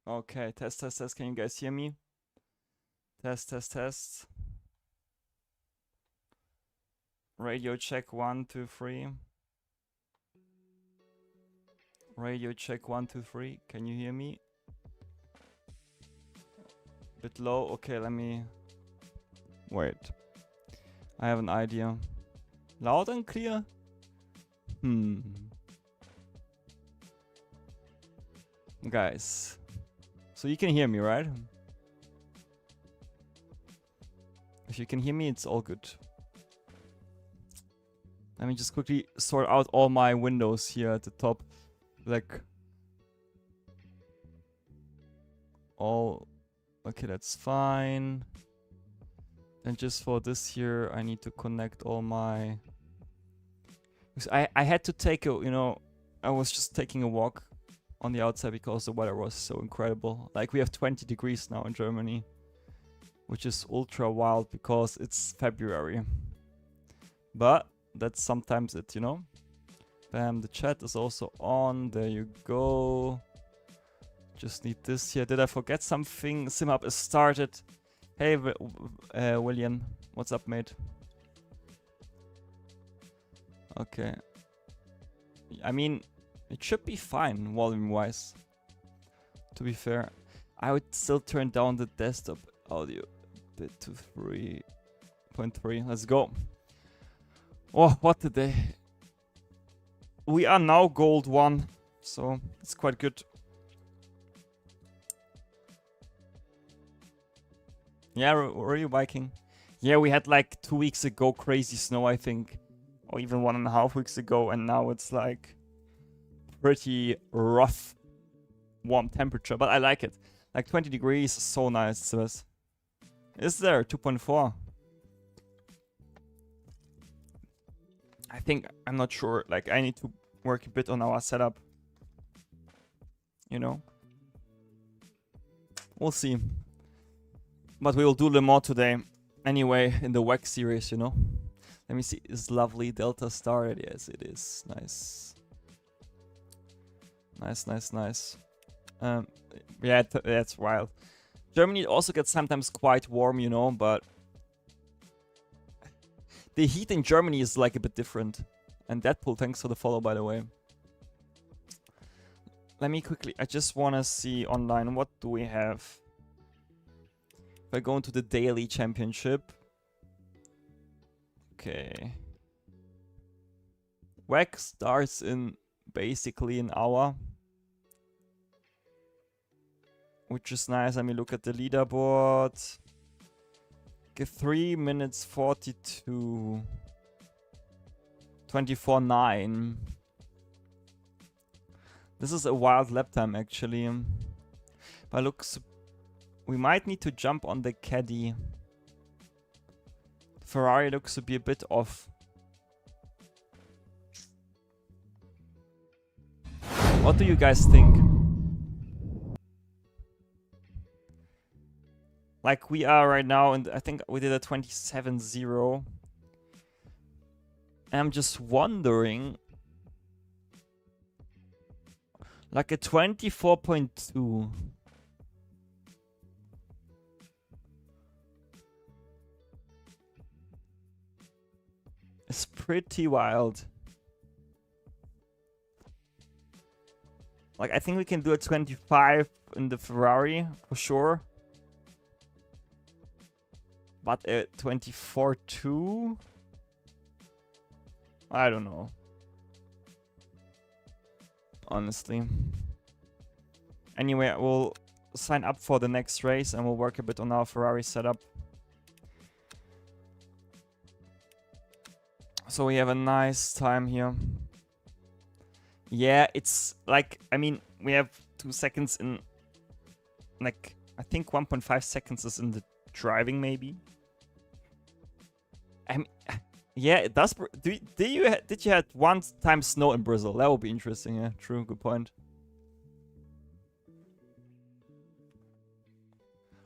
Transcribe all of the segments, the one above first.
Okay, test, test, test. Can you guys hear me? Test, test, test. Radio check 1, 2, 3. Radio check 1, 2, 3. Can you hear me? Bit low. Okay, let me... Wait. I have an idea. Loud and clear? Guys. So you can hear me, right? If you can hear me, it's all good. Let me just quickly sort out all my windows here at the top. Like... all... Okay, that's fine. And just for this here, I need to connect all my... I had to take a, you know, I was just taking a walk on the outside because the weather was so incredible. Like, we have 20 degrees now in Germany, which is ultra wild because it's February. But that's sometimes it, you know? Bam, the chat is also on. There you go. Just need this here. Did I forget something? SimHub is started. Hey, William. What's up, mate? Okay. I mean, it should be fine volume-wise. To be fair. I would still turn down the desktop audio a bit to 3.3. Let's go. Oh, what a day. We are now gold 1. So, it's quite good. Yeah, were you biking? Yeah, we had like 2 weeks ago crazy snow, I think. Or even 1.5 weeks ago. And now it's like pretty rough warm temperature. But I like it. Like 20 degrees is so nice, Swiss. Is there? 2.4. I think, I'm not sure. Like, I need to work a bit on our setup. You know? We'll see. But we will do Le Mans today. Anyway, in the WEC series, you know? Let me see. Is lovely Delta started? Yes, it is. Nice. Nice, nice, nice. Yeah, that's wild. Germany also gets sometimes quite warm, you know, but... the heat in Germany is like a bit different. And Deadpool, thanks for the follow, by the way. Let me quickly... I just want to see online. What do we have? If I go into the daily championship. Okay. WEC starts in basically an hour. Which is nice. Let me look at the leaderboard. Okay, 3 minutes 42. 24.9. This is a wild lap time actually. But looks... we might need to jump on the caddy. Ferrari looks to be a bit off. What do you guys think? Like, we are right now, and I think we did a 27.0. And I'm just wondering... like a 24.2. It's pretty wild. Like, I think we can do a 25 in the Ferrari, for sure. But a 24.2? I don't know. Honestly. Anyway, we'll sign up for the next race and we'll work a bit on our Ferrari setup. So we have a nice time here. Yeah, it's like, I mean, we have 2 seconds in, like, I think 1.5 seconds is in the driving, maybe. I mean, yeah, it does. Did you have 1 time snow in Brazil? That would be interesting. Yeah, true. Good point.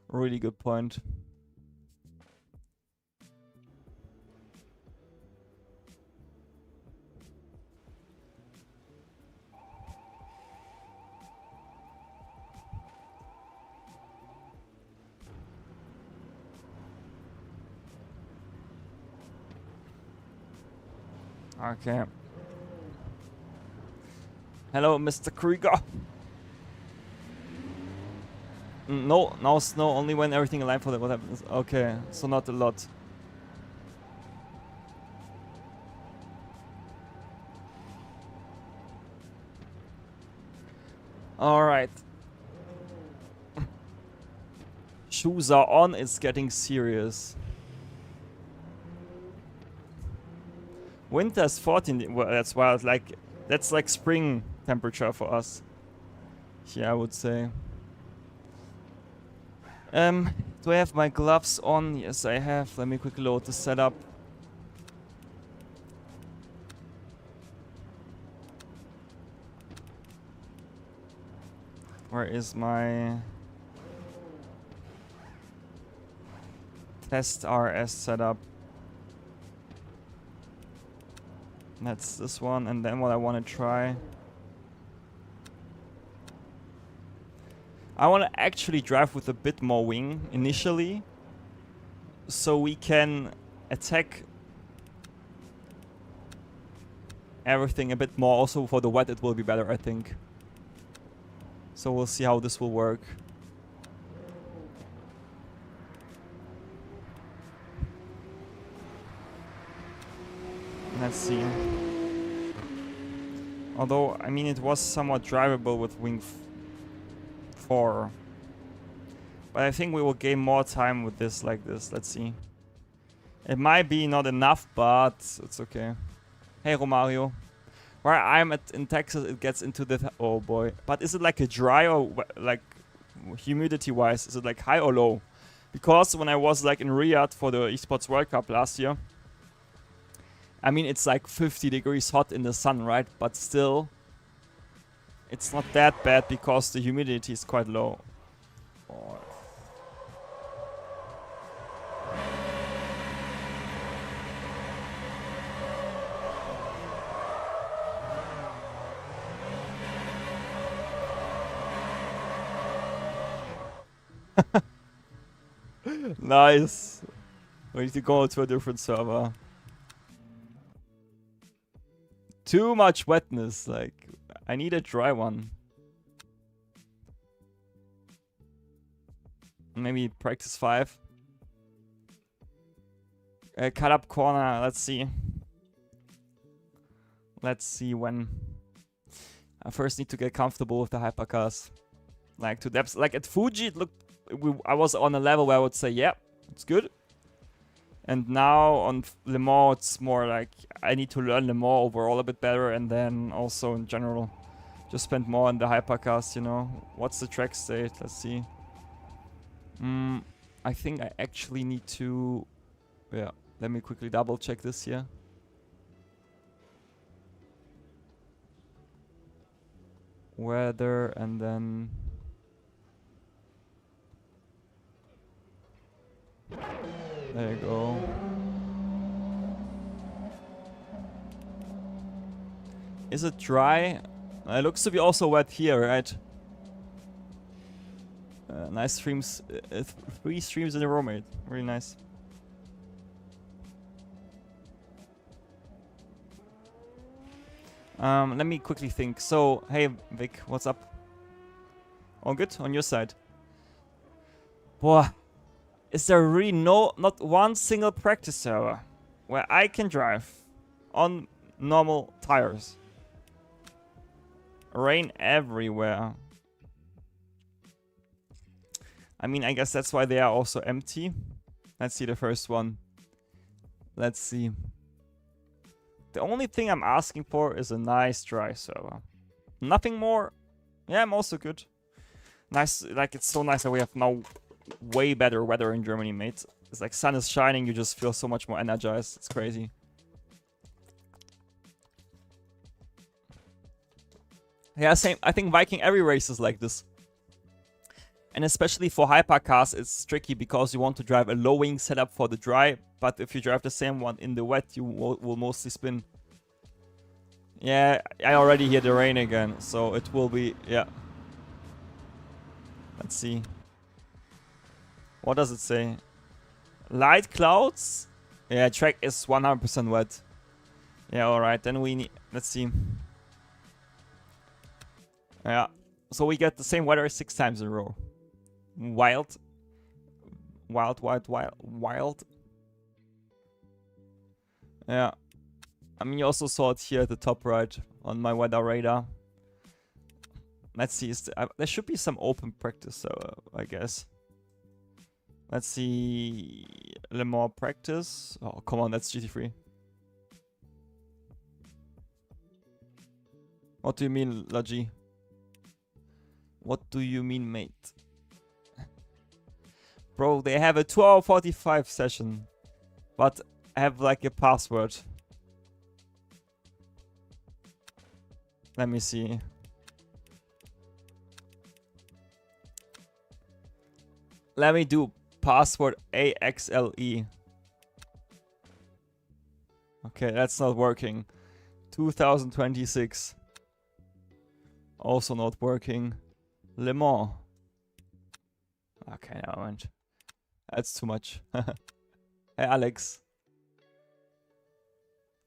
Really good point. Okay. Hello, Mr. Krieger. No, no snow, only when everything aligned for the what happens. Okay, so not a lot. Alright. Shoes are on, it's getting serious. Winter's 14, well, that's wild, like, that's like spring temperature for us. Yeah, I would say. Do I have my gloves on? Yes, I have. Let me quickly load the setup. Where is my test RS setup? That's this one, and then what I want to try. I want to actually drive with a bit more wing initially, so we can attack everything a bit more. Also for the wet it will be better, I think. So we'll see how this will work. Let's see. Although, I mean, it was somewhat drivable with wing 4. But I think we will gain more time with this like this. Let's see. It might be not enough, but it's okay. Hey, Romario. Where I'm at in Texas, it gets into the... oh, boy. But is it like a dry or like humidity-wise? Is it like high or low? Because when I was like in Riyadh for the Esports World Cup last year, I mean, it's like 50 degrees hot in the sun, right? But still, it's not that bad because the humidity is quite low. Oh. Nice. We need to go to a different server. Too much wetness, like, I need a dry one. Maybe practice 5. Cut up corner, let's see. Let's see when. I first need to get comfortable with the hypercars. Like to depths, like at Fuji it looked, I was on a level where I would say, yeah, it's good. And now on Le Mans, it's more like I need to learn Le Mans overall a bit better, and then also in general, just spend more on the hypercars, you know. What's the track state? Let's see. I think I actually need to... yeah, let me quickly double check this here. Weather, and then... there you go. Is it dry? It looks to be also wet here, right? Nice streams. 3 streams in a row, mate. Really nice. Let me quickly think. So, hey, Vic, what's up? All good on your side? Boah. Is there really not one single practice server where I can drive on normal tires? Rain everywhere. I mean, I guess that's why they are also empty. Let's see the first one. Let's see. The only thing I'm asking for is a nice dry server. Nothing more. Yeah, I'm also good. Nice, like it's so nice that we have now way better weather in Germany, mate. It's like sun is shining, you just feel so much more energized. It's crazy. Yeah, same. I think Viking every race is like this. And especially for hypercars, it's tricky because you want to drive a low wing setup for the dry, but if you drive the same one in the wet, you will mostly spin. Yeah, I already hear the rain again, so it will be, yeah. Let's see. What does it say? Light clouds? Yeah, track is 100% wet. Yeah, alright, then we need... Let's see. Yeah, so we get the same weather 6 times in a row. Wild. Wild. Yeah. I mean, you also saw it here at the top right on my weather radar. Let's see. There should be some open practice, I guess. Let's see. A little more practice. Oh, come on, that's GT3. What do you mean, Laji? What do you mean, mate? Bro, they have a 2-hour 45 session. But I have like a password. Let me see. Let me do password AXLE. Okay, that's not working. 2026. Also not working. Le Mans. Okay, never mind. That's too much. Hey, Alex.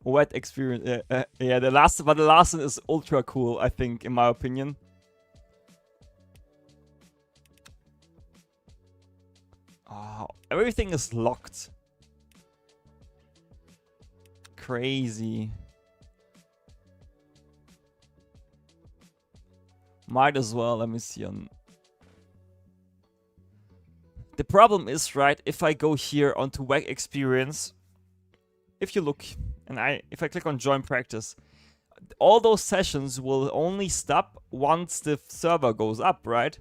Wet experience. Yeah, the last one is ultra cool, I think, in my opinion. Oh, everything is locked. Crazy. Might as well. Let me see on. The problem is, right, if I go here onto WEC experience, if you look, and if I click on join practice, all those sessions will only stop once the server goes up, right?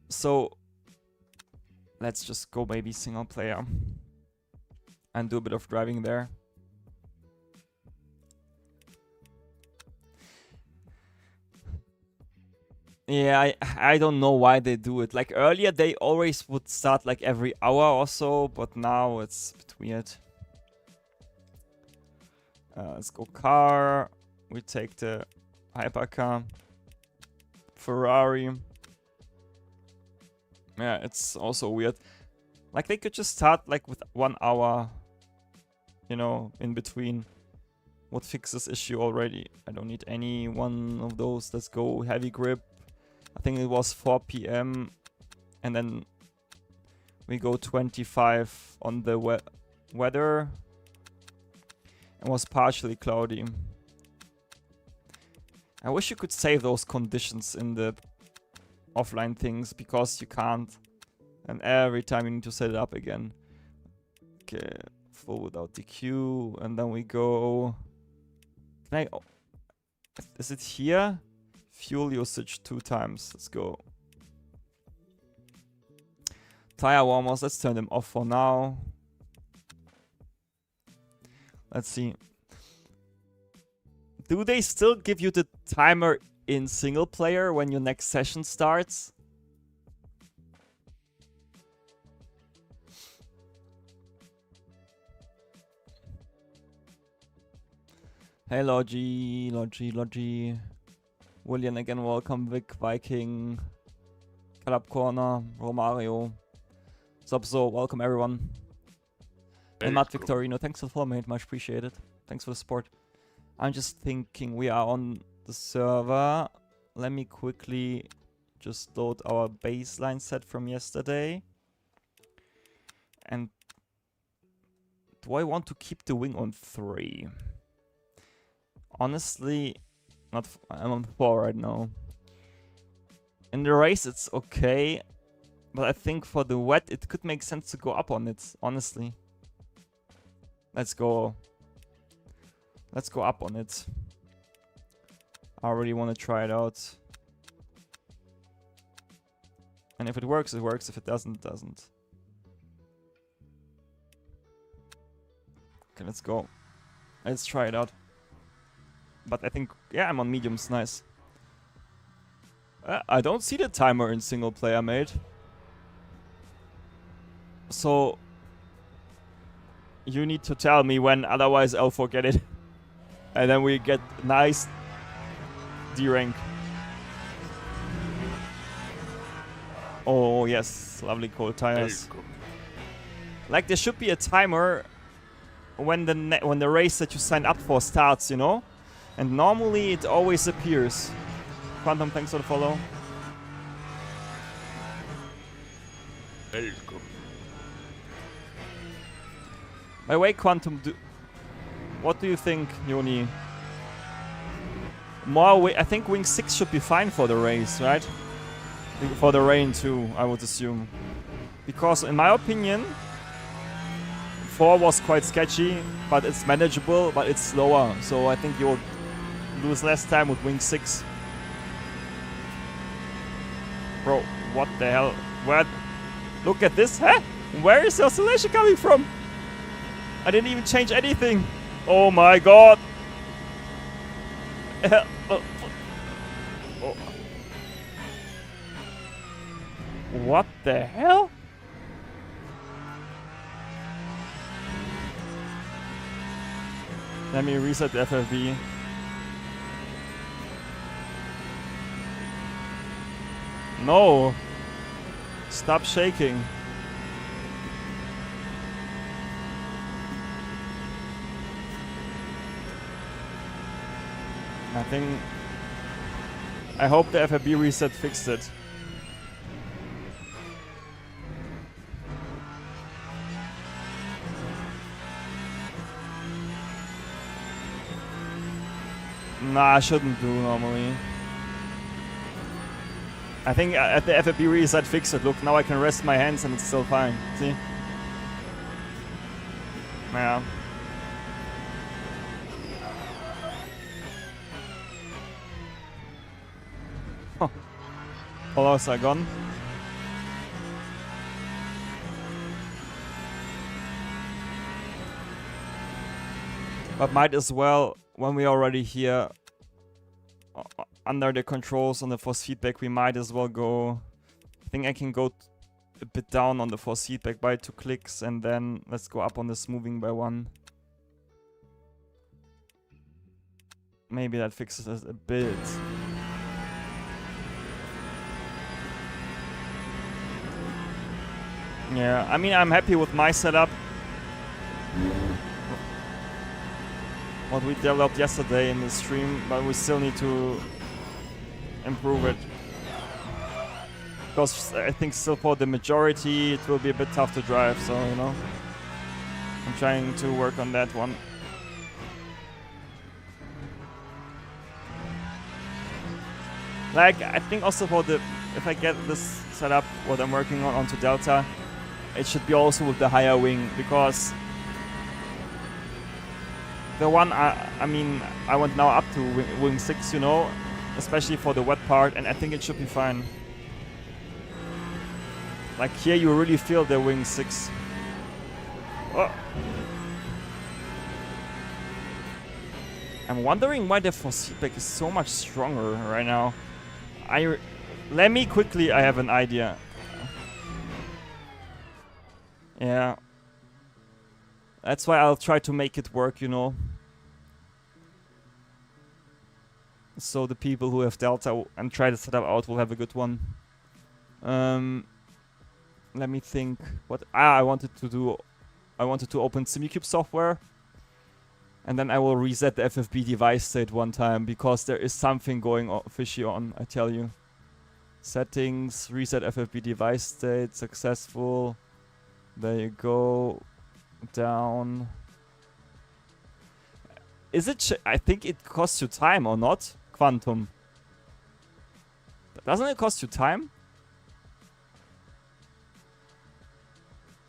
So let's just go maybe single player and do a bit of driving there. Yeah, I don't know why they do it. Like earlier, they always would start like every hour or so, but now it's a bit weird. Let's go car. We take the hypercar. Ferrari. Yeah, it's also weird. Like they could just start like with 1 hour, you know, in between. What fixes issue already? I don't need any one of those. Let's go heavy grip. I think it was 4 PM. And then we go 25 on the weather. It was partially cloudy. I wish you could save those conditions in the offline things, because you can't. And every time you need to set it up again. Okay, full without DQ. And then we go... Can I... Oh, is it here? Fuel usage 2 times. Let's go. Tire warmers, let's turn them off for now. Let's see. Do they still give you the timer in single player when your next session starts? Hey Logi. William again, welcome. Vic, Viking, Calab Corner, Romario. Subzo, welcome everyone. And Matt Victorino, thanks for the follow, mate, much appreciated. Thanks for the support. I'm just thinking we are on the server. Let me quickly just load our baseline set from yesterday. And do I want to keep the wing on 3? Honestly, I'm on 4 right now. In the race it's okay, but I think for the wet it could make sense to go up on it, honestly. Let's go up on it. I really want to try it out. And if it works, it works. If it doesn't, it doesn't. Okay, let's go. Let's try it out. But I think, yeah, I'm on mediums, nice. I don't see the timer in single player, mate. So you need to tell me when, otherwise I'll forget it. And then we get nice D rank. Oh yes, lovely cold tires. Like there should be a timer when the race that you signed up for starts, you know? And normally it always appears. Quantum, thanks for the follow. Welcome. By the way, Quantum, what do you think, Yoni? I think Wing 6 should be fine for the race, right? For the rain too, I would assume. Because in my opinion, 4 was quite sketchy, but it's manageable, but it's slower. So I think you'll lose less time with Wing 6. Bro, what the hell? Where? Look at this, huh? Where is the oscillation coming from? I didn't even change anything. Oh my god. Oh. What the hell? Let me reset the FFB. No. Stop shaking. I hope the FFB reset fixed it. Nah, I shouldn't do normally. I think at the FFB reset fixed it. Look, now I can rest my hands and it's still fine. See? Yeah. Huh. Follows are gone. But might as well, when we're already here under the controls on the force feedback, we might as well go. I think I can go a bit down on the force feedback by 2 clicks, and then let's go up on the smoothing by 1. Maybe that fixes it a bit. Yeah, I mean, I'm happy with my setup. What we developed yesterday in the stream, but we still need to improve it. Because I think still for the majority it will be a bit tough to drive, so you know. I'm trying to work on that one. Like, I think also for the, if I get this setup, what I'm working on onto Delta, it should be also with the higher wing, because the one, I mean, I went now up to wing 6, you know, especially for the wet part, and I think it should be fine. Like here you really feel the wing 6. Oh. I'm wondering why the force feedback is so much stronger right now. Let me quickly, I have an idea. Yeah. That's why I'll try to make it work, you know. So the people who have Delta and try to set up out will have a good one. Let me think. What I wanted to open SimiCube software. And then I will reset the FFB device state one time, because there is something going fishy on, I tell you. Settings, reset FFB device state, successful. There you go. Down. Is it? I think it costs you time or not? Quantum. Doesn't it cost you time?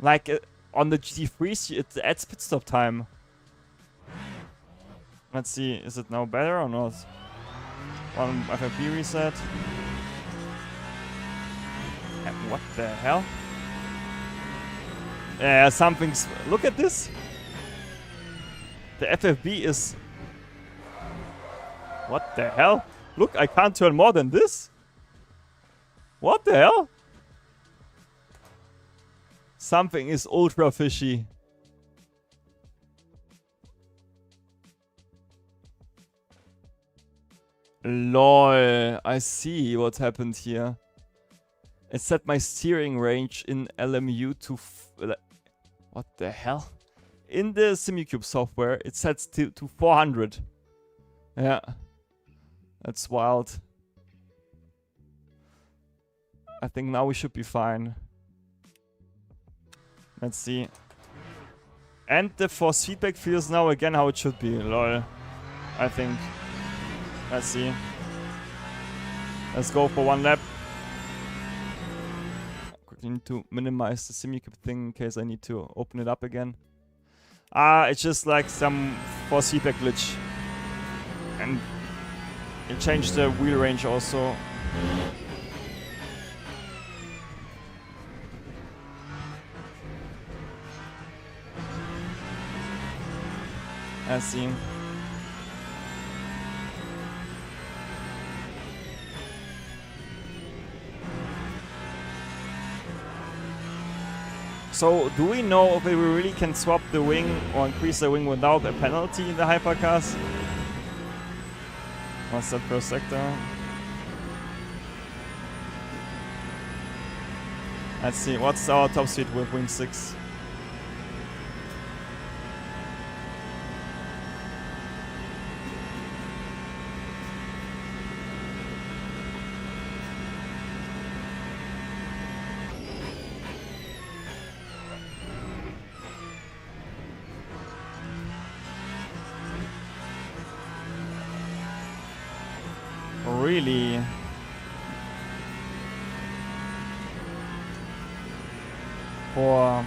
Like on the GT3, it adds pit stop time. Let's see, is it now better or not? One FFB reset. What the hell? Yeah, something's... Look at this! The FFB is... What the hell? Look, I can't turn more than this? What the hell? Something is ultra fishy. LOL, I see what happened here. It set my steering range in LMU to... What the hell? in the Simicube software, it sets to 400. Yeah. That's wild. I think now we should be fine. Let's see. And the force feedback feels now again how it should be. Lol. I think. Let's see. Let's go for one lap. Quickly need to minimize the Simicube thing in case I need to open it up again. It's just like some force feedback glitch. And it changed the wheel range also. Let's see. So, do we know if we really can swap the wing or increase the wing without a penalty in the hypercars? What's that per sector? Let's see, what's our top speed with wing 6? Really? For...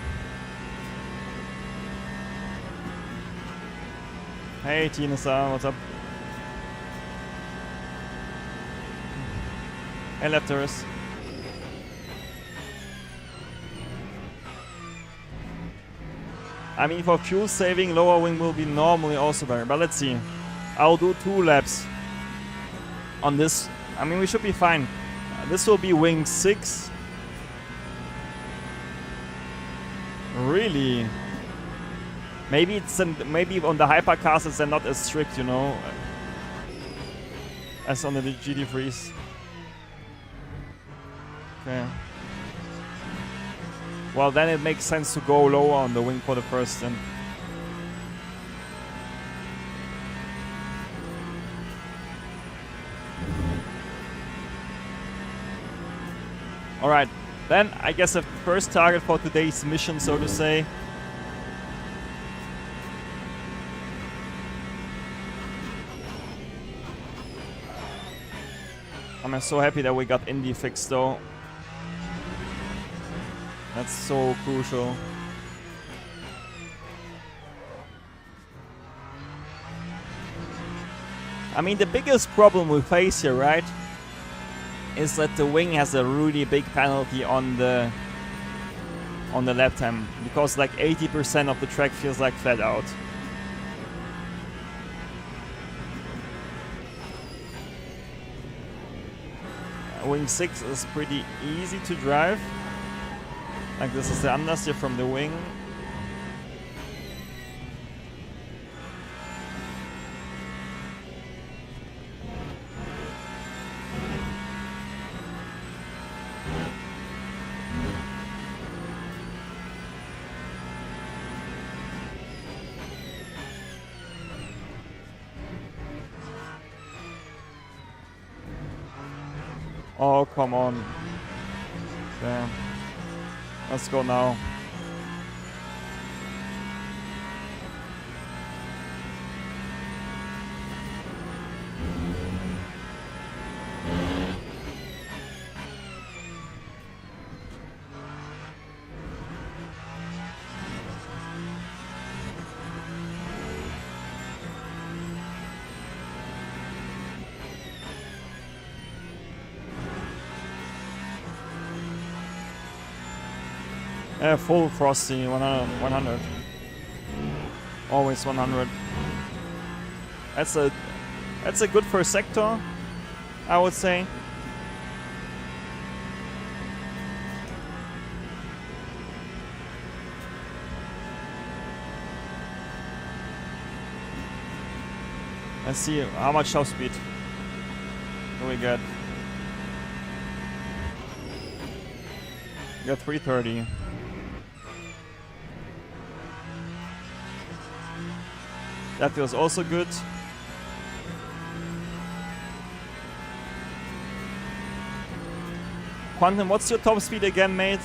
Hey Tina-san, what's up? Hey lefters. I mean, for fuel saving, lower wing will be normally also better, but let's see. I'll do 2 laps on this. I mean, we should be fine. This will be wing 6. Really? Maybe it's maybe on the hypercars it's not as strict, you know, as on the GT3s. Okay. Well, then it makes sense to go lower on the wing for the first then. Alright, then I guess the first target for today's mission, so to say. I'm so happy that we got Indy fixed though. That's so crucial. I mean, the biggest problem we face here, right, is that the wing has a really big penalty on the lap time, because like 80% of the track feels like flat out. Wing 6 is pretty easy to drive. Like, this is the understeer from the wing. Oh, come on. Damn. Let's go now. Full frosty, 100. Always 100. That's a good first sector, I would say. Let's see how much top speed do we get. We got 330. That feels also good. Quantum, what's your top speed again, mate?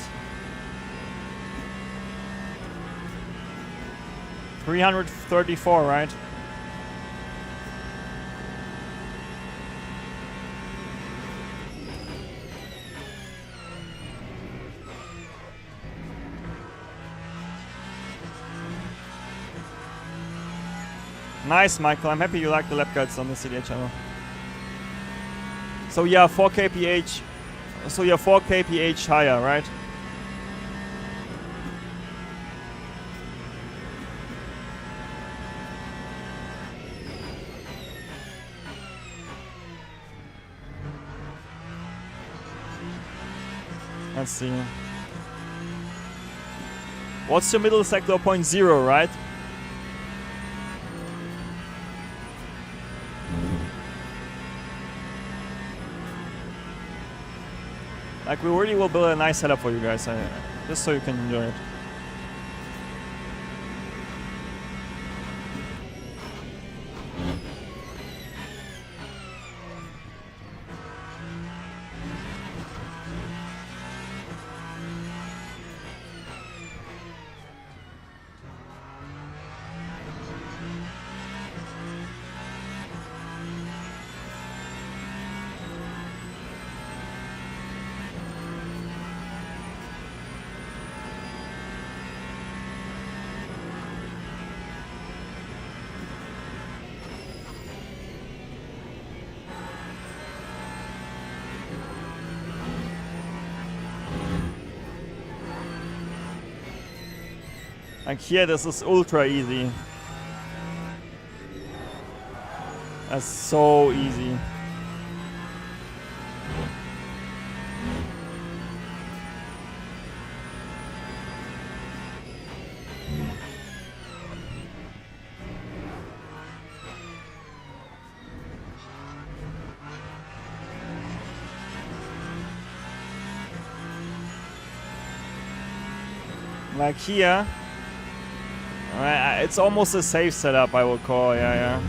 334, right? Nice, Michael. I'm happy you like the lap guides on the CDA channel. So yeah, 4 kph. So you're 4 kph higher, right? Let's see. What's your middle sector? 0.0, right? Like, we really will build a nice setup for you guys, just so you can enjoy it. Like here, this is ultra easy. That's so easy. Like here, it's almost a safe setup, I would call. Yeah.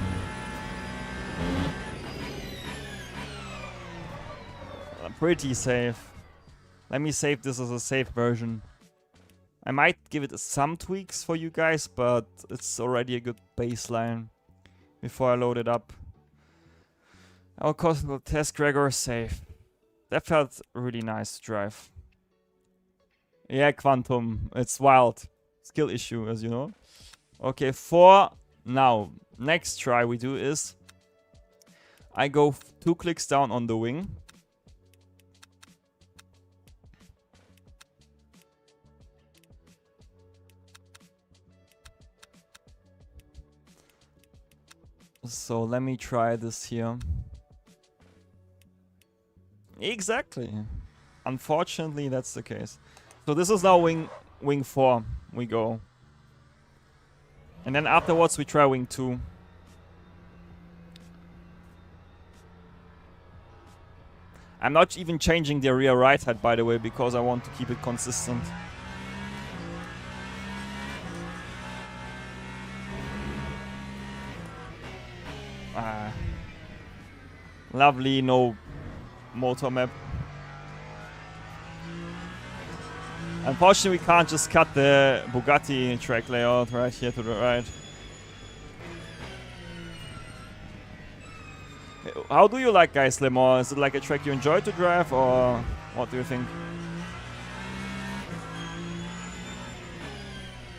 Pretty safe. Let me save this as a safe version. I might give it some tweaks for you guys, but it's already a good baseline before I load it up. Our cosmical test Gregor safe. That felt really nice to drive. Yeah, Quantum. It's wild. Skill issue, as you know. Okay, for now, next try we do is I go 2 clicks down on the wing. So let me try this here. Exactly. Unfortunately, that's the case. So this is now wing 4. We go. And then afterwards we try wing 2. I'm not even changing the rear right side, by the way, because I want to keep it consistent. Lovely, no motor map. Unfortunately, we can't just cut the Bugatti track layout right here to the right. How do you like, guys, Le Mans? Is it like a track you enjoy to drive, or what do you think?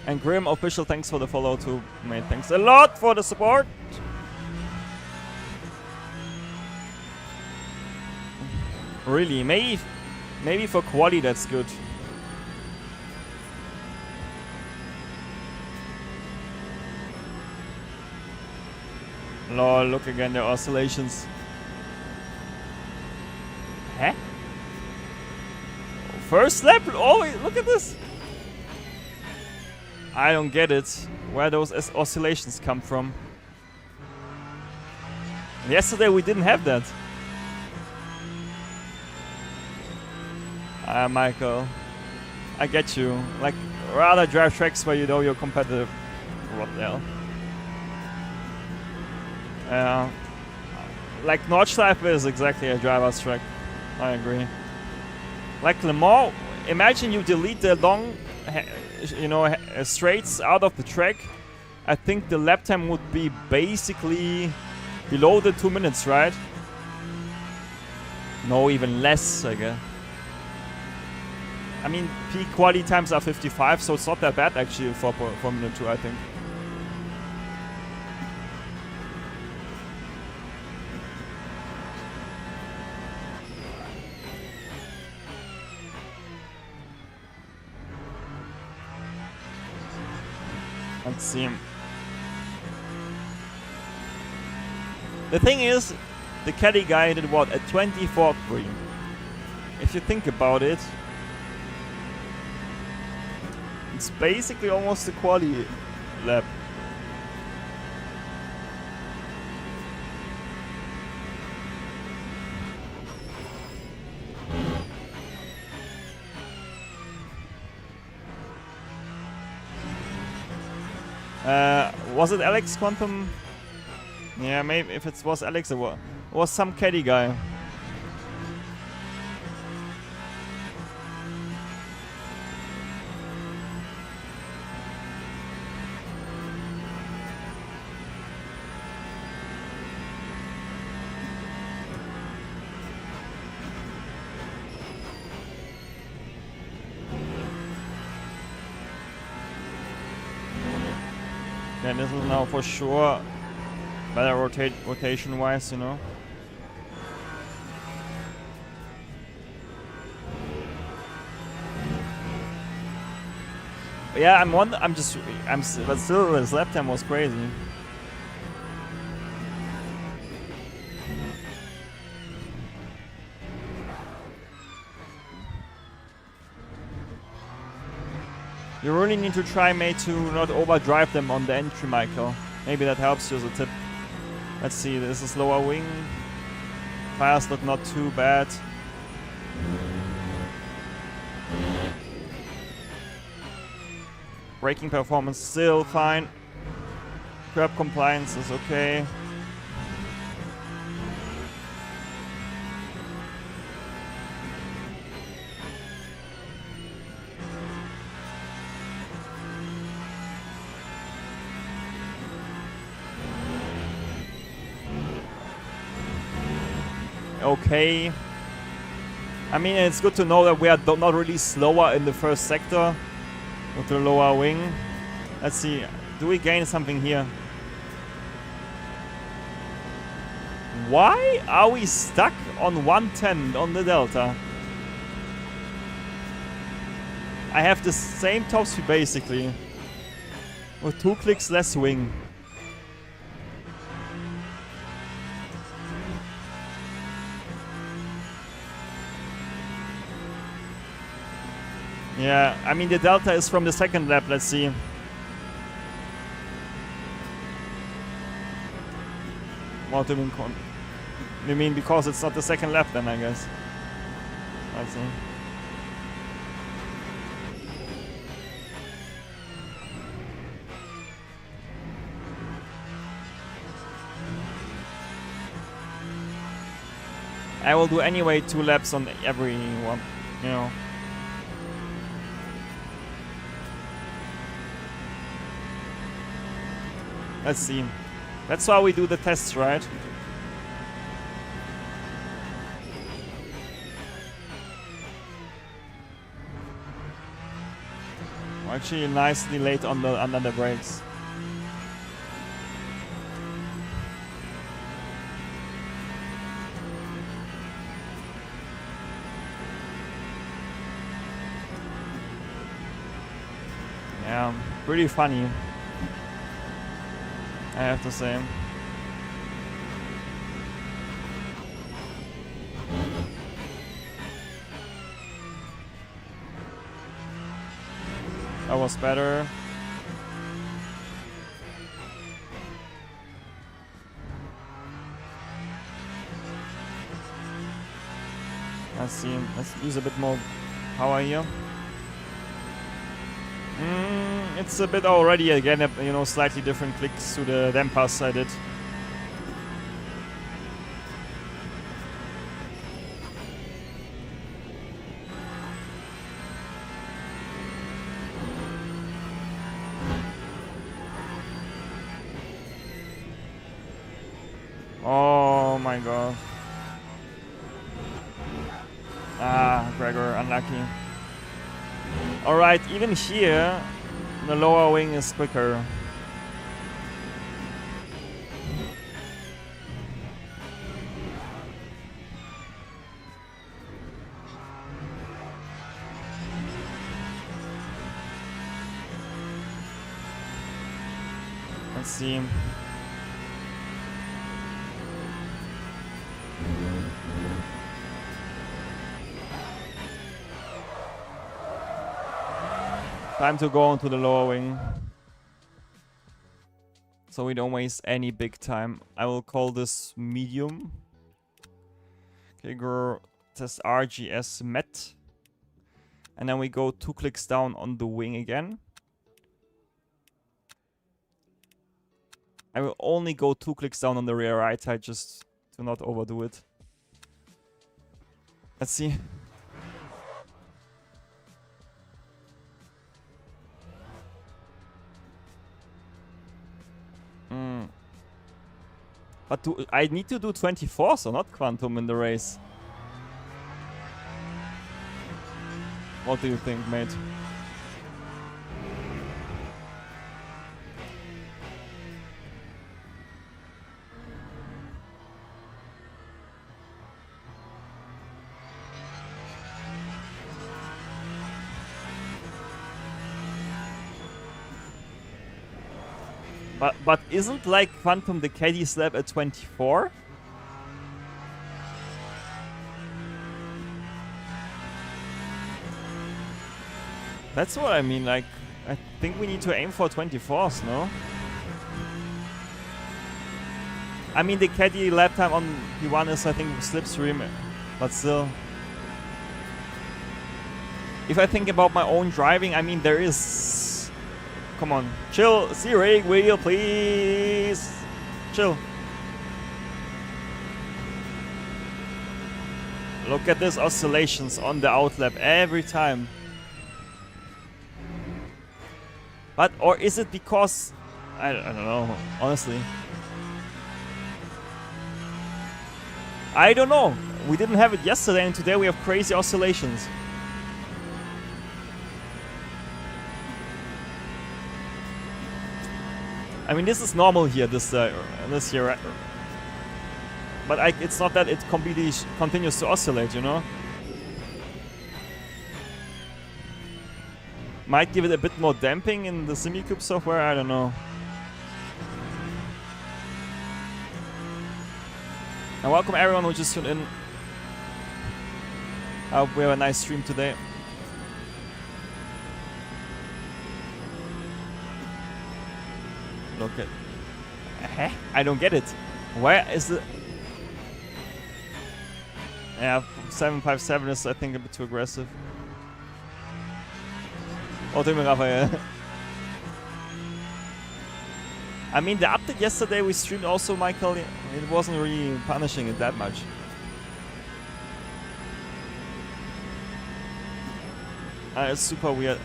And Grim official, thanks for the follow too, mate. Thanks a lot for the support. Really, maybe for quali that's good. Lol, look again, the oscillations. Huh? First lap? Oh, wait, look at this. I don't get it. Where those oscillations come from. Yesterday we didn't have that. Michael, I get you. Like, rather drive tracks where you know you're competitive. What the hell? Like Nordschleife is exactly a driver's track. I agree. Like Le Mans, imagine you delete the long, straights out of the track. I think the lap time would be basically below the 2 minutes, right? No, even less, I guess. I mean, peak quali times are 55, so it's not that bad actually for Formula 2, I think. Let's see. The thing is, the caddy guy did what? A 24.3. If you think about it, it's basically almost a quali lap. Was it Alex Quantum? Yeah, maybe if it was Alex, it was some caddy guy. Yeah, this is now for sure better rotation-wise, you know. Yeah, but still, his lap time was crazy. You really need to try, mate, to not overdrive them on the entry, Michael. Maybe that helps you as a tip. Let's see, this is lower wing. Tires look not too bad. Braking performance still fine. Curb compliance is okay. Okay. I mean, it's good to know that we are not really slower in the first sector with the lower wing. Let's see. Do we gain something here? Why are we stuck on 110 on the Delta? I have the same top speed basically, with 2 clicks less wing. Yeah, I mean the Delta is from the second lap, let's see. What do you mean? You mean because it's not the second lap then, I guess. Let's see. I will do anyway 2 laps on every one, you know. Let's see. That's why we do the tests, right? Actually, nicely late on the under the brakes. Yeah, pretty funny, I have to say. That was better. Let's see. Let's use a bit more power here. It's a bit already again, you know, slightly different clicks to the dampers I did. Oh my god. Ah, Gregor, unlucky. Alright, even here, the lower wing is quicker. Let's see. Time to go onto the lower wing. So we don't waste any big time. I will call this medium. Okay, go test RGS met. And then we go 2 clicks down on the wing again. I will only go 2 clicks down on the rear right side just to not overdo it. Let's see. But I need to do 24, so not Quantum in the race. What do you think, mate? But isn't like Phantom the caddy slab at 24? That's what I mean, like, I think we need to aim for 24s, no? I mean, the caddy lap time on P1 is, I think, slipstream, but still. If I think about my own driving, I mean, there is... Come on, chill, steering wheel, please. Chill. Look at this oscillations on the outlap every time. But, or is it because... I don't know, honestly. I don't know. We didn't have it yesterday and today we have crazy oscillations. I mean, this is normal here, this year. But it's not that it completely continues to oscillate, you know? Might give it a bit more damping in the SimiCube software, I don't know. And welcome everyone who just tuned in. I hope we have a nice stream today. Look at... I don't get it. Where is the... Yeah, 757 is, I think, a bit too aggressive. Oh, Tim Raphael. I mean, the update yesterday we streamed also, Michael, it wasn't really punishing it that much. It's super weird.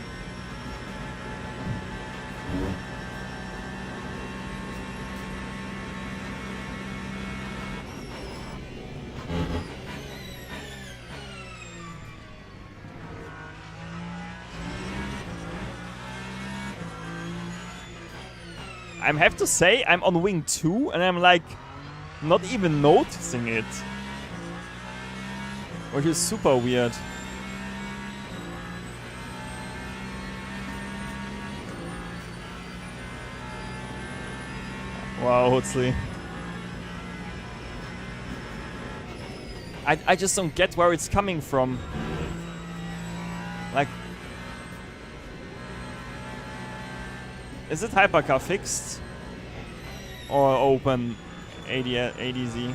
I have to say, I'm on wing 2 and I'm like not even noticing it. Which is super weird. Wow, Hutzli. I just don't get where it's coming from. Like... Is it hypercar fixed? Or open ADZ?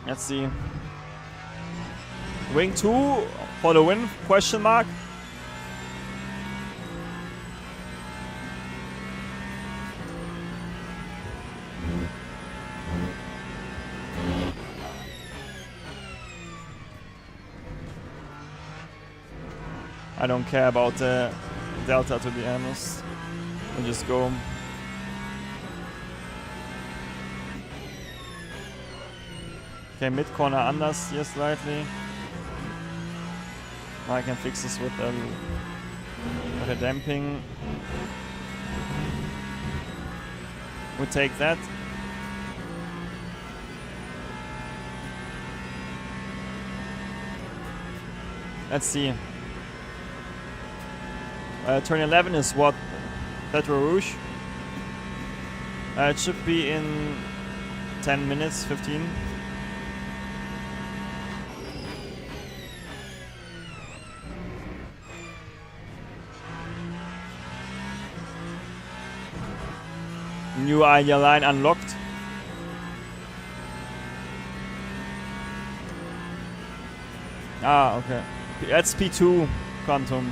Let's see. Wing 2 for the win, question mark. I don't care about the delta, to be honest. We'll just go. Okay, mid corner anders here slightly. I can fix this with a damping. We take that. Let's see. Turn 11 is what? Petro Rouge. It should be in 10 minutes, 15. New idea line unlocked. Ah, okay. That's P2 Quantum.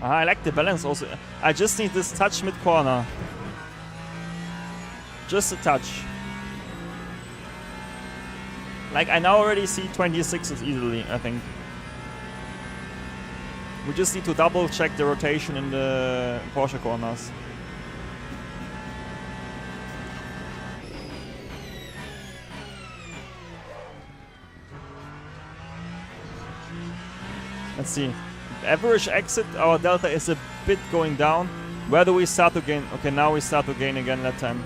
I like the balance also. I just need this touch mid corner. Just a touch. Like, I now already see 26s easily, I think. We just need to double check the rotation in the Porsche corners. Let's see. Average exit, our delta is a bit going down. Where do we start to gain? Okay, now we start to gain again that time.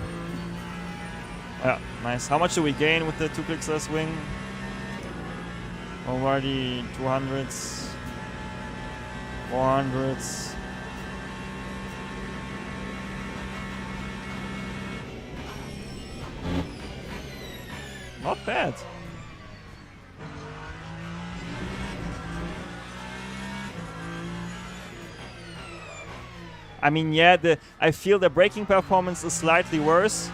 Yeah, nice. How much do we gain with the 2 clicks less wing? Already 200s, 400s. Not bad. I mean, yeah, I feel the braking performance is slightly worse.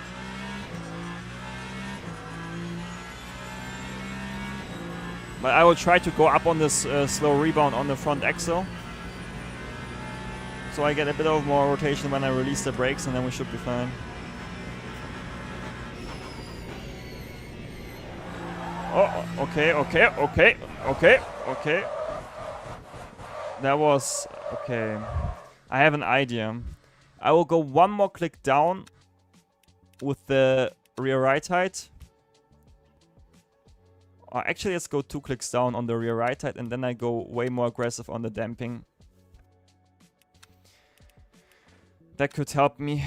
But I will try to go up on this slow rebound on the front axle. So I get a bit of more rotation when I release the brakes, and then we should be fine. Oh, okay, okay, okay, okay, okay. That was... okay. I have an idea. I will go one more click down with the rear right height. Actually, let's go 2 clicks down on the rear right height, and then I go way more aggressive on the damping. That could help me.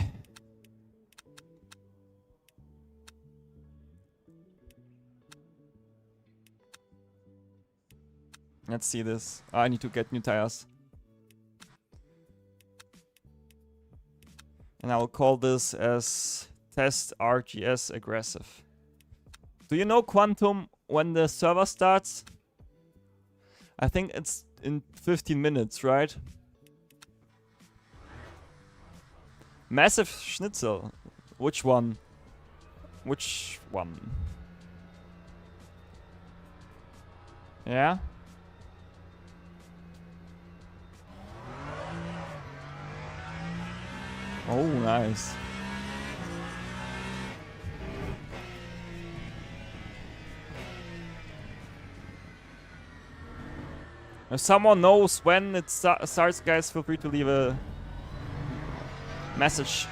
Let's see this. I need to get new tires. And I will call this as test RGS aggressive. Do you know Quantum when the server starts? I think it's in 15 minutes, right? Massive Schnitzel. Which one? Which one? Yeah? Oh, nice. If someone knows when it starts, guys, feel free to leave a message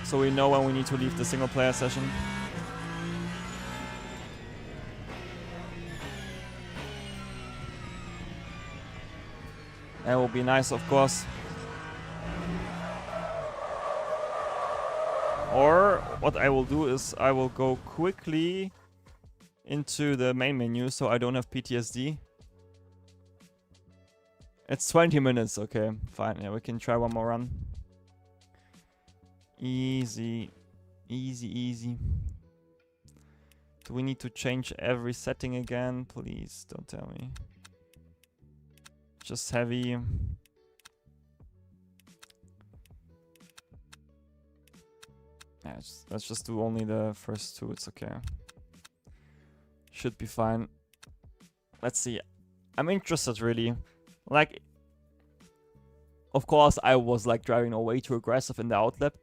so we know when we need to leave the single player session. That will be nice, of course. Or what I will do is I will go quickly into the main menu so I don't have PTSD. It's 20 minutes, okay, fine. Yeah, we can try one more run. Easy, easy, easy. Do we need to change every setting again? Please don't tell me. Just heavy. Yeah, let's just do only the first 2, it's okay. Should be fine. Let's see. I'm interested, really. Like, Of course, I was like driving way too aggressive in the outlap.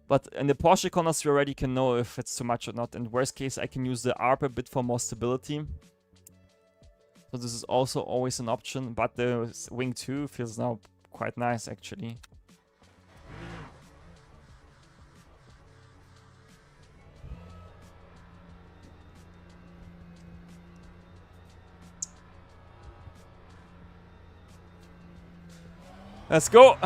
But in the Porsche corners, you already can know if it's too much or not. And worst case, I can use the ARP a bit for more stability. So this is also always an option. But the Wing 2 feels now quite nice, actually. Let's go!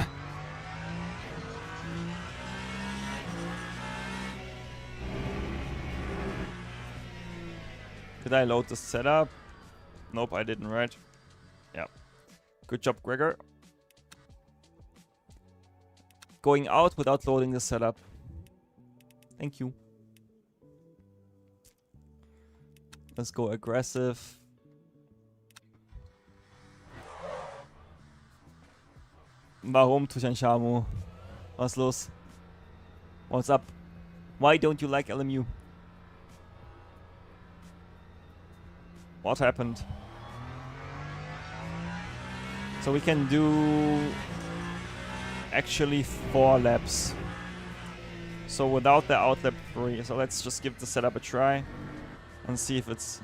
Did I load the setup? Nope, I didn't, right? Yeah. Good job, Gregor. Going out without loading the setup. Thank you. Let's go aggressive. Warum, Tuchanchamu? Was los? What's up? Why don't you like LMU? What happened? So we can do actually 4 laps. So without the outlap 3. So let's just give the setup a try and see if it's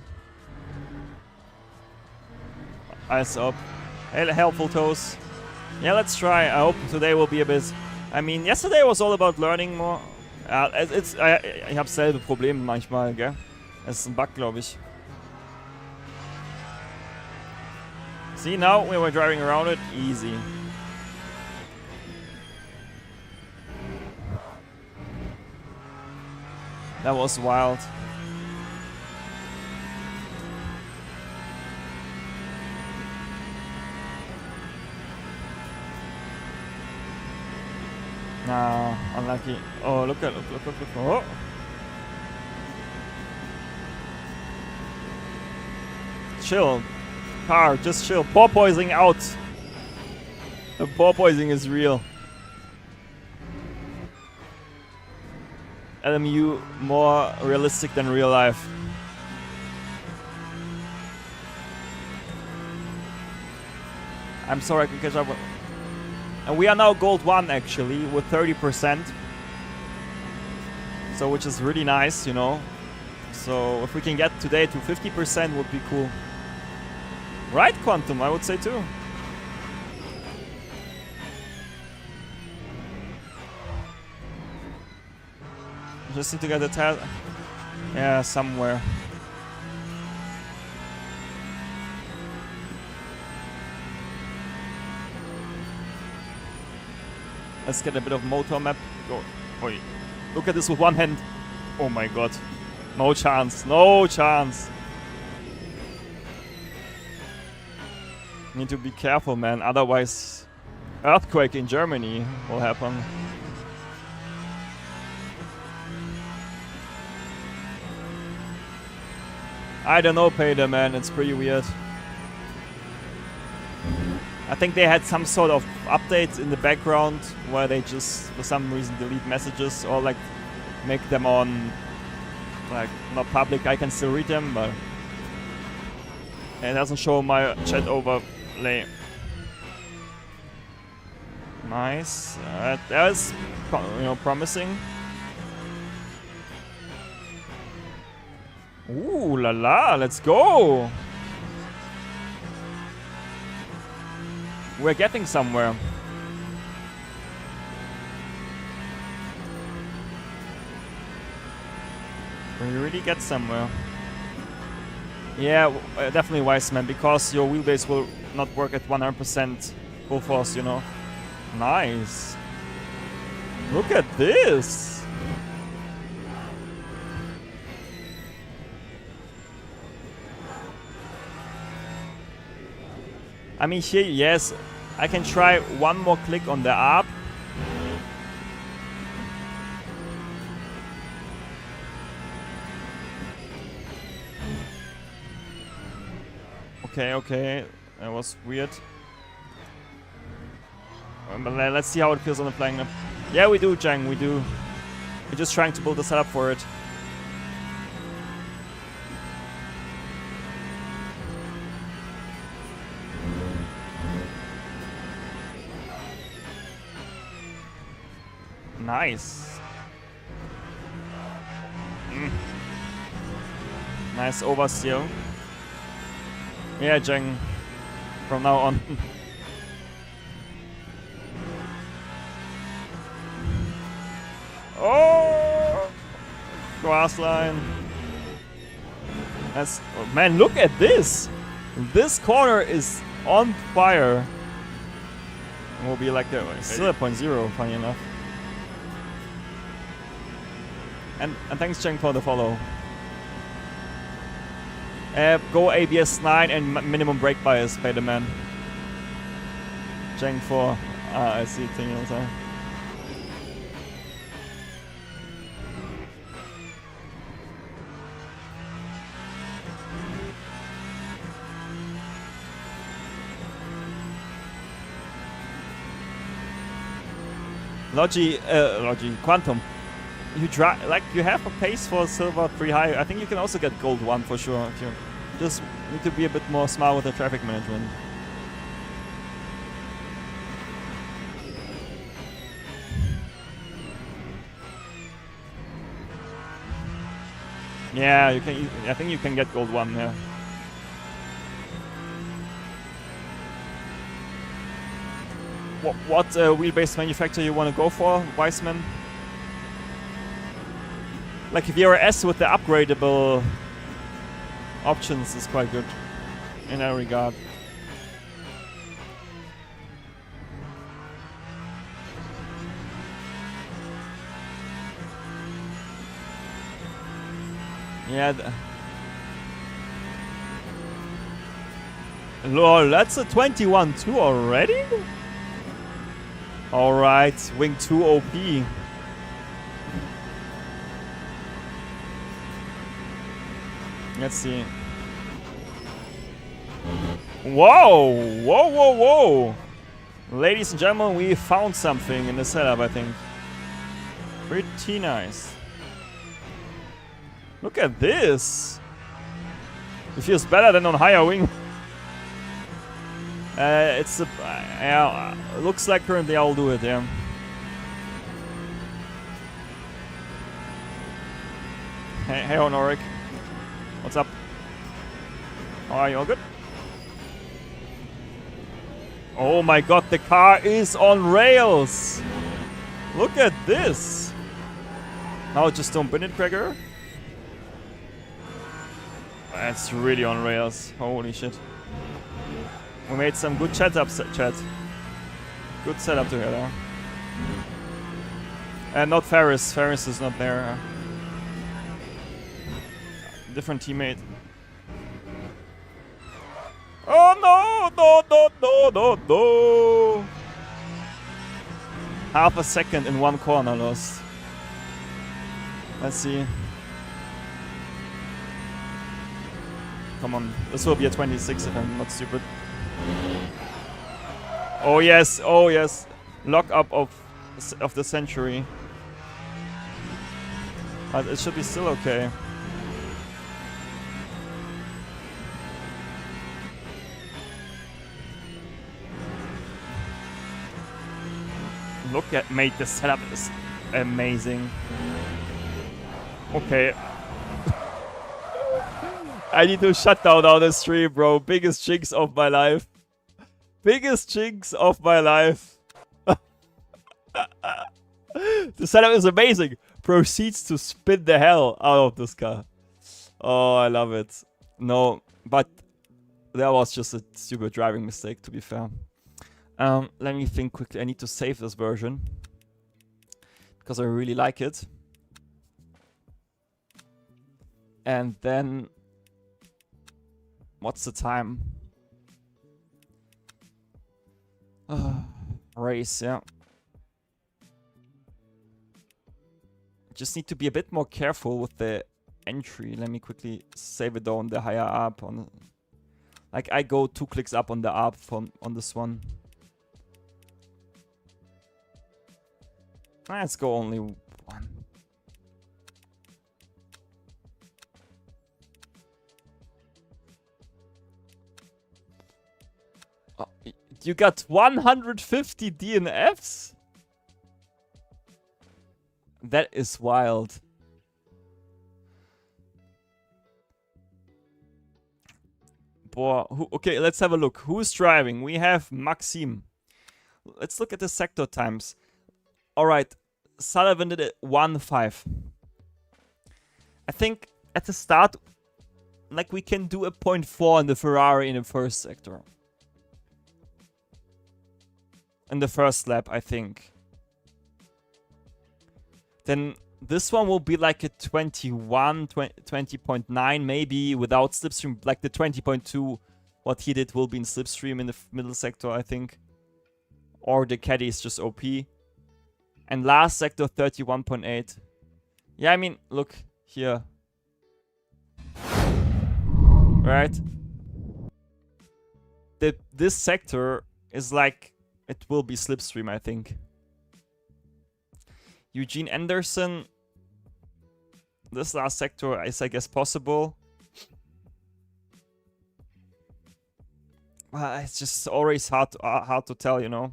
eyes up. Helpful toes. Yeah, let's try. I hope today will be a bit. I mean, yesterday was all about learning more. Ich habe selbe Probleme manchmal, gell? Es ist ein Bug, glaube ich. See, now we were driving around it, easy. That was wild. No, unlucky. Oh, look. Oh. Chill. Car, just chill. Porpoising out. The porpoising is real. LMU more realistic than real life. I'm sorry I can catch up with. And we are now gold 1 actually with 30%. So which is really nice, you know. So if we can get today to 50% would be cool. Right, Quantum, I would say too. Just need to get the tag. Yeah, somewhere. Let's get a bit of motor map. Go. Oi. Look at this with one hand. Oh my god. No chance. No chance. Need to be careful, man. Otherwise, earthquake in Germany will happen. I don't know, Peter, man. It's pretty weird. I think they had some sort of update in the background where they just, for some reason, delete messages or like make them on, like, not public. I can still read them, but it doesn't show my chat overlay. Nice. That is, you know, promising. Ooh la la! Let's go. We're getting somewhere. We really get somewhere. Yeah, definitely Wiseman, because your wheelbase will not work at 100% full force, you know. Nice. Look at this. I mean, here, yes, I can try one more click on the ARP. Okay, that was weird. But let's see how it feels on the flying lap. Yeah, we do, Jang, we do. We're just trying to build the setup for it. Nice. Nice oversteer. Yeah, Jeng. From now on. Oh! Grass line. That's, oh man, look at this! This corner is on fire. It will be like still a 0.0, funny enough. And thanks, Cheng, for the follow. Go ABS 9 and minimum brake bias, pay the man. Cheng for I see it thing also. Logi, Quantum. You you have a pace for silver 3 high. I think you can also get gold 1 for sure. If you just need to be a bit more smart with the traffic management. Yeah, you can. I think you can get gold 1. Yeah. What wheelbase manufacturer you want to go for, Weissman? Like if you're S with the upgradable options is quite good in that regard. Yeah. Lol, that's a 21-2 already? Alright, wing 2 OP. Let's see. Whoa! Whoa, whoa, whoa! Ladies and gentlemen, we found something in the setup, I think. Pretty nice. Look at this! It feels better than on higher wing. It's a... yeah, looks like currently I'll do it, yeah. Hey, Honoric. What's up? How are you? All good? Oh my god, the car is on rails! Look at this! Now just don't bin it, Gregor. That's really on rails. Holy shit. We made some good chat. Good setup together. And not Ferris. Ferris is not there. Different teammate. Oh no! No, no, no, no, no! Half a second in one corner lost. Let's see. Come on. This will be a 26 if I'm not stupid. Oh yes, oh yes. Lock up of the century. But it should be still okay. Look at, mate, the setup is amazing. Okay. I need to shut down all the stream, bro. Biggest jinx of my life. Biggest jinx of my life. The setup is amazing. Proceeds to spin the hell out of this car. Oh, I love it. No, but that was just a stupid driving mistake, to be fair. Let me think quickly. I need to save this version because I really like it. And then, what's the time? Race, yeah. Just need to be a bit more careful with the entry. Let me quickly save it down the higher up on. Like I go 2 clicks up on the up on this one. Let's go only 1. Oh, you got 150 DNFs? That is wild. Boy, okay, let's have a look. Who's driving? We have Maxime. Let's look at the sector times. Alright, Sullivan did it 1-5. I think at the start, like, we can do a 0.4 in the Ferrari in the first sector. In the first lap, I think. Then this one will be like a 21, 20.9 maybe without slipstream. Like the 20.2, what he did will be in slipstream in the middle sector, I think. Or the caddy is just OP. And last sector, 31.8. Yeah, I mean, look here. Right? This sector is like, it will be slipstream, I think. Eugene Anderson. This last sector is, I guess, possible. It's just always hard to tell, you know.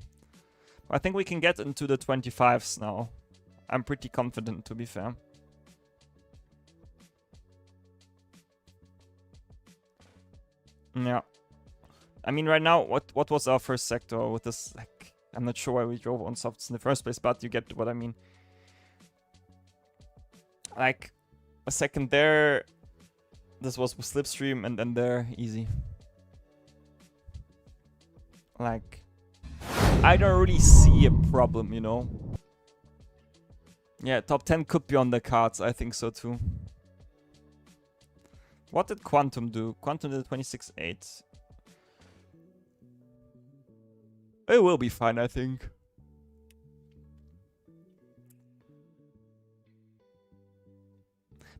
I think we can get into the 25s now. I'm pretty confident, to be fair. Yeah. I mean, right now, what was our first sector with this? Like, I'm not sure why we drove on softs in the first place, but you get what I mean. Like, a second there, this was with slipstream, and then there, easy. Like, I don't really see a problem, you know? Yeah, top 10 could be on the cards, I think so too. What did Quantum do? Quantum did 26.8. It will be fine, I think.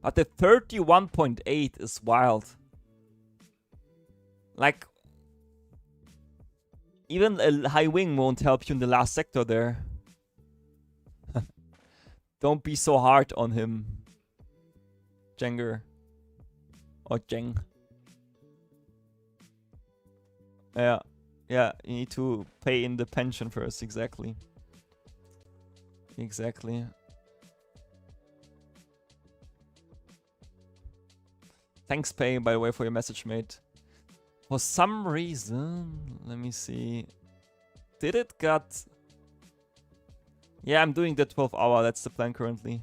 But the 31.8 is wild. Like, even a high wing won't help you in the last sector there. Don't be so hard on him, Jenger. Or Jeng. Yeah, you need to pay in the pension first, exactly. Exactly. Thanks, Pay, by the way, for your message, mate. For some reason, let me see. Did it got... Yeah, I'm doing the 12 hour, that's the plan currently.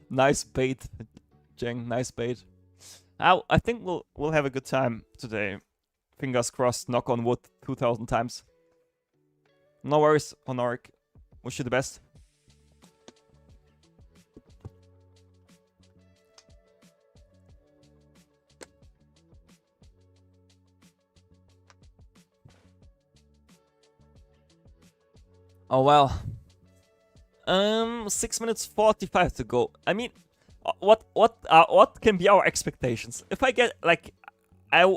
Nice bait, Jeng, nice bait. I think we'll have a good time today. Fingers crossed, knock on wood 2000 times. No worries, Honoric. Wish you the best. Oh well. 6 minutes 45 to go. I mean, what can be our expectations? If I get like,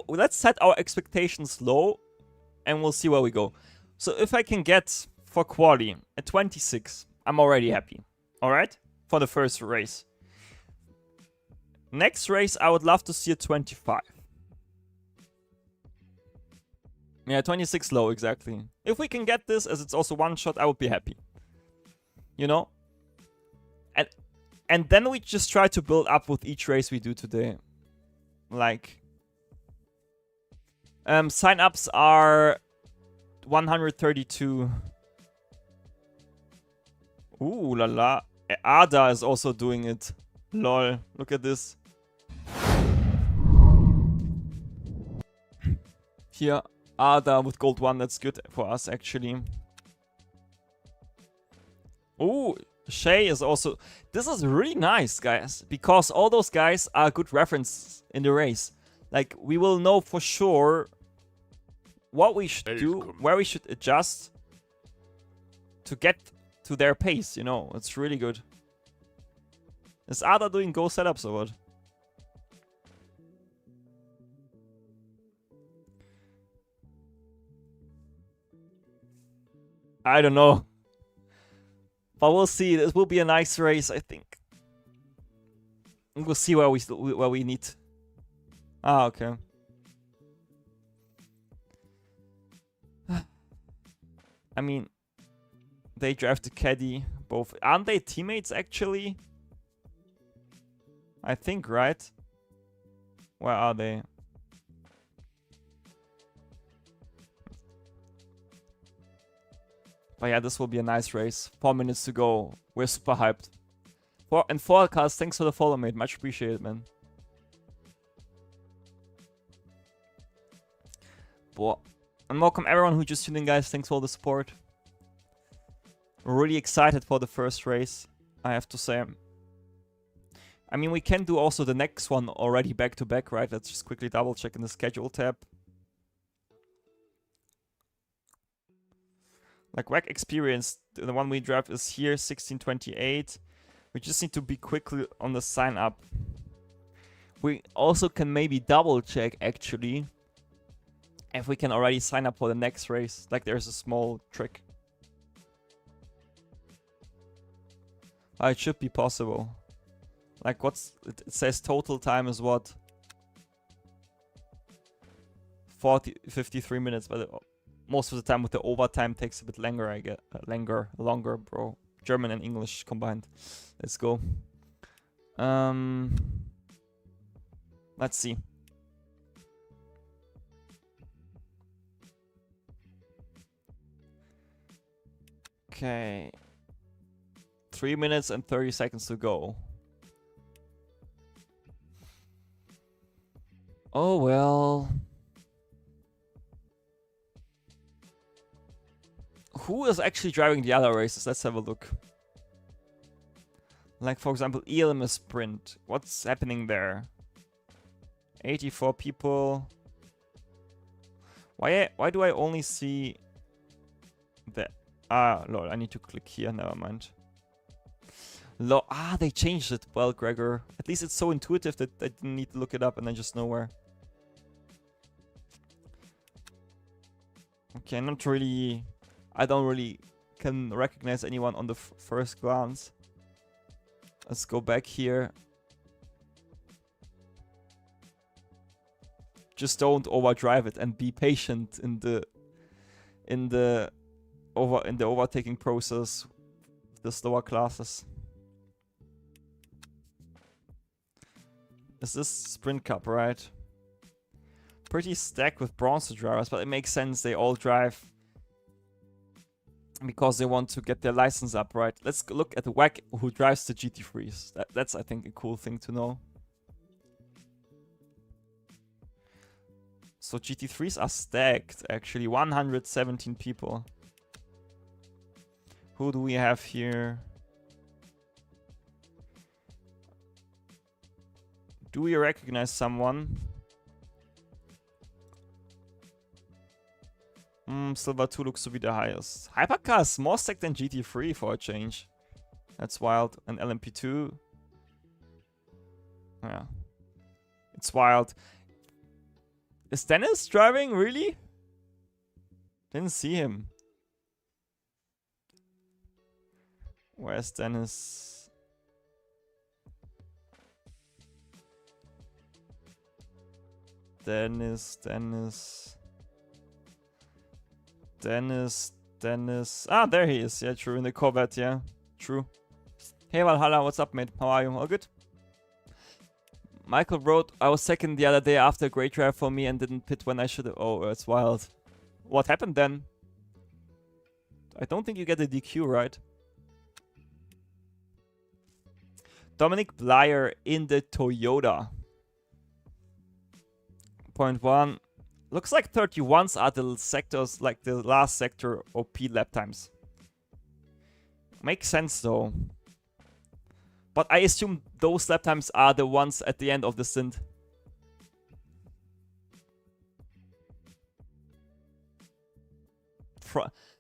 let's set our expectations low, and we'll see where we go. So if I can get for quali a 26, I'm already happy. All right, for the first race. Next race, I would love to see a 25. Yeah, 26 low, exactly. If we can get this, as it's also one shot, I would be happy. You know? And then we just try to build up with each race we do today. Like... sign-ups are 132. Ooh la la. Ada is also doing it. Lol. Look at this. Here. Ada with gold 1, that's good for us actually. Ooh, Shay is also... This is really nice, guys, because all those guys are good references in the race. Like, we will know for sure what we should do, where we should adjust to get to their pace, you know. It's really good. Is Ada doing go setups or what? I don't know. But we'll see. This will be a nice race, I think. We'll see where we need. Ah, okay. I mean, they drive the caddy. Both. Aren't they teammates, actually? I think, right? Where are they? But yeah, this will be a nice race. 4 minutes to go. We're super hyped. And Forecast, thanks for the follow, mate. Much appreciated, man. Boah. And welcome everyone who just tuned in, guys. Thanks for all the support. Really excited for the first race, I have to say. I mean, we can do also the next one already back to back, right? Let's just quickly double check in the schedule tab. Like WAC Experience, the one we drive is here, 1628. We just need to be quickly on the sign up. We also can maybe double check, actually, if we can already sign up for the next race. Like, there's a small trick. It should be possible. Like, it says total time is what? 53 minutes, but most of the time with the overtime takes a bit longer, I get. Longer, bro. German and English combined. Let's go. Let's see. Okay. 3 minutes and 30 seconds to go. Oh, well. Who is actually driving the other races? Let's have a look. Like, for example, ELM Sprint. What's happening there? 84 people. Why do I only see the... lol, I need to click here. Never mind. They changed it. Well, Gregor. At least it's so intuitive that I didn't need to look it up and I just know where. Okay, not really... I don't really can recognize anyone on the first glance. Let's go back here. Just don't overdrive it and be patient in the overtaking process. The slower classes. Is this Sprint Cup, right? Pretty stacked with bronze drivers, but it makes sense. They all drive because they want to get their license up, right? Let's look at the WAC who drives the GT3s. That's, I think, a cool thing to know. So GT3s are stacked, actually. 117 people. Who do we have here? Do we recognize someone? Silver 2 looks to be the highest. Hypercar is more stacked than GT3 for a change. That's wild. And LMP2. Yeah. It's wild. Is Dennis driving? Really? Didn't see him. Where's Dennis? Dennis. Ah, there he is. Yeah, true. In the Corvette, yeah. True. Hey, Valhalla, what's up, mate? How are you? All good? Michael wrote, I was second the other day after a great drive for me and didn't pit when I should have. Oh, it's wild. What happened then? I don't think you get a DQ, right? Dominic Blyer in the Toyota. Point 1. Looks like 31s are the sectors, like the last sector OP lap times. Makes sense though. But I assume those lap times are the ones at the end of the stint.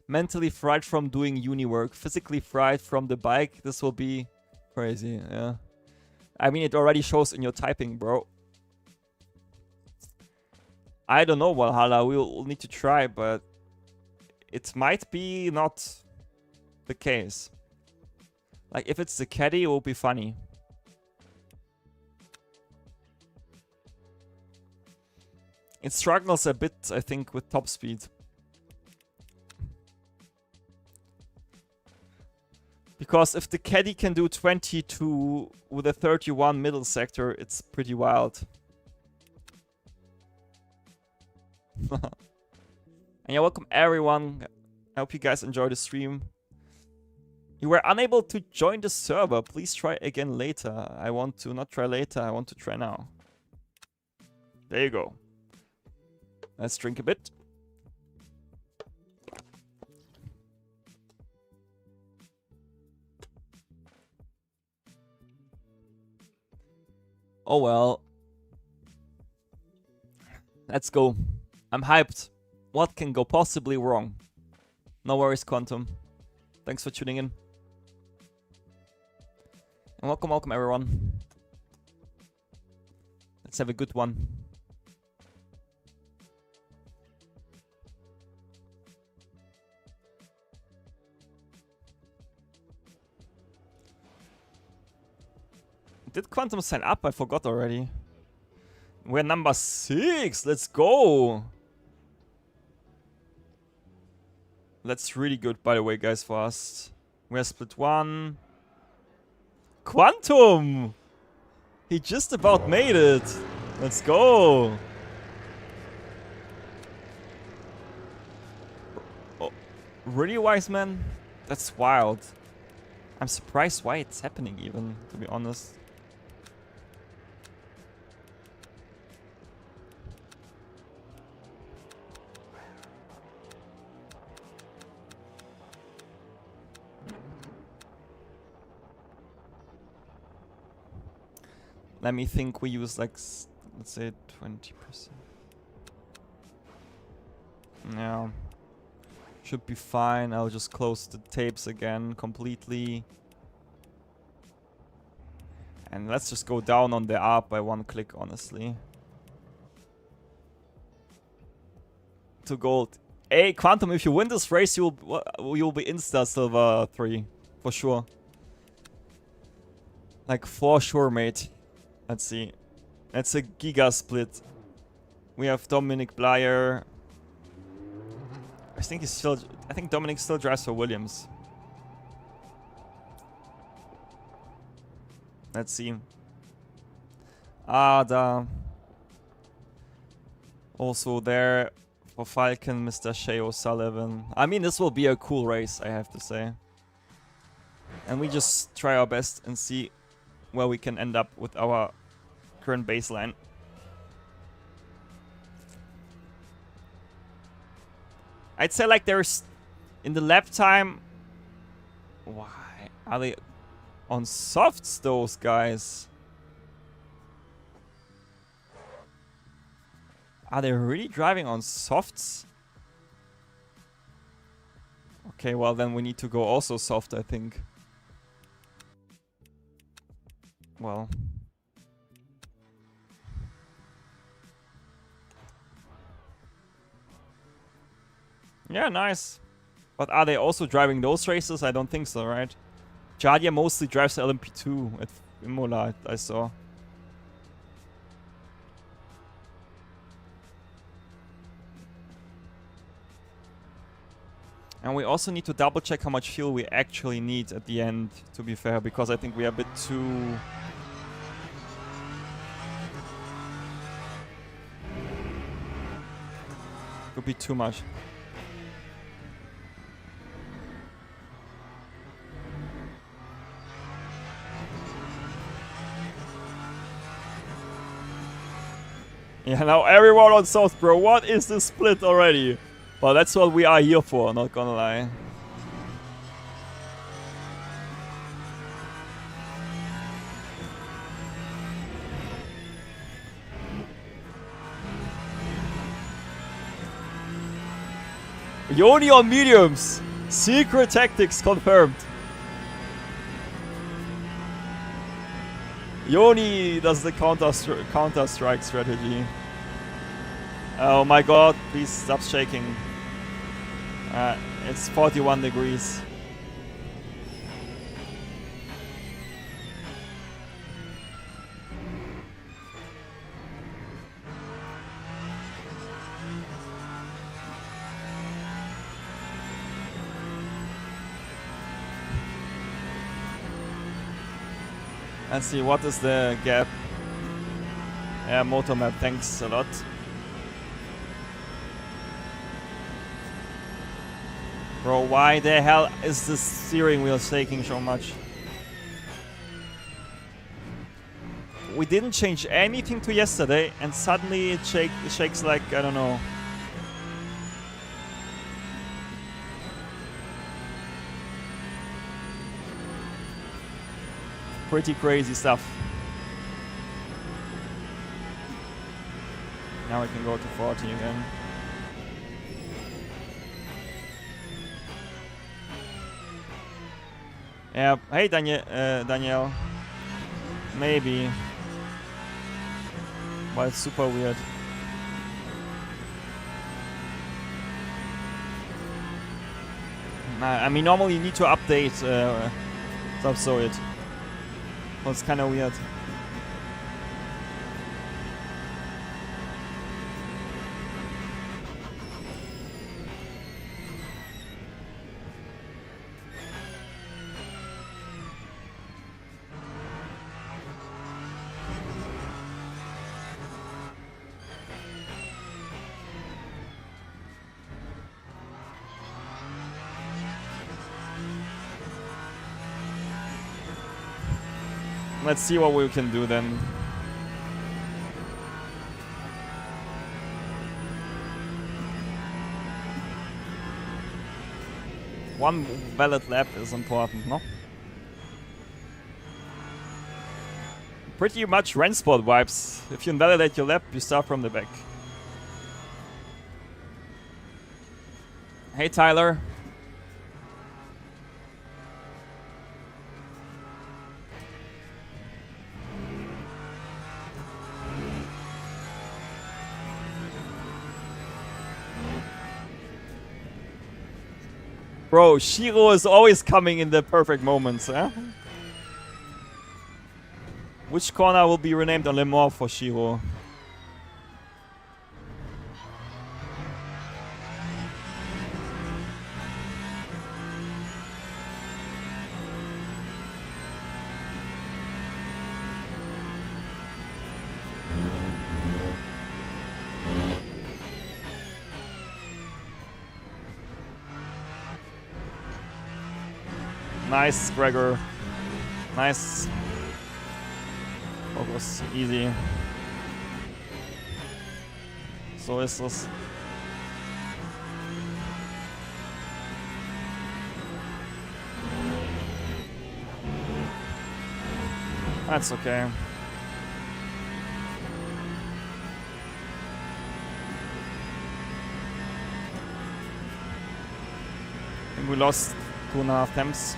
Mentally fried from doing uni work. Physically fried from the bike. This will be crazy, yeah. I mean, it already shows in your typing, bro. I don't know, Valhalla. We'll need to try, but it might be not the case. Like, if it's the caddy, it will be funny. It struggles a bit, I think, with top speed. Because if the caddy can do 22 with a 31 middle sector, it's pretty wild. And yeah, welcome everyone. I hope you guys enjoyed the stream. You were unable to join the server. Please try again later. I want to not try later. I want to try now. There you go. Let's drink a bit. Oh well. Let's go. I'm hyped. What can go possibly wrong? No worries, Quantum. Thanks for tuning in. And welcome everyone. Let's have a good one. Did Quantum sign up? I forgot already. We're number 6. Let's go. That's really good, by the way, guys, for us. We're split 1. Quantum! He just about made it. Let's go. Oh, really, wise man? That's wild. I'm surprised why it's happening even, to be honest. Let me think, we use like, let's say 20%. Yeah. Should be fine. I'll just close the tapes again completely. And let's just go down on the ARP by 1 click, honestly. To gold. Hey, Quantum, if you win this race, you'll be Insta Silver 3. For sure. Like, for sure, mate. Let's see. It's a giga split. We have Dominic Blyer. I think Dominic still drives for Williams. Let's see. Ada. Also there for Falcon, Mr. Shea O'Sullivan. I mean, this will be a cool race, I have to say. And we just try our best and see where we can end up with our current baseline. I'd say like there's in the lap time. Why are they on softs, those guys? Are they really driving on softs? Okay, well then we need to go also soft, I think. Well. Yeah, nice. But are they also driving those races? I don't think so, right? Jadia mostly drives LMP2 at Imola, I saw. And we also need to double check how much fuel we actually need at the end, to be fair, because I think we are a bit too... Could be too much. Yeah, now everyone on South, bro. What is this split already? Well, that's what we are here for, not gonna lie. Yoni on mediums. Secret tactics confirmed. Yoni does the counter-strike strategy. Oh my god, please stop shaking. It's 41 degrees. Let's see, what is the gap? Yeah, motor map, thanks a lot. Bro, why the hell is this steering wheel shaking so much? We didn't change anything to yesterday, and suddenly it shakes like, I don't know. Pretty crazy stuff. Now we can go to 40 again. Yeah, hey Daniel. Maybe. Well, it's super weird. I mean, normally you need to update Subsoid. So it's kind of weird. Let's see what we can do then. One valid lap is important, no? Pretty much Rensport vibes. If you invalidate your lap, you start from the back. Hey Tyler. Bro, Shiro is always coming in the perfect moments, huh? Which corner will be renamed on Le Mans for Shiro? Nice, Gregor. Nice. Focus. Easy. So ist es. That's okay. I think we lost 2.5 temps.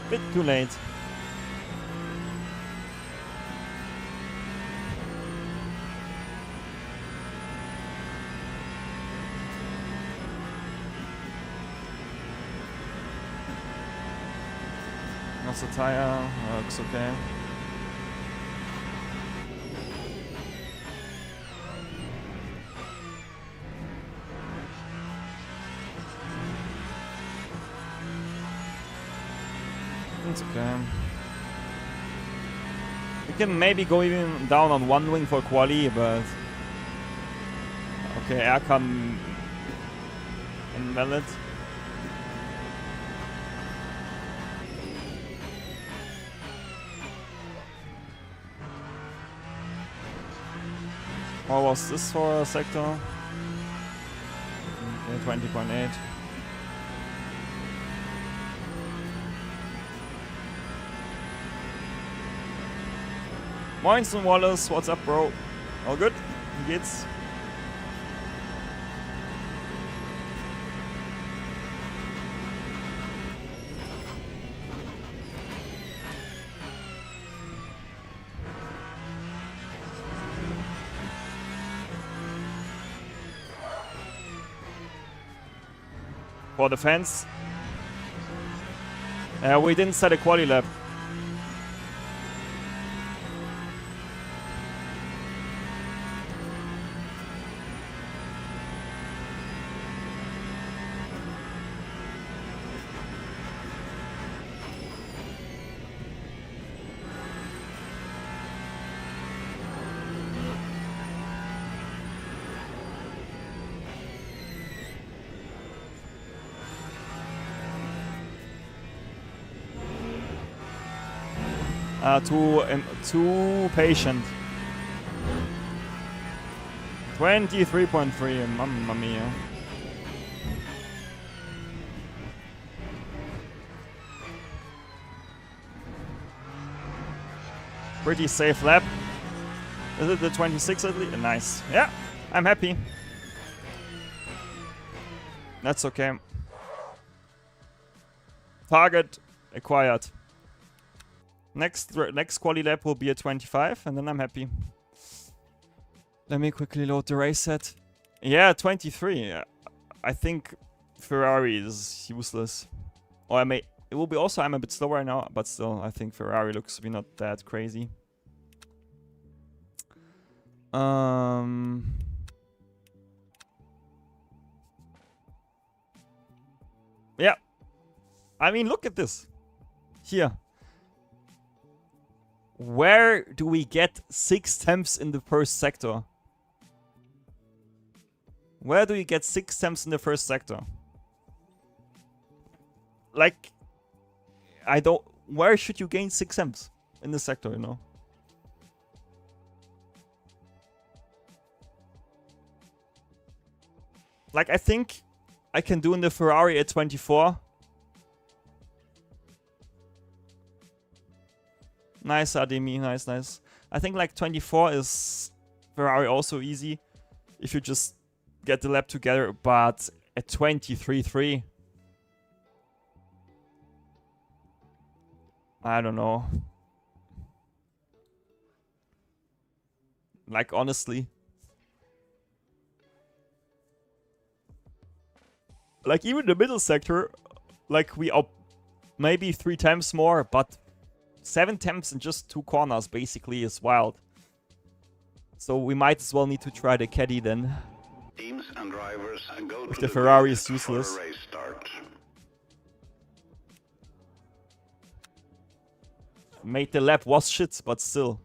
Bit too late. That's the tire. Looks okay. It's okay. We can maybe go even down on one wing for quali, but okay, aircon invalid. What was this for a sector? Okay, 20.8. Moinsen Wallace, what's up, bro? All good? Wie geht's? For the fans. We didn't set a quali lap. Too patient. 23.3, mamma mia. Pretty safe lap. Is it the 26 at least? Nice. Yeah, I'm happy. That's okay. Target acquired. Next quali lap will be a 25, and then I'm happy. Let me quickly load the race set. Yeah, 23. I think Ferrari is useless. Or it will be also, I'm a bit slower right now, but still, I think Ferrari looks to be not that crazy. Yeah. I mean, look at this. Here. Where do we get 6 tenths in the first sector? Where do you get 6 tenths in the first sector? Like, I don't... Where should you gain 6 tenths in the sector, you know? Like, I think I can do in the Ferrari at 24. Nice, Ademi. Nice, nice. I think like 24 is Ferrari also easy if you just get the lap together, but at 23.3, I don't know. Like, honestly. Like, even the middle sector, like, we up maybe 3 times more, but 7 tenths in just 2 corners basically is wild. So we might as well need to try the caddy then. Teams and drivers go if to the Ferrari is useless. for a race start. Made the lap was shit, but still.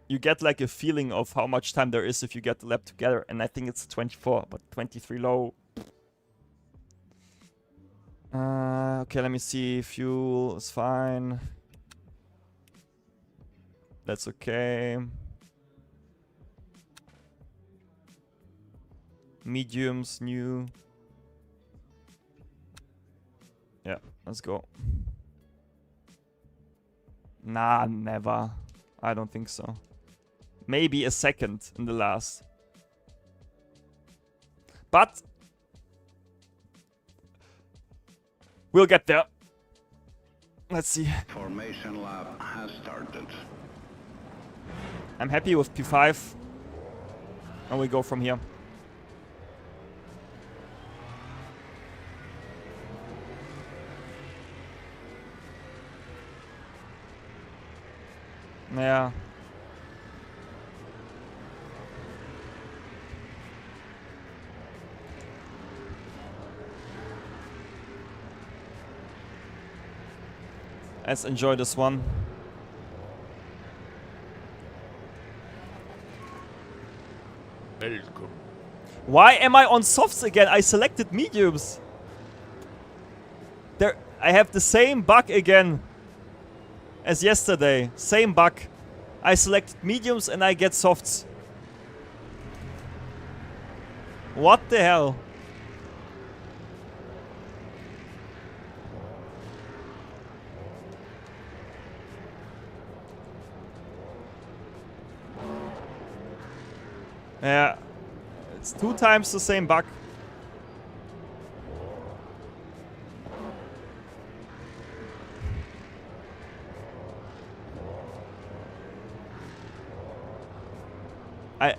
You get like a feeling of how much time there is if you get the lap together, and I think it's 24, but 23 low. Okay, let me see. Fuel is fine. That's okay. Mediums, new. Yeah, let's go. Nah, never. I don't think so. Maybe a second in the last. But we'll get there. Let's see. Formation lap has started. I'm happy with P5. And we go from here. Yeah. Let's enjoy this one. Welcome. Why am I on softs again? I selected mediums. There, I have the same bug again as yesterday. Same bug. I selected mediums and I get softs. What the hell? Yeah, it's 2 times the same bug.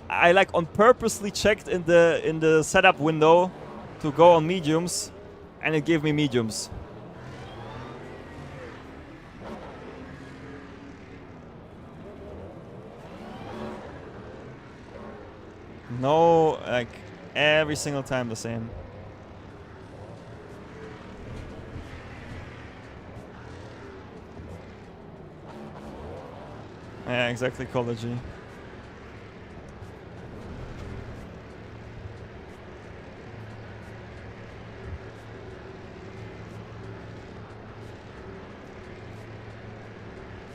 I like on purposely checked in the setup window to go on mediums, And it gave me mediums. No, like every single time the same. Yeah, exactly, ecology.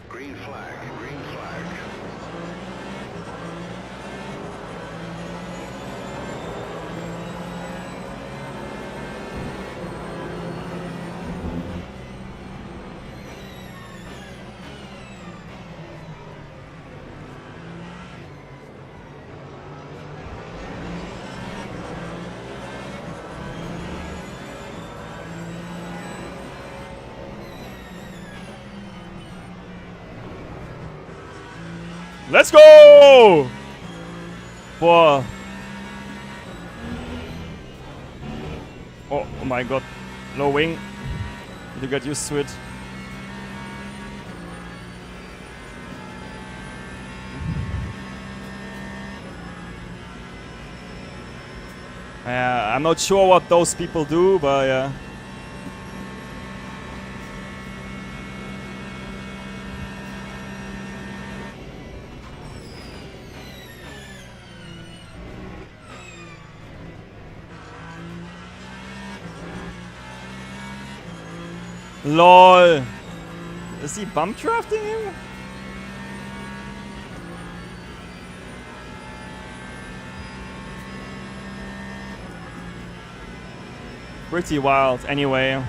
Green flag, green flag. Let's go! Boah. Oh my god. Low wing. Need to get used to it. I'm not sure what those people do, but yeah. LOL. Is he bump drafting him? Pretty wild. Anyway.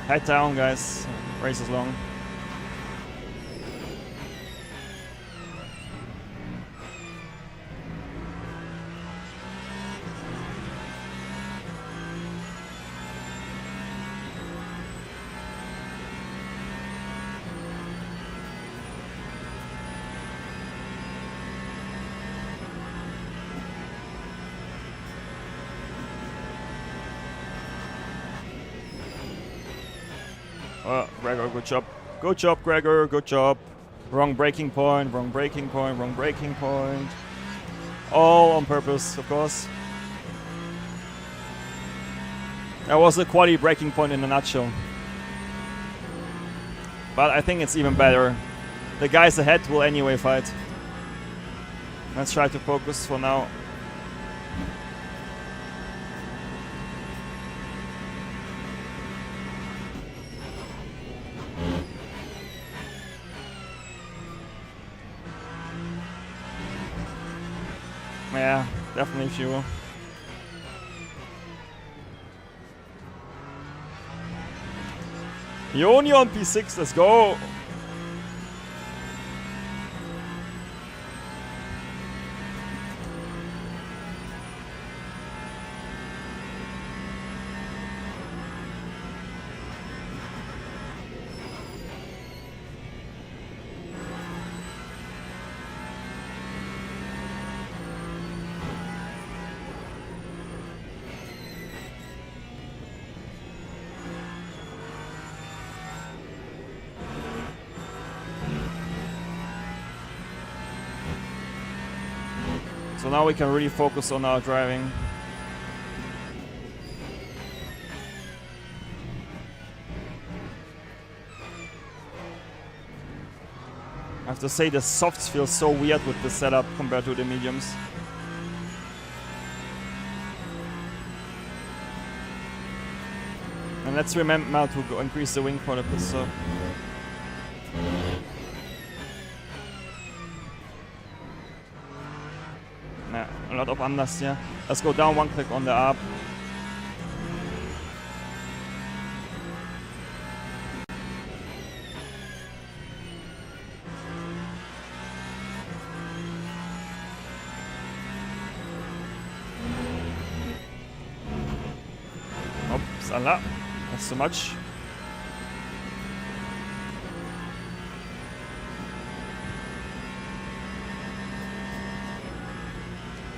Head down, guys. Race is long. Gregor, good job. Good job, Gregor, good job. Wrong braking point, wrong braking point, wrong braking point. All on purpose, of course. That was the quality braking point in a nutshell. But I think it's even better. The guys ahead will anyway fight. Let's try to focus for now. Yeah, definitely fuel. Yoni on P6, let's go! So now we can really focus on our driving. I have to say the softs feel so weird with the setup compared to the mediums. And let's remember now to go increase the wing for the pit stop. Yeah, a lot of anders here. Let's go down one click on the up. Upsala. That's too much.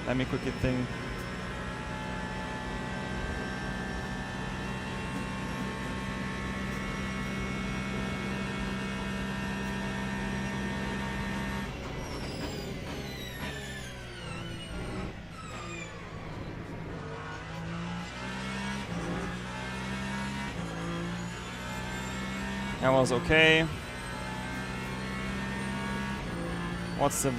Let me quickly think. That was okay. What's the... Okay.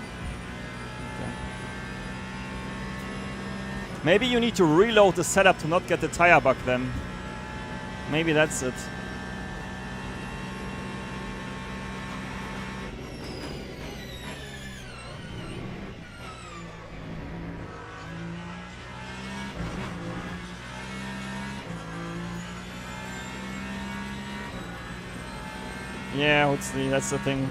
Maybe you need to reload the setup to not get the tire bug then. Maybe that's it. Yeah, that's the thing.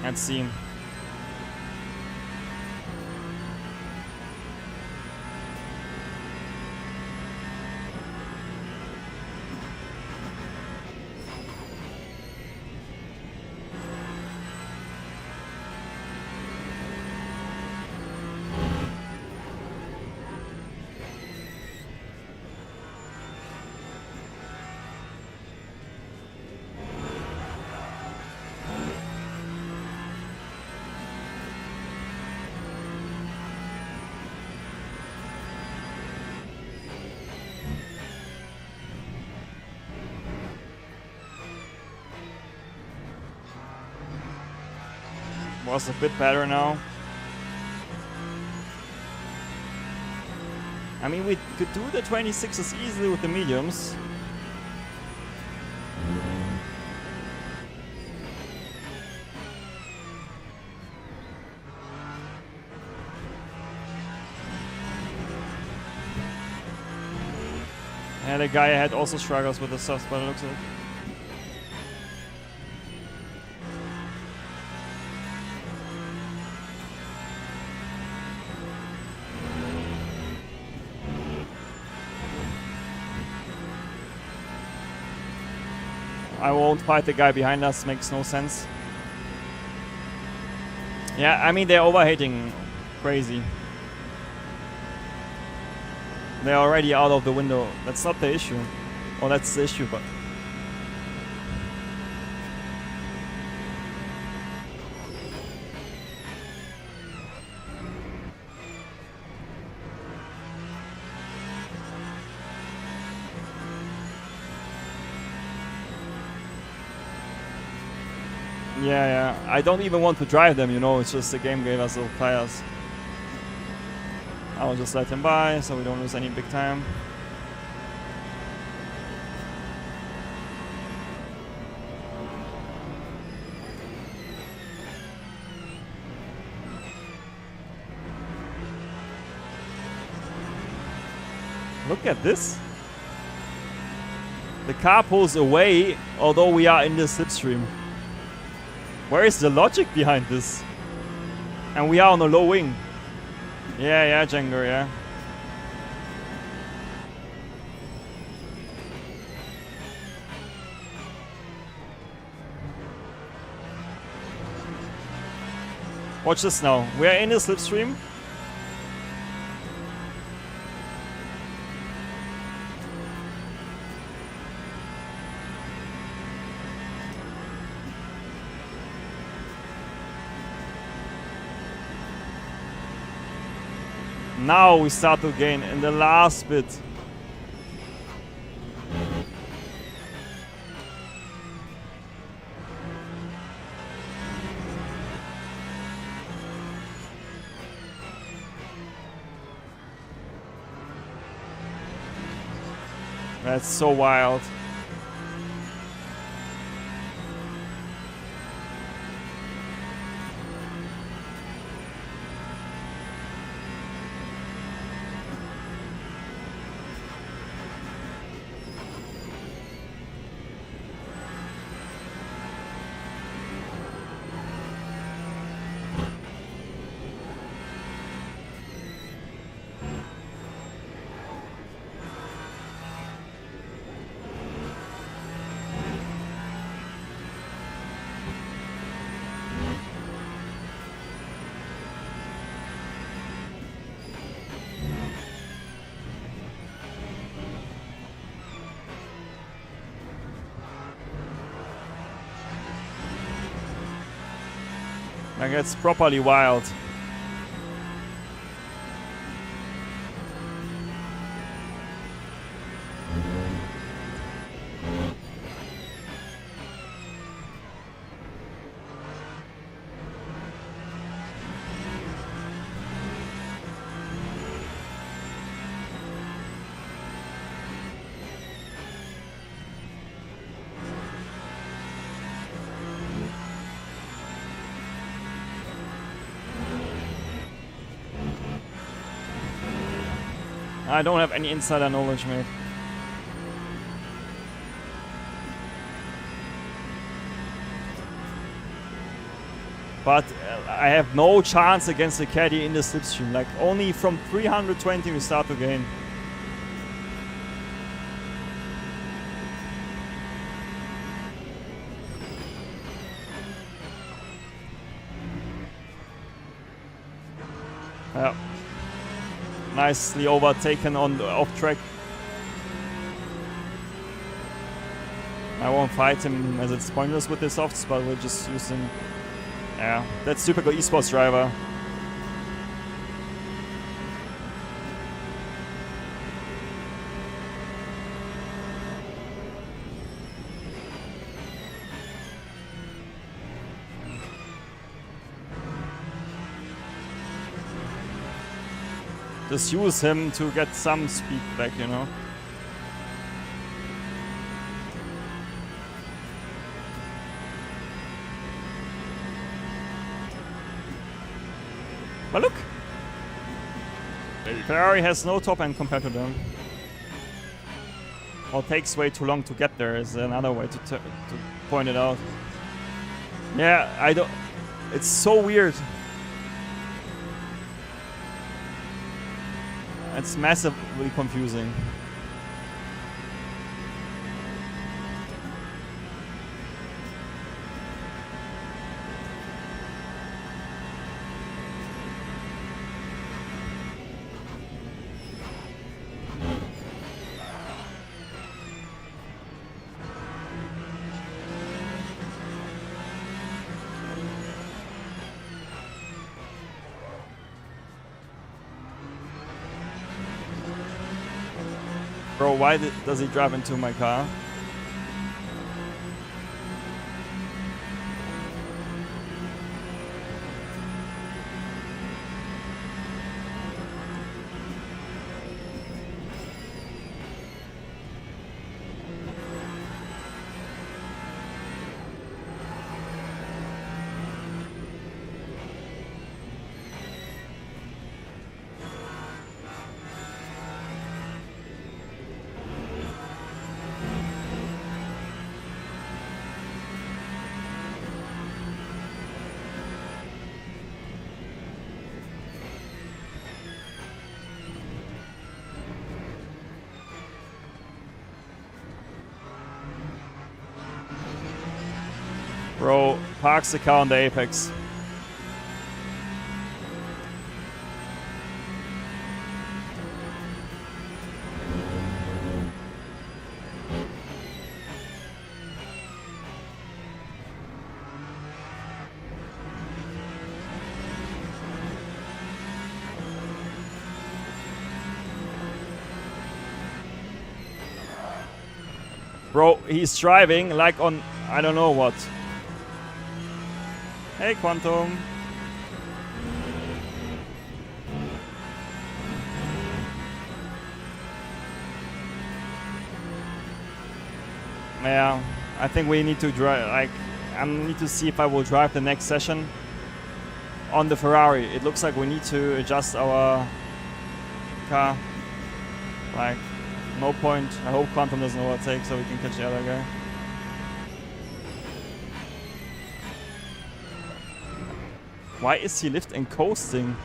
Let's see. Was a bit better now. I mean, we could do the 26s easily with the mediums. And the guy ahead also struggles with the soft, but it looks like. I won't fight the guy behind us, makes no sense. Yeah, I mean, they're overheating crazy. They're already out of the window. That's not the issue. Well, that's the issue, but... Yeah, I don't even want to drive them, you know, it's just the game gave us little tires. I'll just let him by so we don't lose any big time. Look at this. The car pulls away, although we are in the slipstream. Where is the logic behind this? And we are on a low wing. Yeah, Django, yeah. Watch this now. We are in the slipstream. Now we start to gain in the last bit. That's so wild. Like, it's properly wild. I don't have any insider knowledge, mate. But I have no chance against the caddy in the slipstream. Like, only from 320 we start to gain. Yeah. Nicely overtaken on the off track. I won't fight him as it's pointless with the softs, but we'll just use him. Yeah, that's typical esports driver. Just use him to get some speed back, you know. But look! Ferrari has no top end compared to them. Or takes way too long to get there is another way to point it out. Yeah, I don't... It's so weird. It's massively confusing. Bro, why does he drive into my car? Bro, parks the car on the apex. Bro, he's driving like on I don't know what. Hey, Quantum. Yeah, I think we need to drive. Like, I need to see if I will drive the next session on the Ferrari. It looks like we need to adjust our car. Like, no point. I hope Quantum doesn't overtake so we can catch the other guy. Why is he lift and coasting?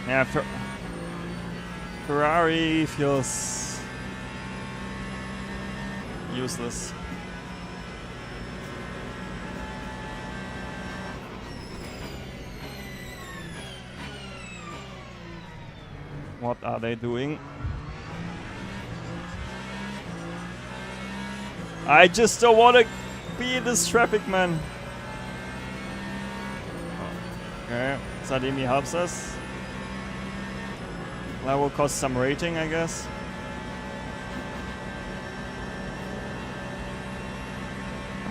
Yeah, Ferrari feels useless. What are they doing? I just don't want to be in this traffic, man. Okay, Sadimi helps us. That will cost some rating, I guess.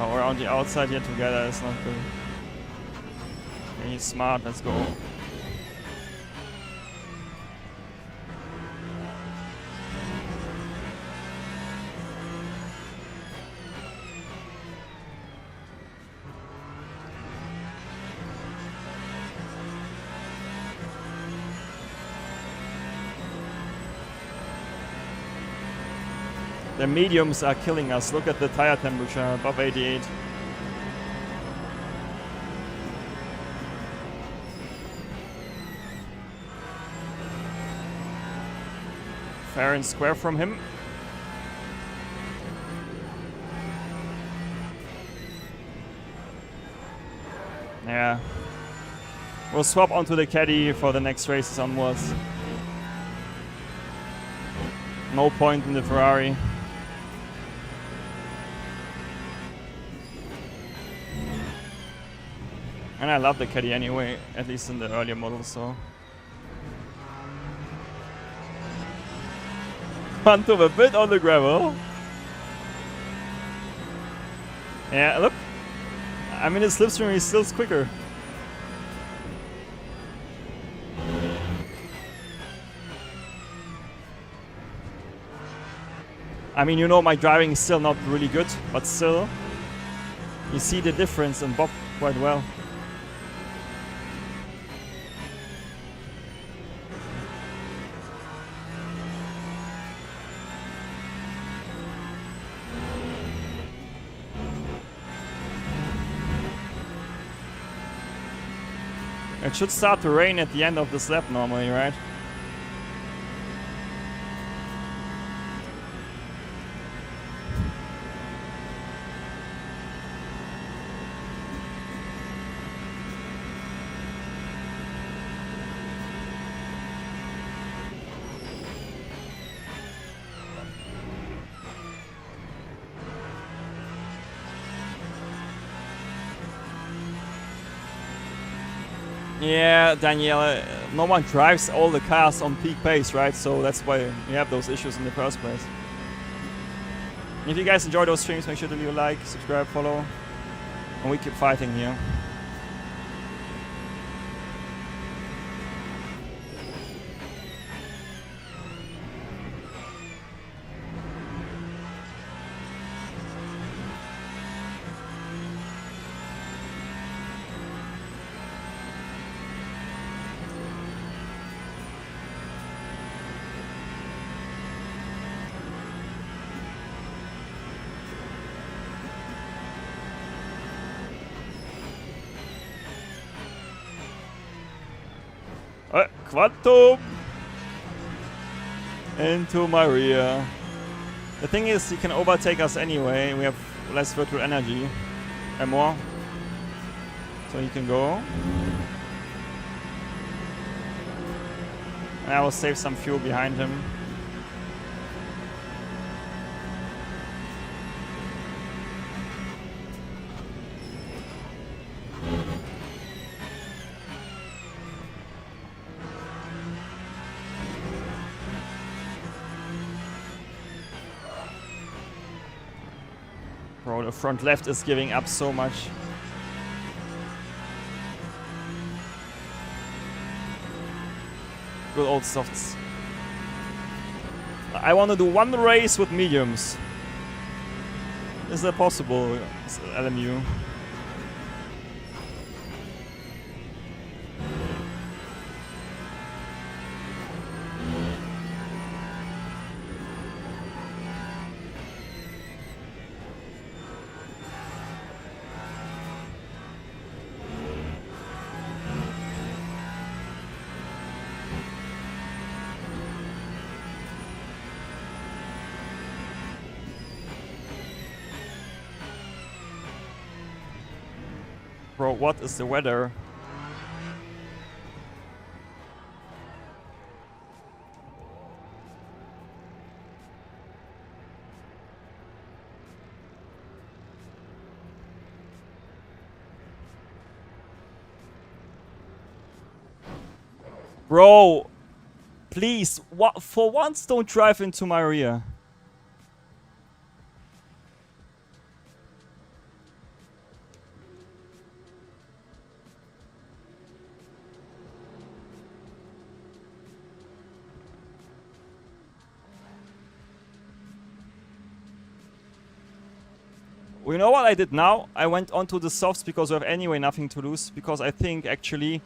Oh, we're on the outside here together, it's not good. Okay, he's smart, let's go. The mediums are killing us. Look at the tire temperature, above 88. Fair and square from him. Yeah. We'll swap onto the caddy for the next races onwards. No point in the Ferrari. And I love the caddy anyway, at least in the earlier models, so. Hunt a bit on the gravel. Yeah, look. I mean, his slipstream is still quicker. I mean, you know, my driving is still not really good, but still, you see the difference in Bob quite well. It should start to rain at the end of this lap normally, right? Yeah, Daniela, no one drives all the cars on peak pace, right? So that's why you have those issues in the first place. If you guys enjoy those streams, make sure to leave a like, subscribe, follow, and we keep fighting here. Quantum into my rear. The thing is, he can overtake us anyway. We have less virtual energy and more, so he can go. And I will save some fuel behind him. Bro, the front left is giving up so much. Good old softs. I want to do one race with mediums. Is that possible, LMU? Bro, what is the weather? Bro, please, for once don't drive into my rear. Well, you know what I did now? I went onto the softs because we have anyway nothing to lose. Because I think actually,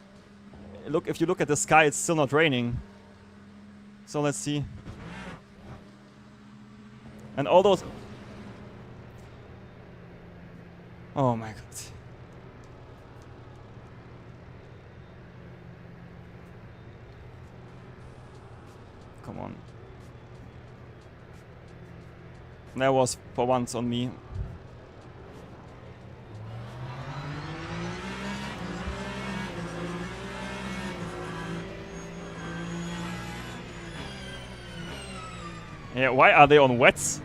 look, if you look at the sky, it's still not raining. So let's see. And all those... Oh my god. Come on. That was for once on me. Yeah, why are they on wets?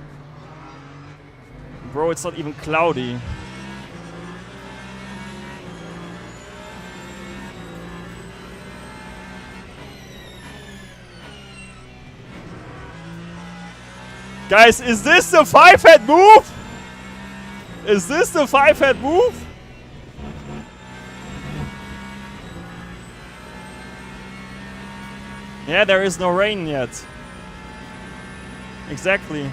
Bro, it's not even cloudy. Guys, is this the 5-head move? Is this the 5-head move? Yeah, there is no rain yet. Exactly.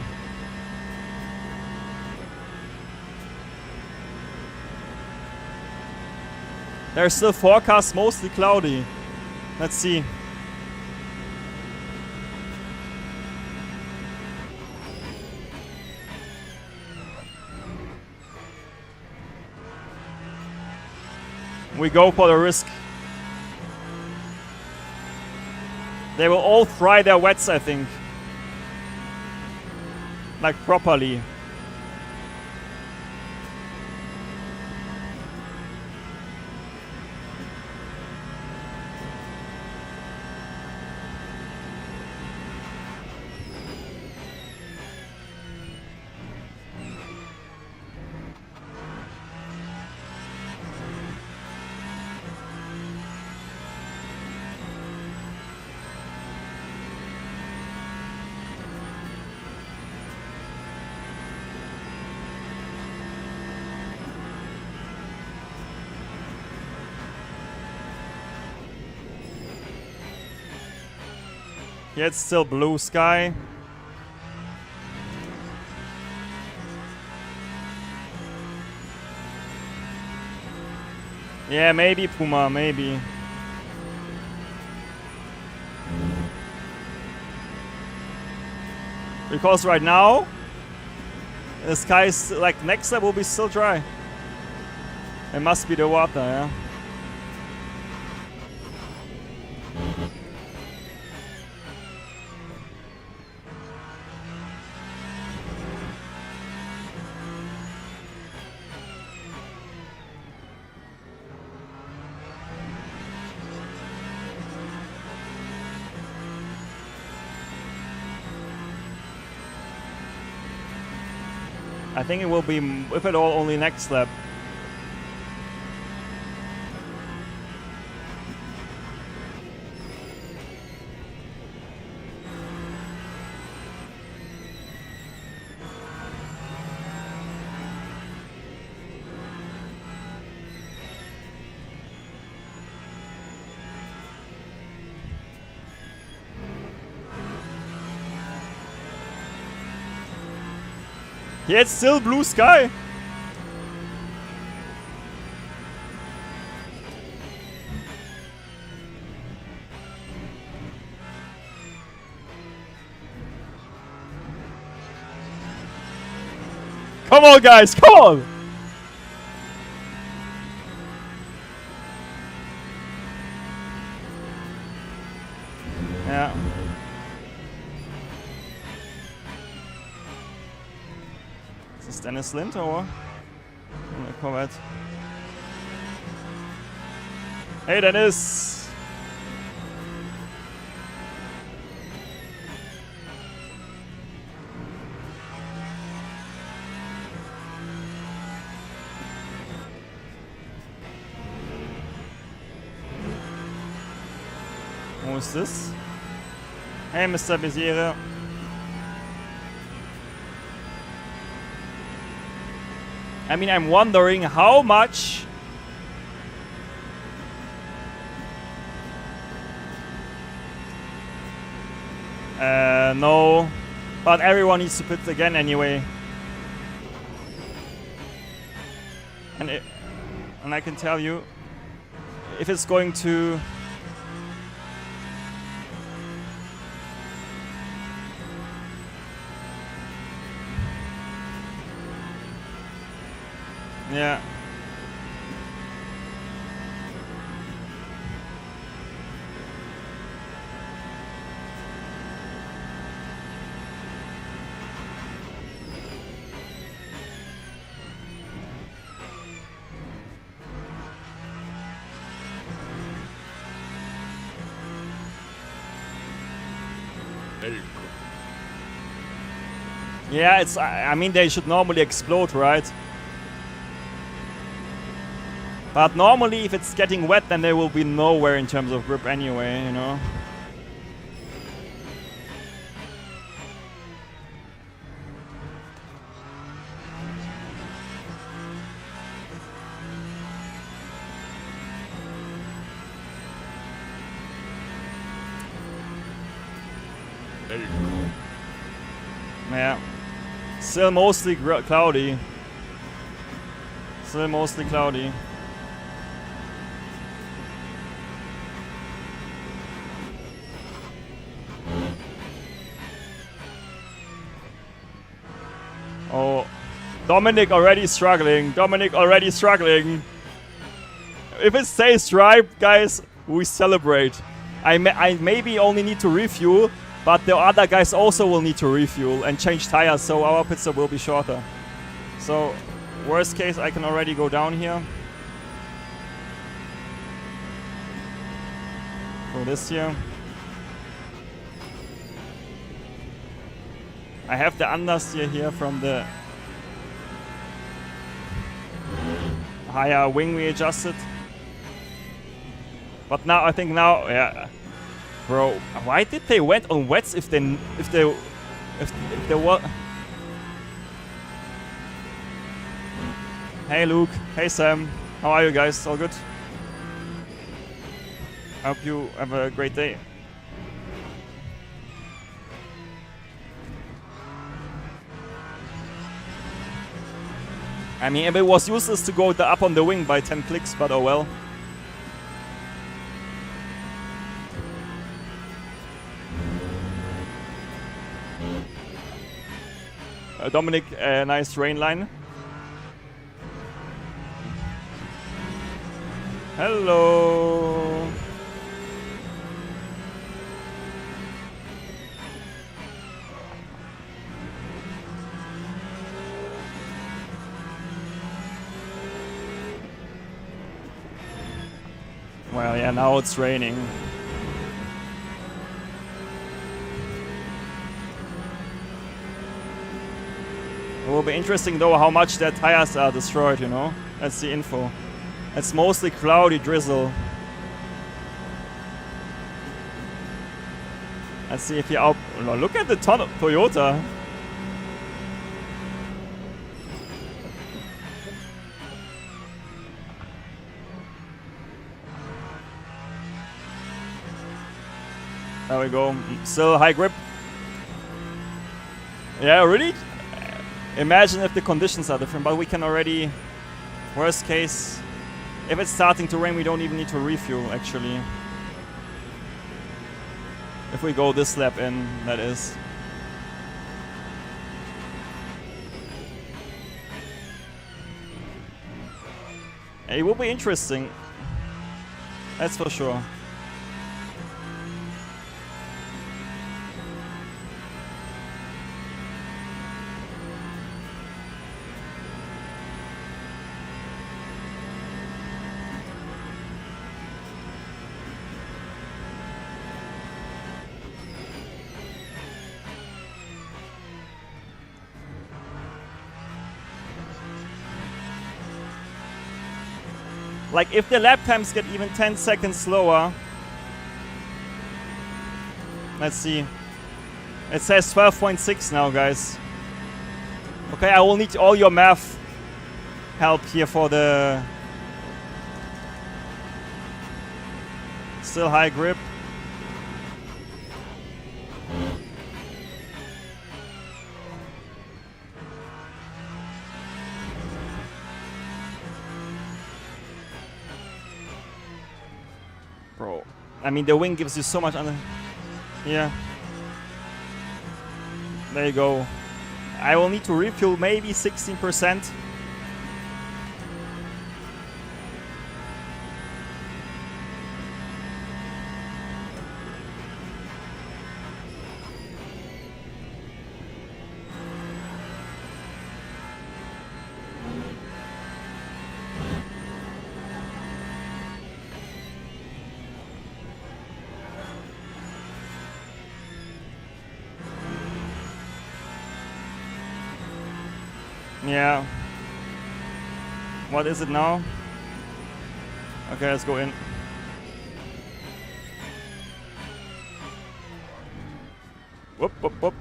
There's still forecast mostly cloudy. Let's see. We go for the risk. They will all fry their wets, I think. Like properly. Yeah, it's still blue sky. Yeah, maybe Puma, maybe. Because right now, the sky is like next step will be still dry. It must be the water, yeah. I think it will be, if at all, only next lap. Yeah, it's still blue sky. Come on, guys, come on! Yeah. Is this Dennis Lind or? Corvette. Hey, Dennis. Who is this? Hey, Mr. Beziere. I mean, I'm wondering how much no, but everyone needs to pit again anyway. And I can tell you, if it's going to yeah. Yeah, it's. I mean, they should normally explode, right? But normally, if it's getting wet, then they will be nowhere in terms of grip anyway, you know? Yeah. Still mostly cloudy. Still mostly cloudy. Oh, Dominic already struggling. Dominic already struggling. If it stays dry, guys, we celebrate. I maybe only need to refuel, but the other guys also will need to refuel and change tires, so our pit stop will be shorter. So, worst case, I can already go down here. For this here. I have the understeer here from the higher wing we adjusted. But now, I think now, yeah. Bro, why did they went on wets if they were... Hey Luke, hey Sam, how are you guys? All good? I hope you have a great day. I mean, it was useless to go up on the wing by 10 clicks, but oh well. Dominic, nice rain line. Hello. Well, yeah, now it's raining. It will be interesting though how much their tires are destroyed, you know? That's the info. It's mostly cloudy drizzle. Let's see if he out... Oh, look at the Toyota. There we go. Still high grip. Yeah, really? Imagine if the conditions are different, but we can already... Worst case, if it's starting to rain, we don't even need to refuel, actually. If we go this lap in, that is. It will be interesting. That's for sure. Like, if the lap times get even 10 seconds slower... Let's see. It says 12.6 now, guys. Okay, I will need all your math help here for the... Still high grip. Bro, I mean, the wing gives you so much under... Yeah. There you go. I will need to refuel maybe 16%. Yeah. What is it now? Okay, let's go in. Whoop, whoop, whoop.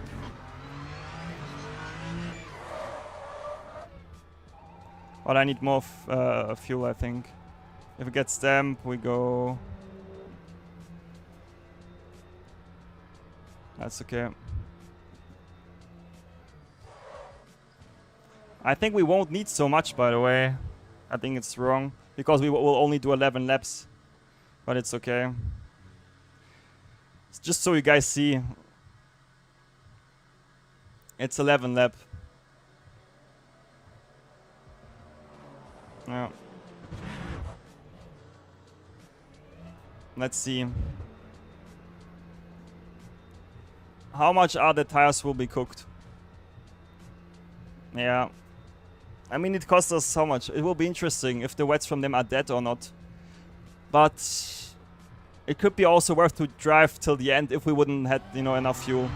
But I need more fuel, I think. If it gets damp, we go... That's okay. I think we won't need so much, by the way. I think it's wrong. Because we will only do 11 laps. But it's okay. It's just so you guys see. It's 11 lap. Yeah. Let's see. How much are the tires will be cooked? Yeah. I mean, it costs us so much. It will be interesting if the wets from them are dead or not. But it could be also worth to drive till the end if we wouldn't had, you know, enough fuel.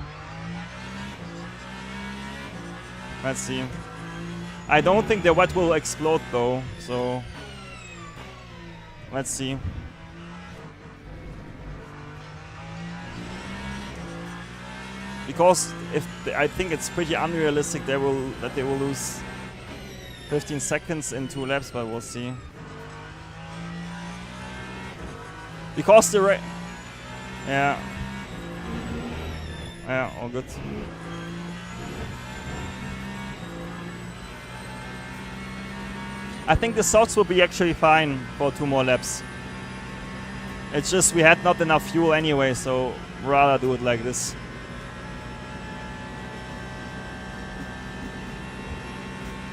Let's see. I don't think the wet will explode though, so let's see. Because I think it's pretty unrealistic that they will lose 15 seconds in 2 laps, but we'll see. Because the yeah, all good. I think the softs will be actually fine for 2 more laps. It's just we had not enough fuel anyway, so rather do it like this.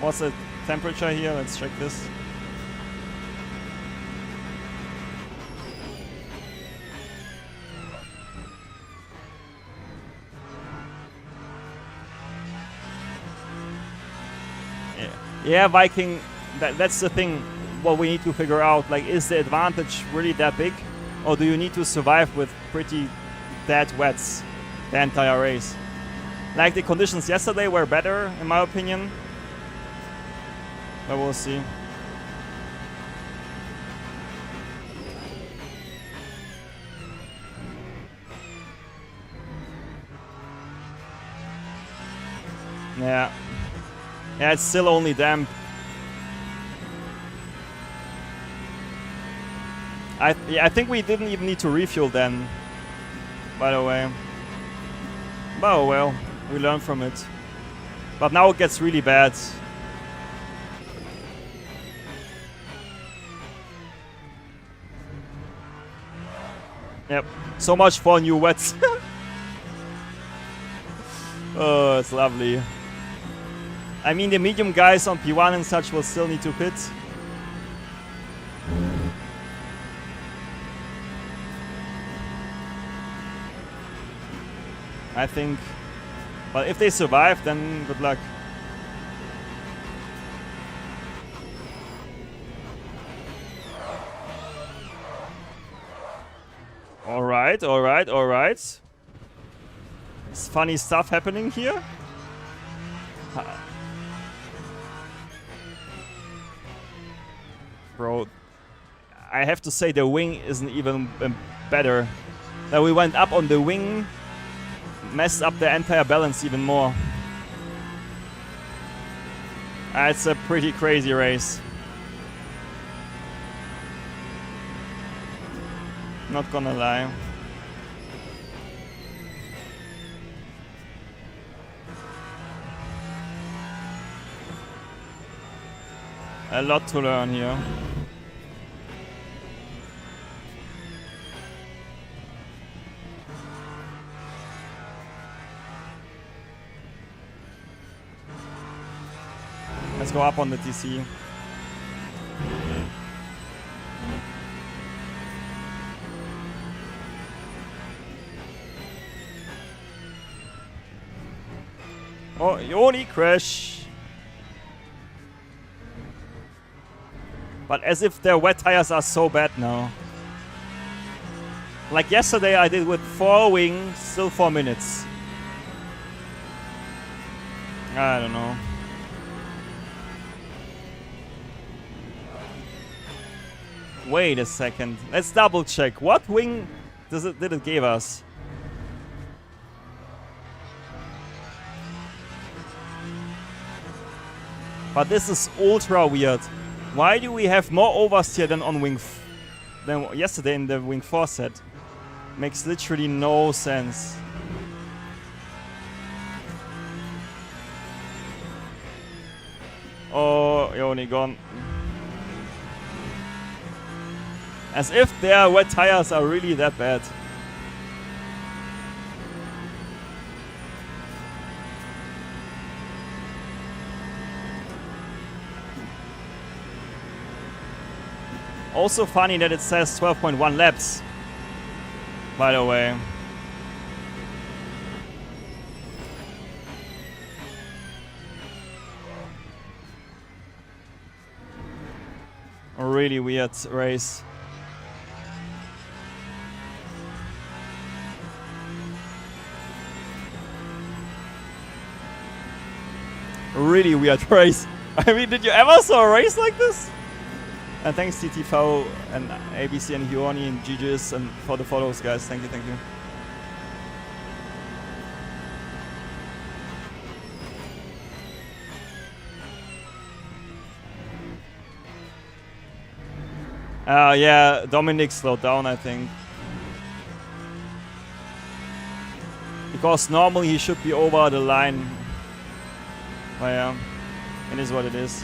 What's the temperature here? Let's check this. Yeah, Viking, that's the thing, what we need to figure out. Like, is the advantage really that big? Or do you need to survive with pretty dead wets the entire race? Like, the conditions yesterday were better, in my opinion. But we'll see. Yeah. Yeah, it's still only damp. I think we didn't even need to refuel then, by the way. But oh well, we learn from it. But now it gets really bad. Yep, so much for new wets. Oh, it's lovely. I mean, the medium guys on P1 and such will still need to pit. I think. But if they survive, then good luck. Alright, alright, alright. There's funny stuff happening here. Bro, I have to say the wing isn't even better. That we went up on the wing, messed up the entire balance even more. It's a pretty crazy race. Not gonna lie. A lot to learn here. Let's go up on the TC. Oh, Yoni crash. But as if their wet tires are so bad now. Like yesterday I did with 4 wings, still 4 minutes. I don't know. Wait a second. Let's double check. What wing did it give us? But this is ultra weird. Why do we have more oversteer than on wing than yesterday in the wing 4 set? Makes literally no sense. Oh, Yoni gone. As if their wet tires are really that bad. Also funny that it says 12.1 laps, by the way. A really weird race. A really weird race. I mean, did you ever saw a race like this? And thanks TTV and ABC and Hioni and GG's and for the follows, guys. Thank you, thank you. Yeah, Dominic slowed down, I think. Because normally he should be over the line. But yeah, it is what it is.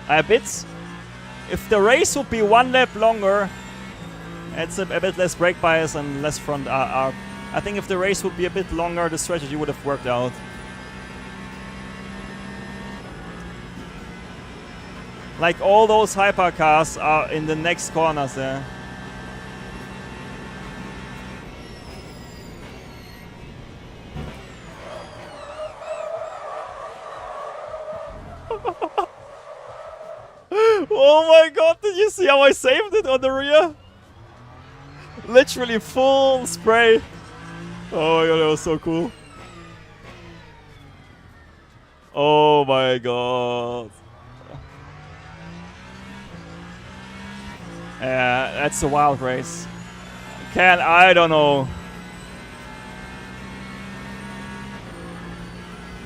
A bit. If the race would be 1 lap longer, it's a bit less brake bias and less front arc. I think if the race would be a bit longer, the strategy would have worked out. Like all those hypercars are in the next corners there. Oh my god, did you see how I saved it on the rear? Literally full spray. Oh my god, that was so cool. Oh my god. Yeah, that's a wild race. I don't know.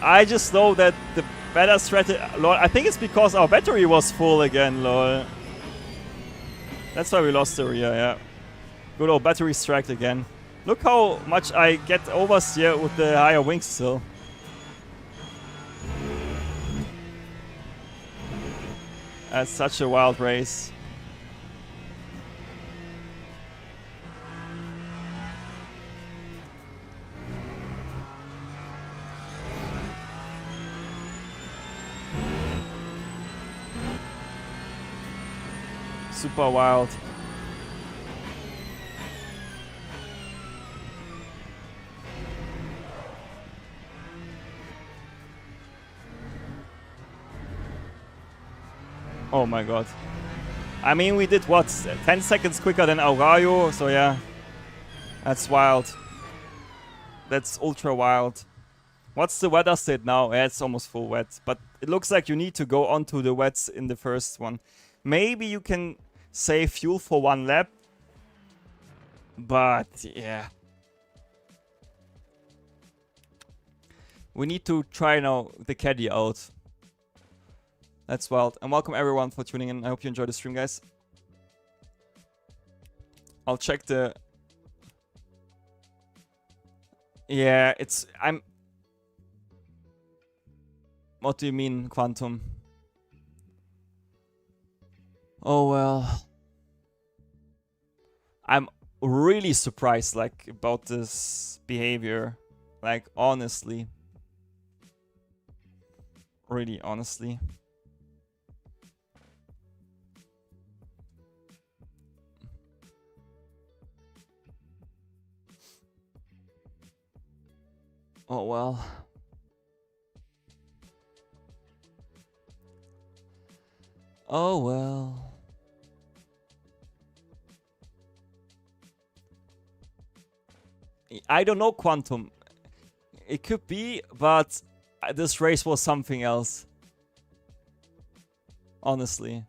I just know that the better strategy. Lol, I think it's because our battery was full again, lol. That's why we lost the rear, yeah. Good old battery strike again. Look how much I get oversteer with the higher wings still. That's such a wild race. Super wild. Oh my god. I mean, we did what? 10 seconds quicker than Aurelio, so yeah. That's wild. That's ultra wild. What's the weather state now? Yeah, it's almost full wet. But it looks like you need to go onto the wets in the first one. Maybe you can save fuel for one lap. But yeah. We need to try now the caddy out. That's wild. And welcome everyone for tuning in. I hope you enjoyed the stream, guys. I'll check the... Yeah, I'm... What do you mean, Quantum? Oh, well... I'm really surprised, like, about this behavior. Like, honestly. Really, honestly. Oh, well... Oh, well... I don't know, Quantum. It could be, but this race was something else. Honestly.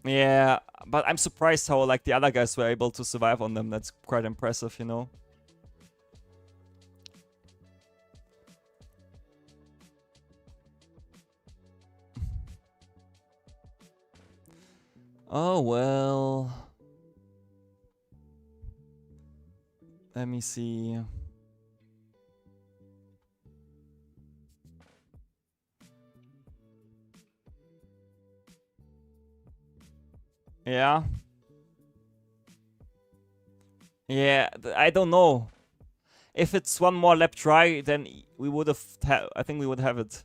Yeah, but I'm surprised how like the other guys were able to survive on them. That's quite impressive, you know. Oh, well. Let me see. Yeah. Yeah, I don't know. If it's one more lap try, then we would have... I think we would have it.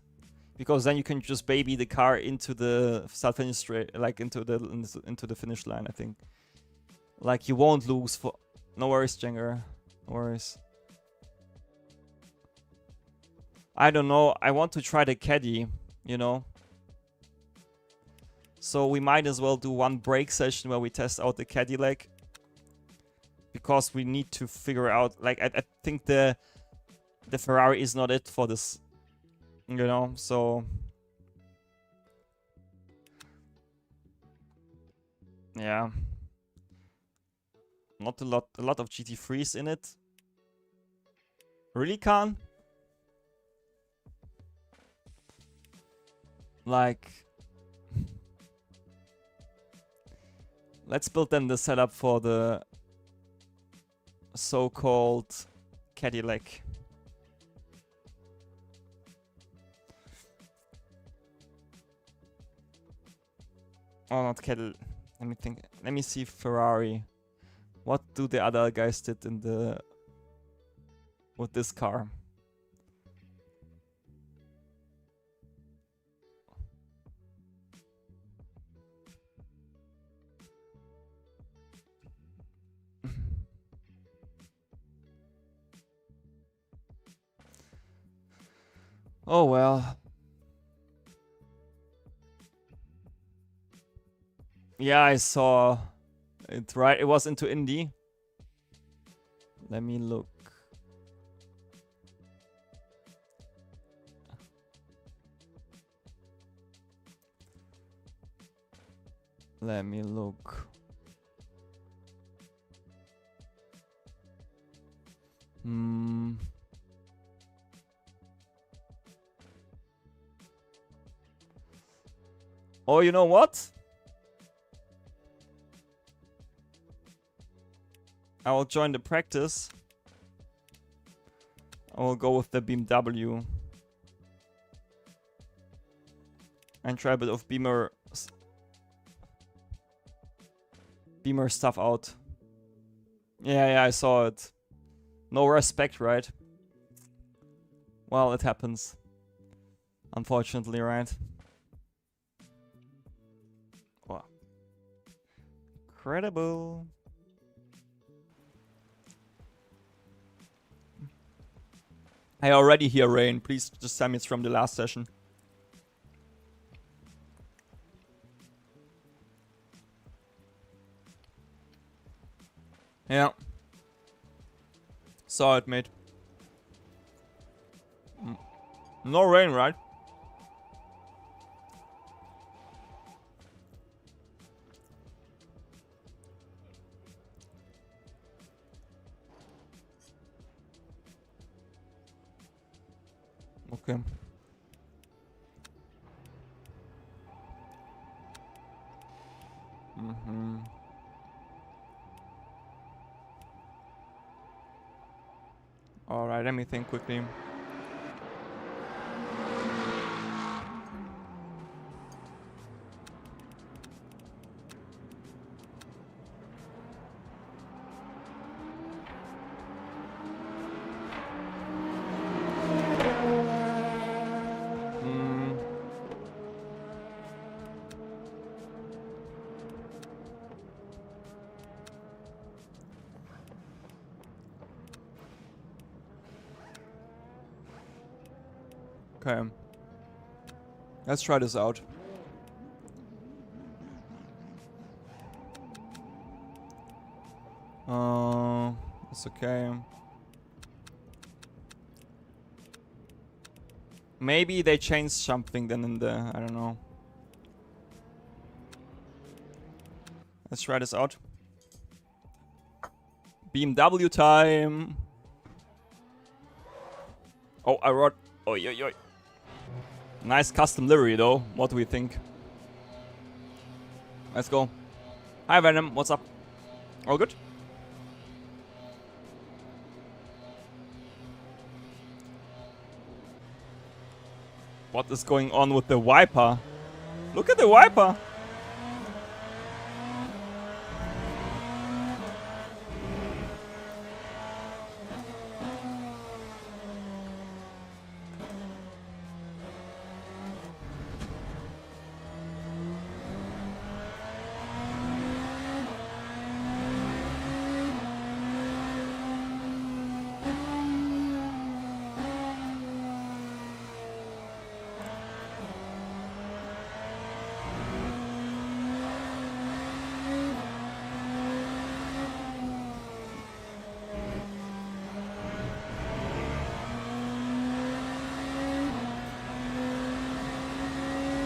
Because then you can just baby the car into the start finish straight, like into the finish line, I think. Like you won't lose for... No worries, Jenger. No worries. I don't know. I want to try the caddy, you know. So we might as well do one break session where we test out the caddy leg. Because we need to figure out, like, I think the Ferrari is not it for this, you know, so... Yeah. Not a lot of GT3s in it. Really, Khan? Like... Let's build then the setup for the so-called Cadillac. Oh, not Cadillac. Let me think. Let me see Ferrari. What do the other guys did in the... with this car? Oh well. Yeah, I saw it, right? It was into Indy. Let me look. Let me look. Oh, you know what? I will join the practice. I will go with the BMW. And try a bit of Beamer stuff out. Yeah, I saw it. No respect, right? Well, it happens. Unfortunately, right? Wow. Incredible. I already hear rain. Please just tell me it's from the last session. Yeah. Saw it, mate. No rain, right? Okay. Alright, let me think quickly. Okay. Let's try this out. It's okay. Maybe they changed something then in the... I don't know. Let's try this out. BMW time! Oh, I wrote... Oi, oi, oi. Nice custom livery though. What do we think? Let's go. Hi Venom, what's up? All good? What is going on with the wiper? Look at the wiper!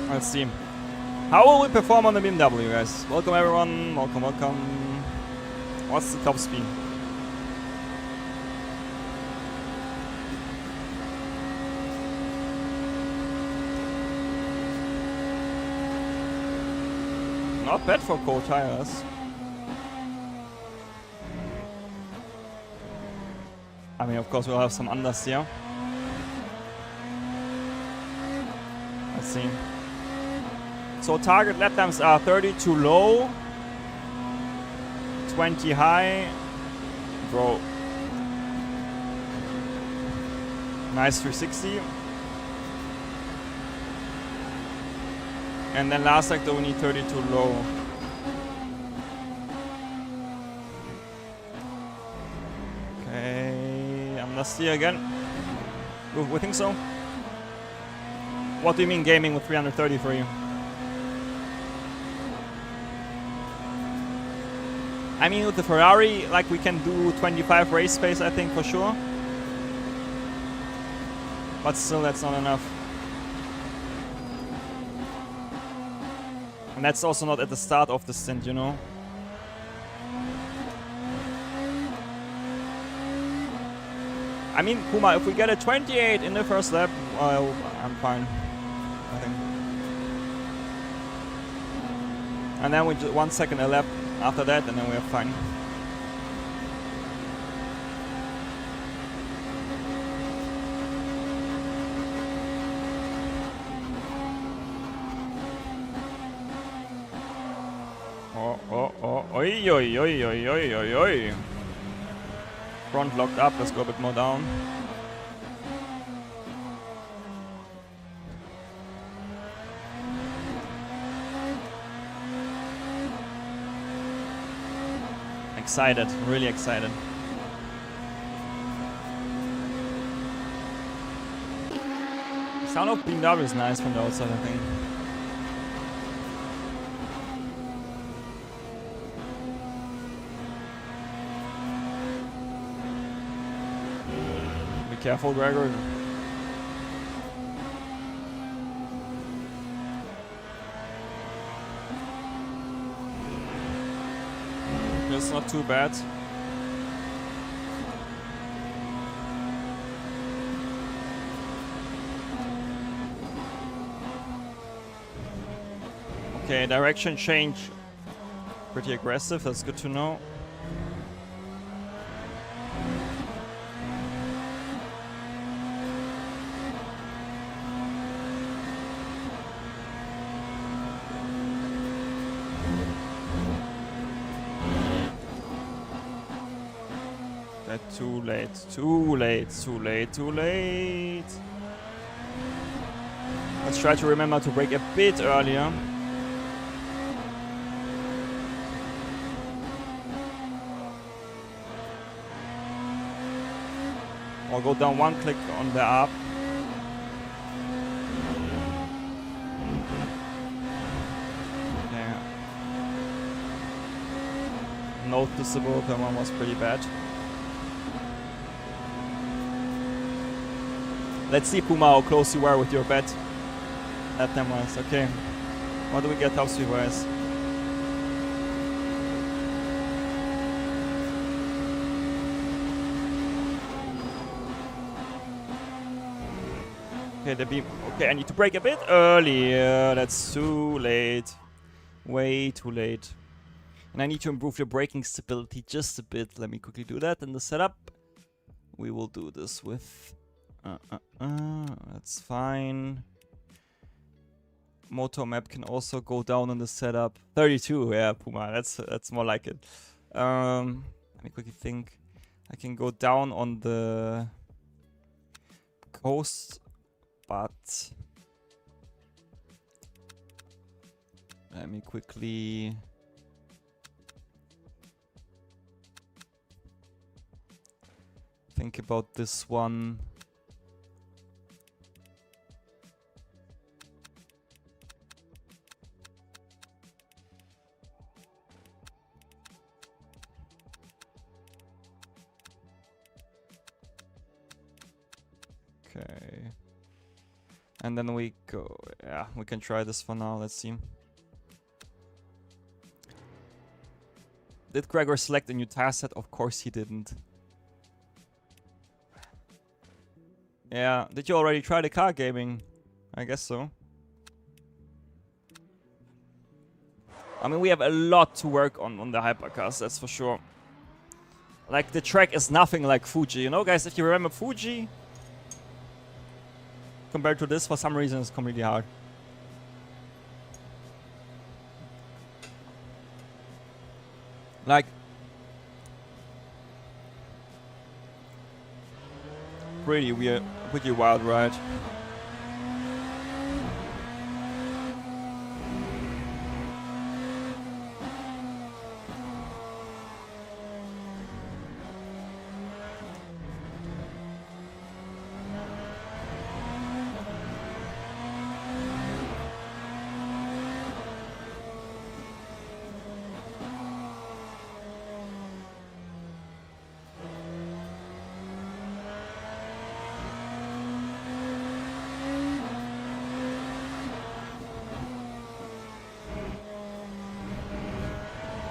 Let's see. How will we perform on the BMW, guys? Welcome everyone. Welcome, welcome. What's the top speed? Not bad for cold tires. I mean, of course, we'll have some unders here. Let's see. So target lap times are 32 low, 20 high. Bro. Nice 360. And then last sector we need 32 low. Okay, I'm not here again. We think so? What do you mean gaming with 330 for you? I mean, with the Ferrari, like, we can do 25 race pace, I think, for sure. But still, that's not enough. And that's also not at the start of the stint, you know? I mean, Puma, if we get a 28 in the first lap, well, I'm fine, I think. And then we just 1 second a lap after that, and then we are fine. Oi, oi, oi, oi, oi, oi, oi. Front locked up, let's go a bit more down. Excited, really excited. Sound of BMW is nice from the outside, I think. Be careful, Gregor. It's not too bad. Okay, direction change. Pretty aggressive, that's good to know. Too late, too late, too late, too late. Let's try to remember to brake a bit earlier. Or go down one click on the up. Yeah. Noticeable, that one was pretty bad. Let's see, Puma, how close you are with your bet. That time was okay. What do we get top speed wise? Okay, the beam. Okay, I need to brake a bit earlier. That's too late. Way too late. And I need to improve the braking stability just a bit. Let me quickly do that in the setup. We will do this with... that's fine. Motor map can also go down in the setup. 32, yeah, Puma, that's more like it. Let me quickly think. I can go down on the coast, but let me quickly think about this one. Okay. And then we go, yeah, we can try this for now, let's see. Did Gregor select a new task set? Of course he didn't. Yeah, did you already try the car gaming? I guess so. I mean, we have a lot to work on the hypercars, that's for sure. Like, the track is nothing like Fuji, you know, guys? If you remember Fuji, compared to this, for some reason, it's completely hard. Like, pretty weird, pretty wild ride.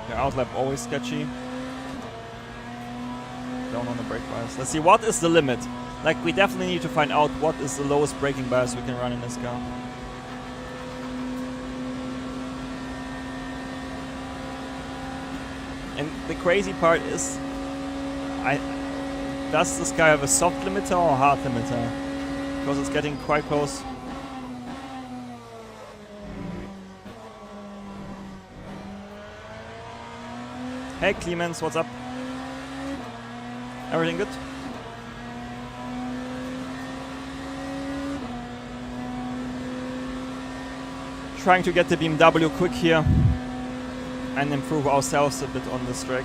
The outlap always sketchy. Down on the brake bias. Let's see, what is the limit? Like, we definitely need to find out what is the lowest braking bias we can run in this car. And the crazy part is, does this guy have a soft limiter or a hard limiter? Because it's getting quite close. Hey Clemens, what's up? Everything good? Trying to get the BMW quick here and improve ourselves a bit on this track.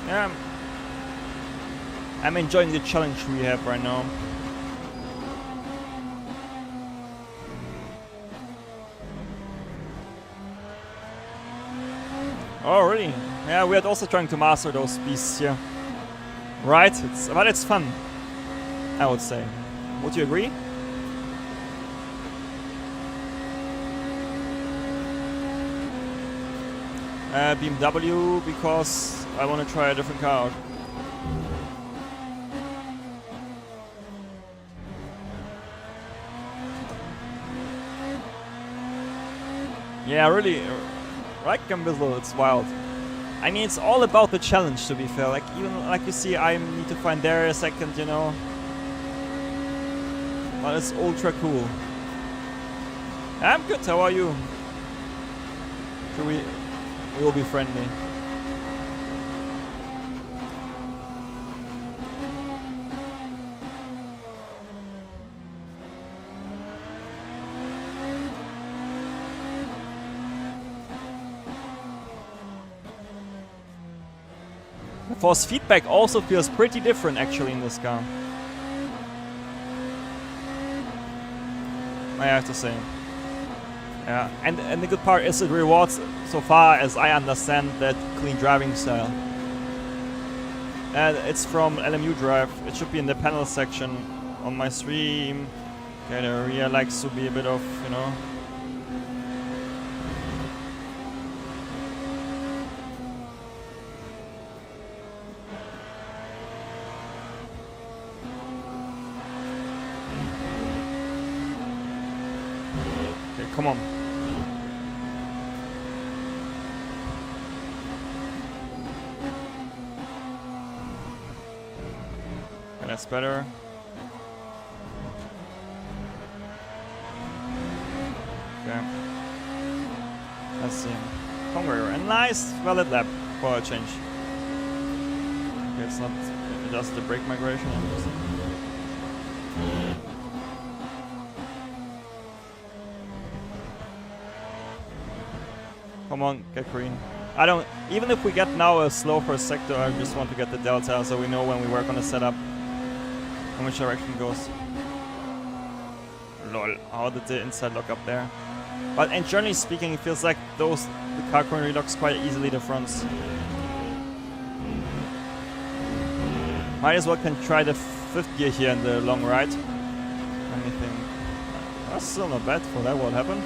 Yeah, I'm enjoying the challenge we have right now. Oh, really? Yeah, we are also trying to master those beasts here. Right? But it's fun, I would say. Would you agree? BMW, because I want to try a different car out. Yeah, really, right, Gambizzle, it's wild. I mean, it's all about the challenge, to be fair. Like, even like you see, I need to find there a second, you know. But it's ultra cool. I'm good, how are you? Should we will be friendly. The force feedback also feels pretty different actually in this car. I have to say. Yeah, and the good part is it rewards, so far as I understand, that clean driving style. And it's from LMU Drive. It should be in the panel section on my stream. Okay, the rear likes to be a bit of, you know. Okay, come on. That's better. Okay. Let's see. Conqueror. A nice valid lap for a change. Okay, it's not just the brake migration. Come on, get green. I don't. Even if we get now a slow first sector, I just want to get the delta so we know when we work on the setup in which direction it goes. Lol, how did the inside lock up there? But and generally speaking, it feels like the car currently locks quite easily the fronts. Might as well can try the fifth gear here in the long right. Let me think. That's still not bad for that. What happened?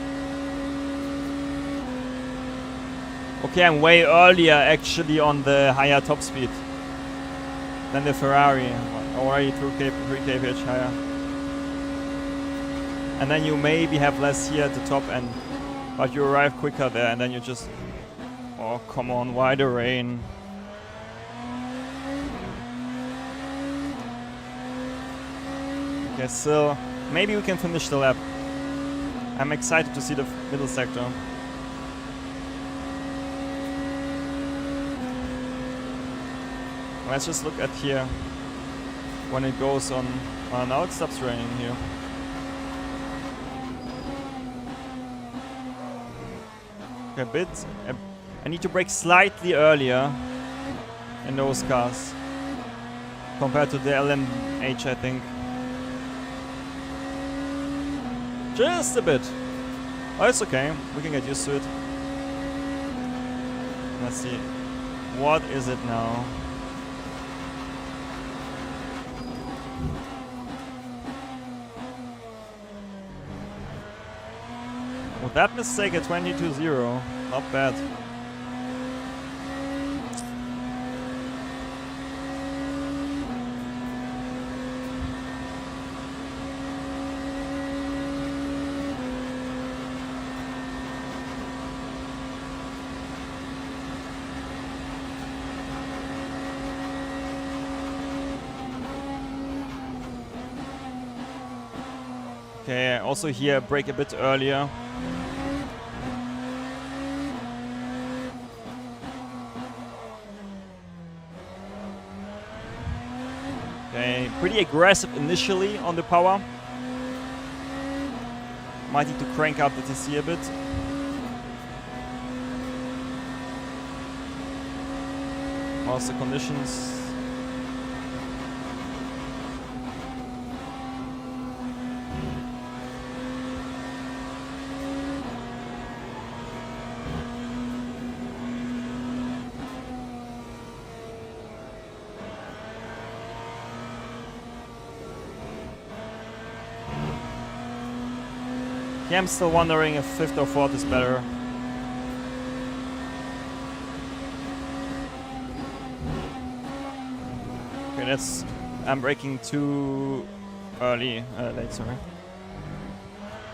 Okay, I'm way earlier actually on the higher top speed than the Ferrari. Already 3 kph higher. And then you maybe have less here at the top end, but you arrive quicker there, and then you just... Oh, come on, why the rain? Okay, still, maybe we can finish the lap. I'm excited to see the middle sector. Let's just look at here when it goes on. Now it stops raining here. Okay, a bit. I need to brake slightly earlier in those cars compared to the LMH, I think. Just a bit. Oh, it's okay. We can get used to it. Let's see. What is it now? With that mistake, a 22-0. Not bad. Okay, also here, brake a bit earlier. Okay, pretty aggressive initially on the power. Might need to crank up the TC a bit. Also conditions. Yeah, I'm still wondering if 5th or 4th is better. Okay, that's... I'm braking too early, late, sorry.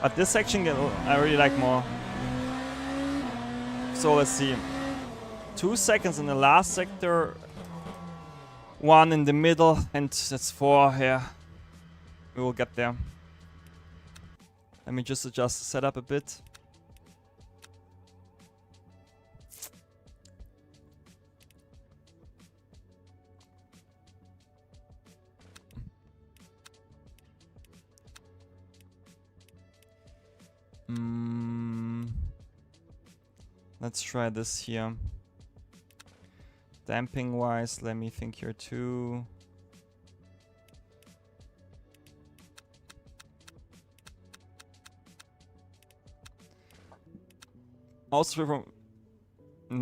But this section I really like more. So let's see. 2 seconds in the last sector. 1 in the middle, and that's 4 here. We will get there. Let me just adjust the setup a bit. Let's try this here. Damping wise, let me think here too. Also from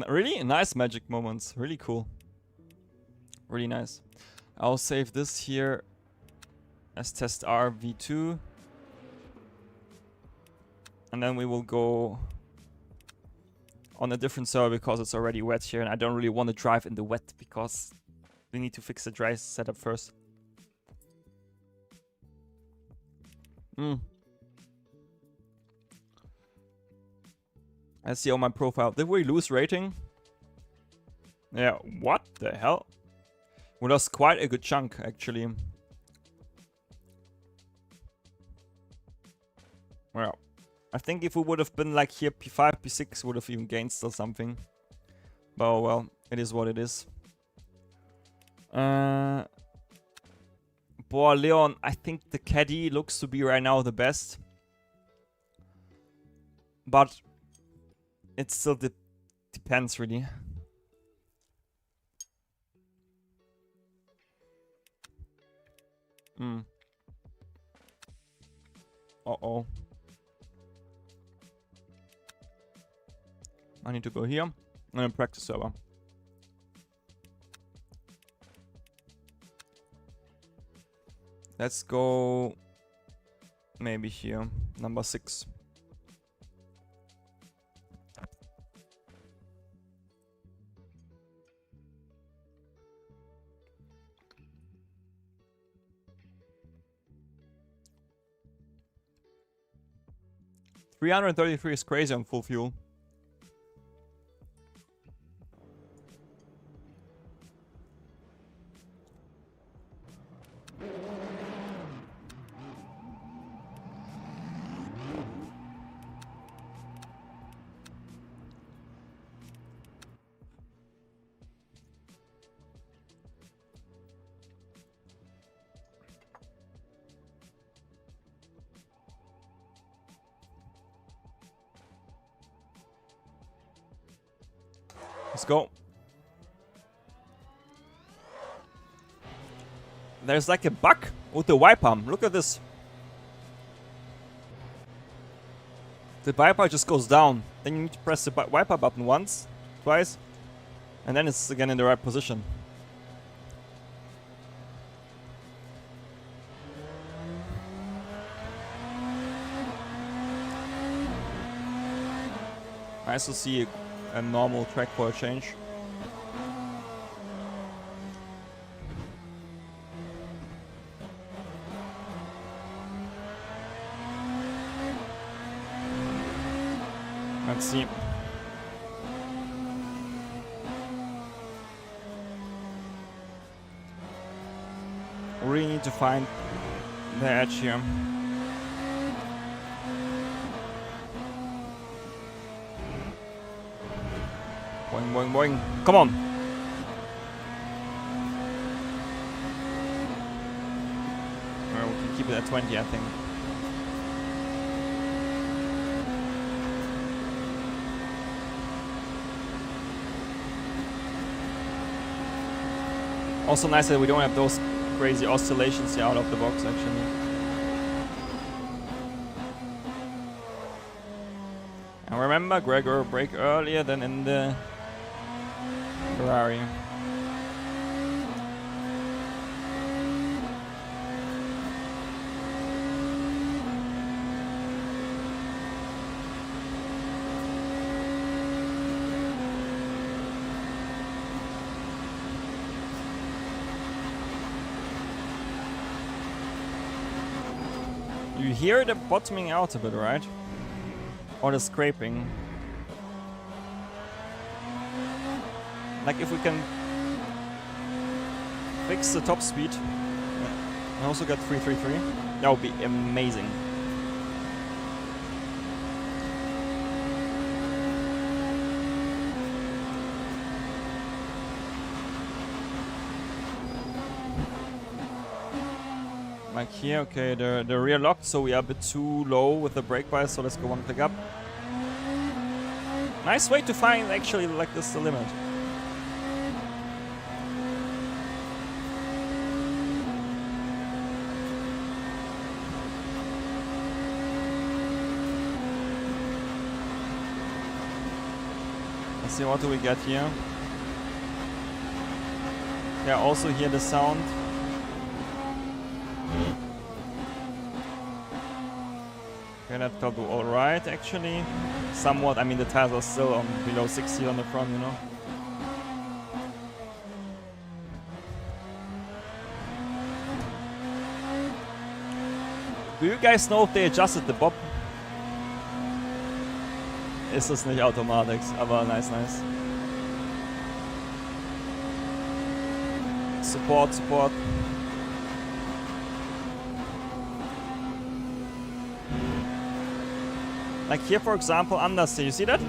really nice magic moments, really cool. Really nice. I'll save this here as test R V2. And then we will go on a different server because it's already wet here and I don't really want to drive in the wet because we need to fix the dry setup first. I see on my profile. Did we lose rating? Yeah, what the hell? We lost quite a good chunk actually. Well, I think if we would have been like here P5, P6 would have even gained still something. But oh well, it is what it is. Boy, Leon, I think the caddy looks to be right now the best. But it still depends really. Uh-oh. I need to go here and then practice server. Let's go maybe here, number 6. $333 is crazy on full fuel. Let's go. There's like a bug with the wiper. Look at this. The wiper just goes down. Then you need to press the wiper button once, twice, and then it's again in the right position. Nice to see a normal track for a change. Let's see. We really need to find the edge here. Boing, boing, boing. Come on. Well, we can keep it at 20, I think. Also nice that we don't have those crazy oscillations here out of the box, actually. And remember, Gregor brake earlier than in the Ferrari. You hear the bottoming out a bit, right? Or the scraping. Like if we can fix the top speed. Yeah. I also got 333. That would be amazing. Like here, okay, the rear locked, so we are a bit too low with the brake bias, so let's go one click up. Nice way to find actually like this the limit. Let's see, what do we get here? Yeah, also hear the sound. Okay, that felt alright actually. Somewhat, I mean the tires are still on below 60 on the front, you know. Do you guys know if they adjusted the bob? Ist es nicht Automatics, aber nice, nice. Support, support. Like here, for example, anders here. You see that?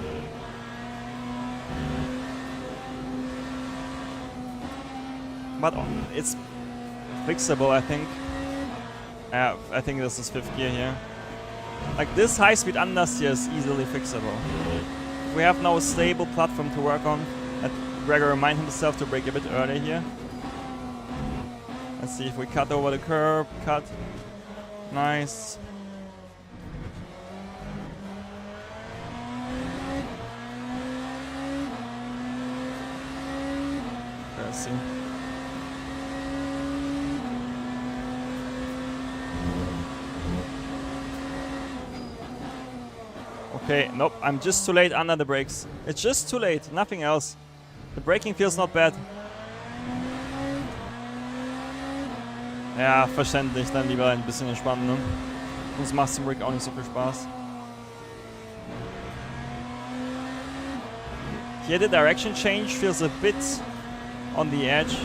But it's fixable, I think. I think this is 5th gear here. Like this high-speed understeer is easily fixable. If we have now a stable platform to work on, let Gregor remind himself to brake a bit early here. Let's see if we cut over the curb. Cut. Nice. Let's see. Okay, nope, I'm just too late under the brakes. It's just too late, nothing else. The braking feels not bad. Ja, verständlich, dann lieber ein bisschen entspannen, ne? Sonst macht zum Rig auch nicht so viel Spaß. Here the direction change feels a bit on the edge.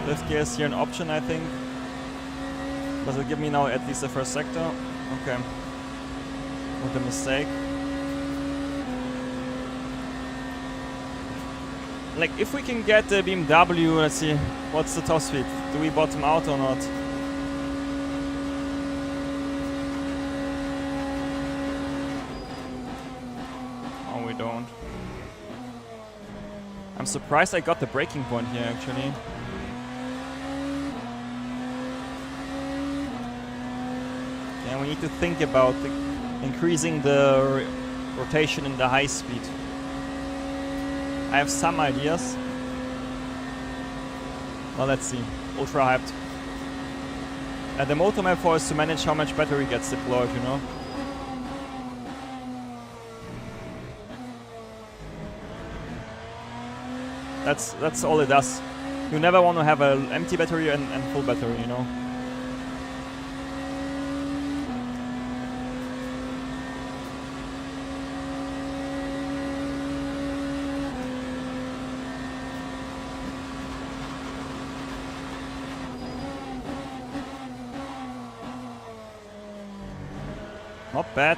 5th gear is here an option, I think. Does it give me now at least the first sector? Okay. What a mistake. Like, if we can get the BMW, let's see, what's the top speed? Do we bottom out or not? Oh, we don't. I'm surprised I got the braking point here, actually. And we need to think about increasing the rotation in the high speed. I have some ideas. Well, let's see. Ultra hyped. The motor map for is to manage how much battery gets deployed, you know. That's all it does. You never want to have an empty battery and full battery, you know. Not bad.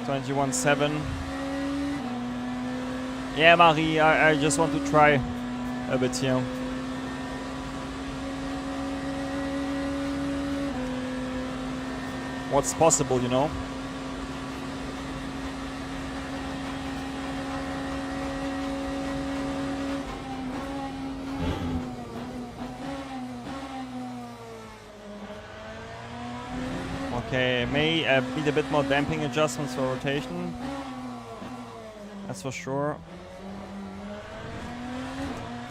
21.7. Yeah, Marie, I just want to try a bit here. What's possible, you know? Okay, may need a bit more damping adjustments for rotation. That's for sure.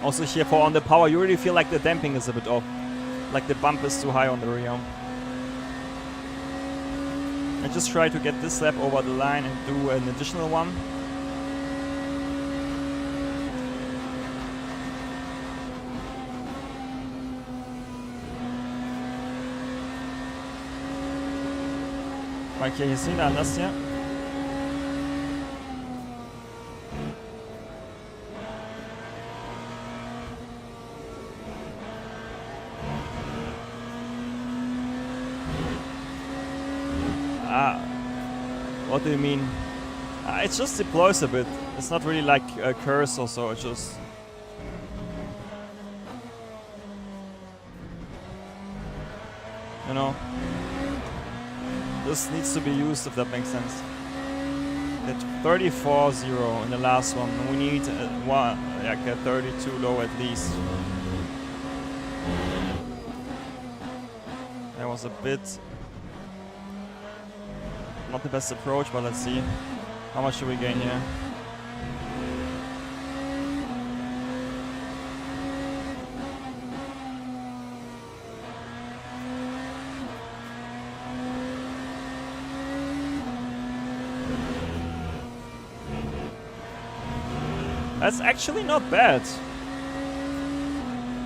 Also here for on the power, you really feel like the damping is a bit off. Like the bump is too high on the rear. I just try to get this lap over the line and do an additional one. Okay, sehen anders, ja. What do you mean? It just deploys a bit. It's not really like a curse or so, it's just... You know? This needs to be used, if that makes sense. At 34.0 in the last one. We need like a 32 low at least. That was a bit... not the best approach, but let's see. How much do we gain here? That's actually not bad.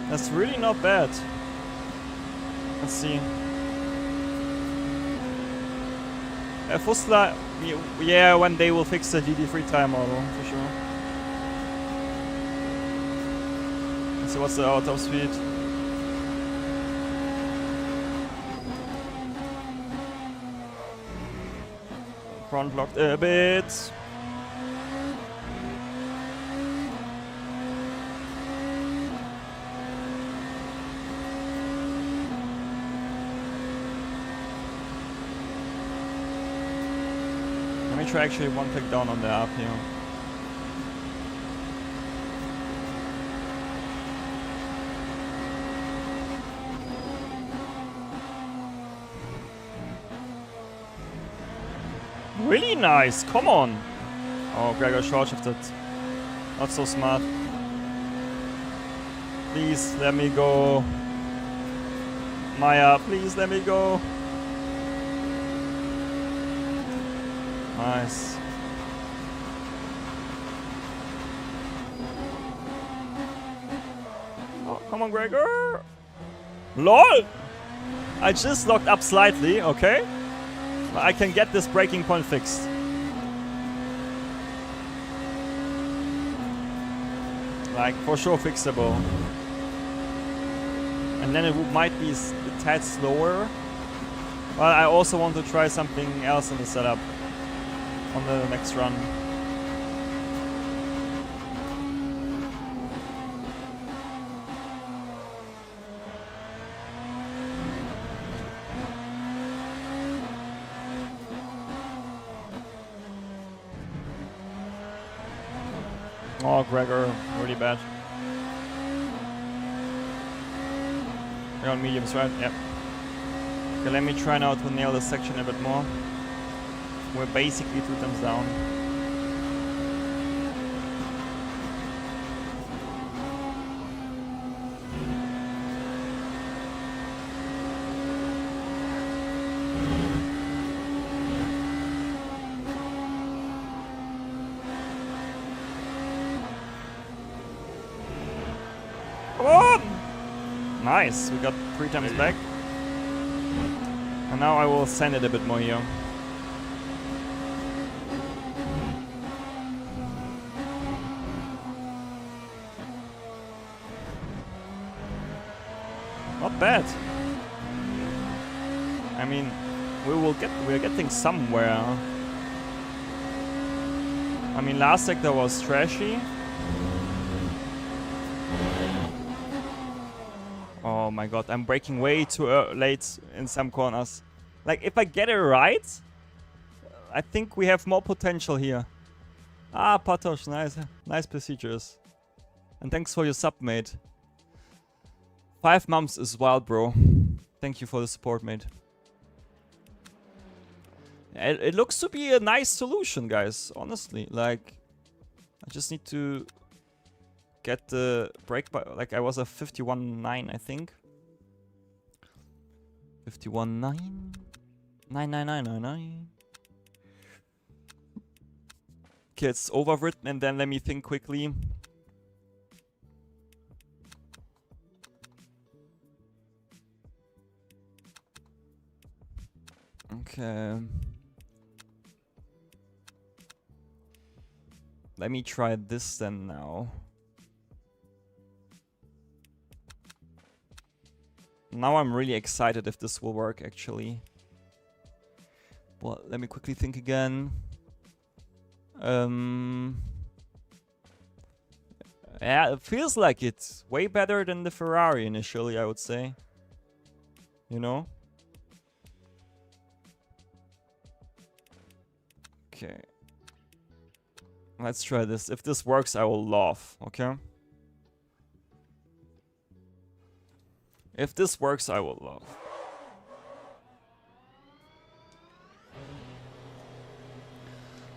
That's really not bad. Let's see. Fusla, yeah, when they will fix the DD3 time model, for sure. Let's see, what's the auto speed? Front locked a bit. Let me try actually one click down on the app here. Really nice, come on! Oh, Gregor short shifted. Not so smart. Please let me go. Maya, please let me go. Nice. Oh, come on, Gregor! LOL! I just locked up slightly, okay? But I can get this breaking point fixed. Like, for sure fixable. And then it might be a tad slower. But I also want to try something else in the setup on the next run. Oh, Gregor, really bad. We're on mediums, right? Yep. Okay, let me try now to nail this section a bit more. We're basically 2 times down. Come on! Nice, we got 3 times back. And now I will send it a bit more here. Not bad. I mean, we're getting somewhere. I mean, last sector was trashy. Oh my god, I'm braking way too late in some corners. Like, if I get it right, I think we have more potential here. Ah, Patosh, nice procedures. And thanks for your sub, mate. 5 months is wild, bro. Thank you for the support, mate. It looks to be a nice solution, guys. Honestly, like, I just need to get the brake by, like, I was a 51.9, I think. 51.9, 99999. Okay, it's overwritten, and then let me think quickly. Okay. let me try this then now. Now I'm really excited if this will work actually. Well, let me quickly think again. Yeah, it feels like it's way better than the Ferrari initially, I would say. You know? Okay. Let's try this. If this works, I will laugh, okay? If this works, I will laugh.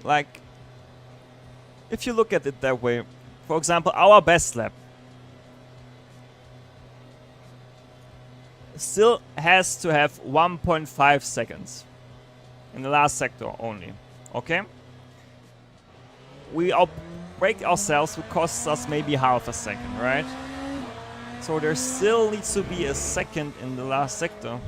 Like, if you look at it that way, for example, our best lap still has to have 1.5 seconds in the last sector only, okay? We outbrake ourselves, which costs us maybe half a second, right? So there still needs to be a second in the last sector.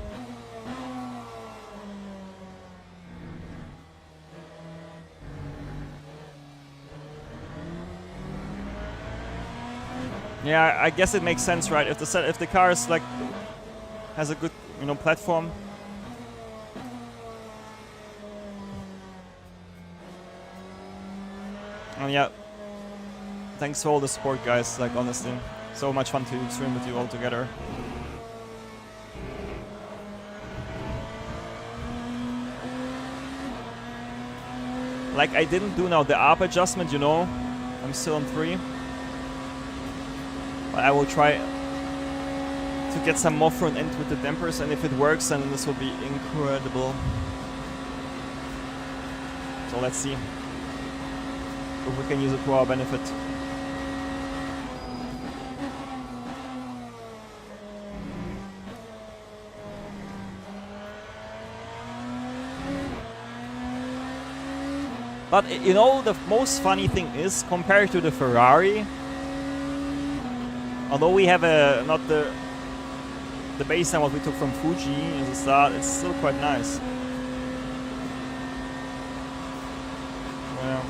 Yeah, I guess it makes sense, right? If the car is like has a good, you know, platform. Oh yeah. Thanks for all the support, guys. Like honestly, so much fun to stream with you all together. Like I didn't do now the ARP adjustment, you know. I'm still on 3. But I will try to get some more front end with the dampers, and if it works, then this will be incredible. So let's see if we can use it to our benefit. But you know, the most funny thing is, compared to the Ferrari, although we have not the baseline what we took from Fuji as a start, it's still quite nice. Well,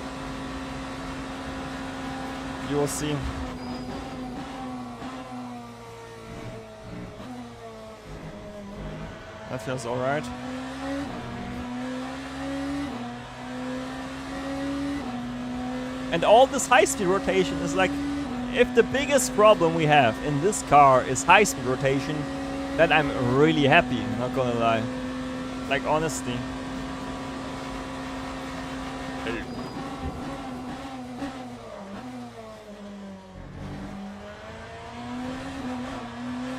you will see. That feels alright. And all this high-speed rotation is like, if the biggest problem we have in this car is high-speed rotation, then I'm really happy, not gonna lie. Like, honestly.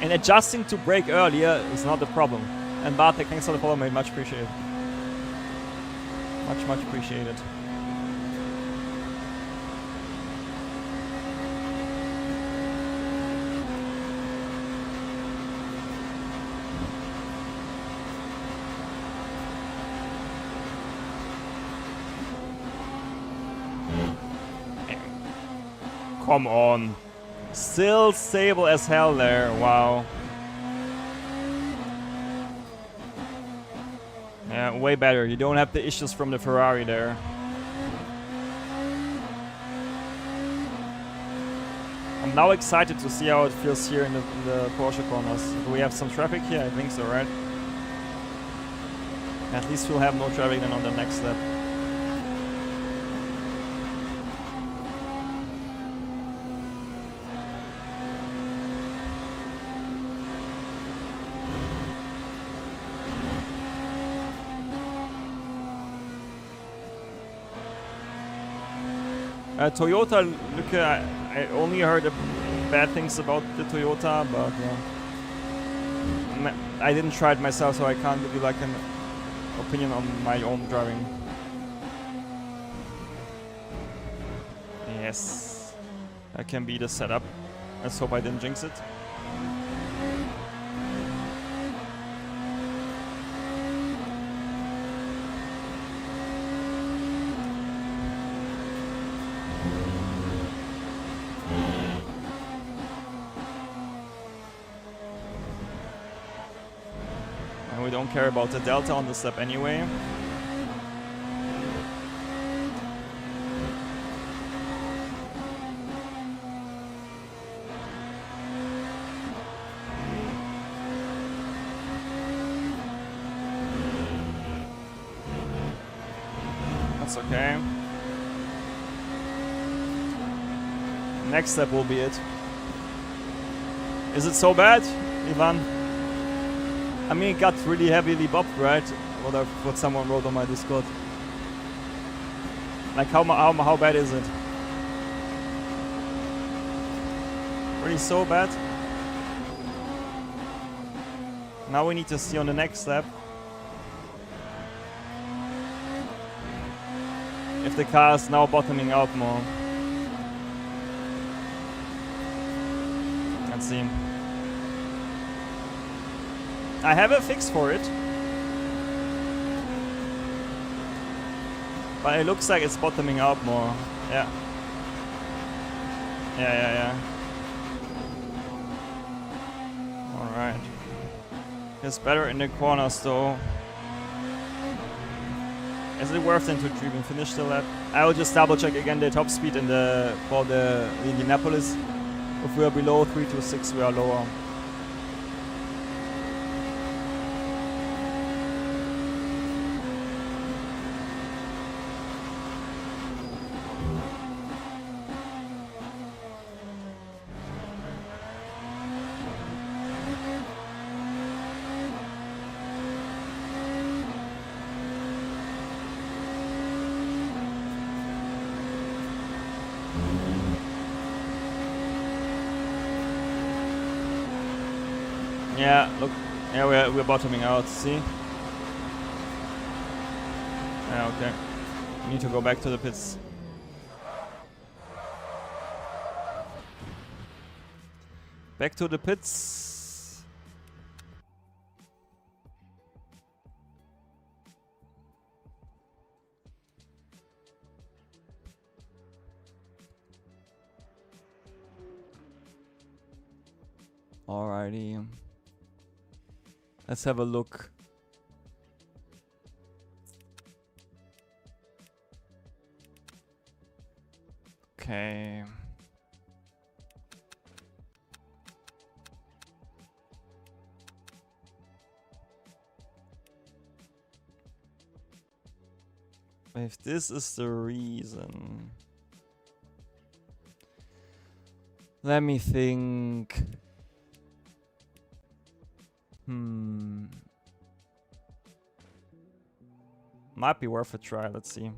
And adjusting to brake earlier is not the problem. And Bartek, thanks for the follow, mate. Much appreciated. Much appreciated. Come on. Still stable as hell there. Wow. Yeah, way better. You don't have the issues from the Ferrari there. I'm now excited to see how it feels here in the Porsche corners. Do we have some traffic here? I think so, right? At least we'll have no traffic then on the next lap. Toyota, look, I only heard bad things about the Toyota, but I didn't try it myself, so I can't give you like an opinion on my own driving. Yes, that can be the setup. Let's hope I didn't jinx it. We don't care about the delta on this lap anyway. That's okay. Next step will be it. Is it so bad, Ivan? I mean, it got really heavily bopped, right? What someone wrote on my Discord. Like, how bad is it? Really so bad? Now we need to see on the next step if the car is now bottoming out more. Let's see. I have a fix for it, but it looks like it's bottoming out more. Yeah. Yeah. Alright. It's better in the corners though. Is it worth it to even finish the lap? I will just double check again the top speed in for the Indianapolis. If we are below 326, we are lower. Yeah, look. Yeah, we're bottoming out, see? Yeah, okay. We need to go back to the pits. Back to the pits. Alrighty. Let's have a look. Okay. If this is the reason, let me think. Might be worth a try, let's see.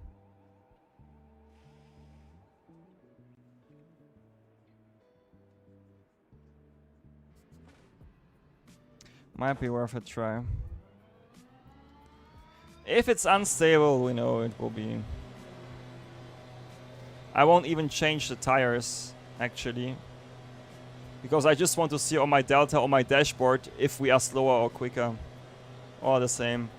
Might be worth a try. If it's unstable, we know it will be. I won't even change the tires, actually. Because I just want to see on my delta, on my dashboard, if we are slower or quicker. Or the same.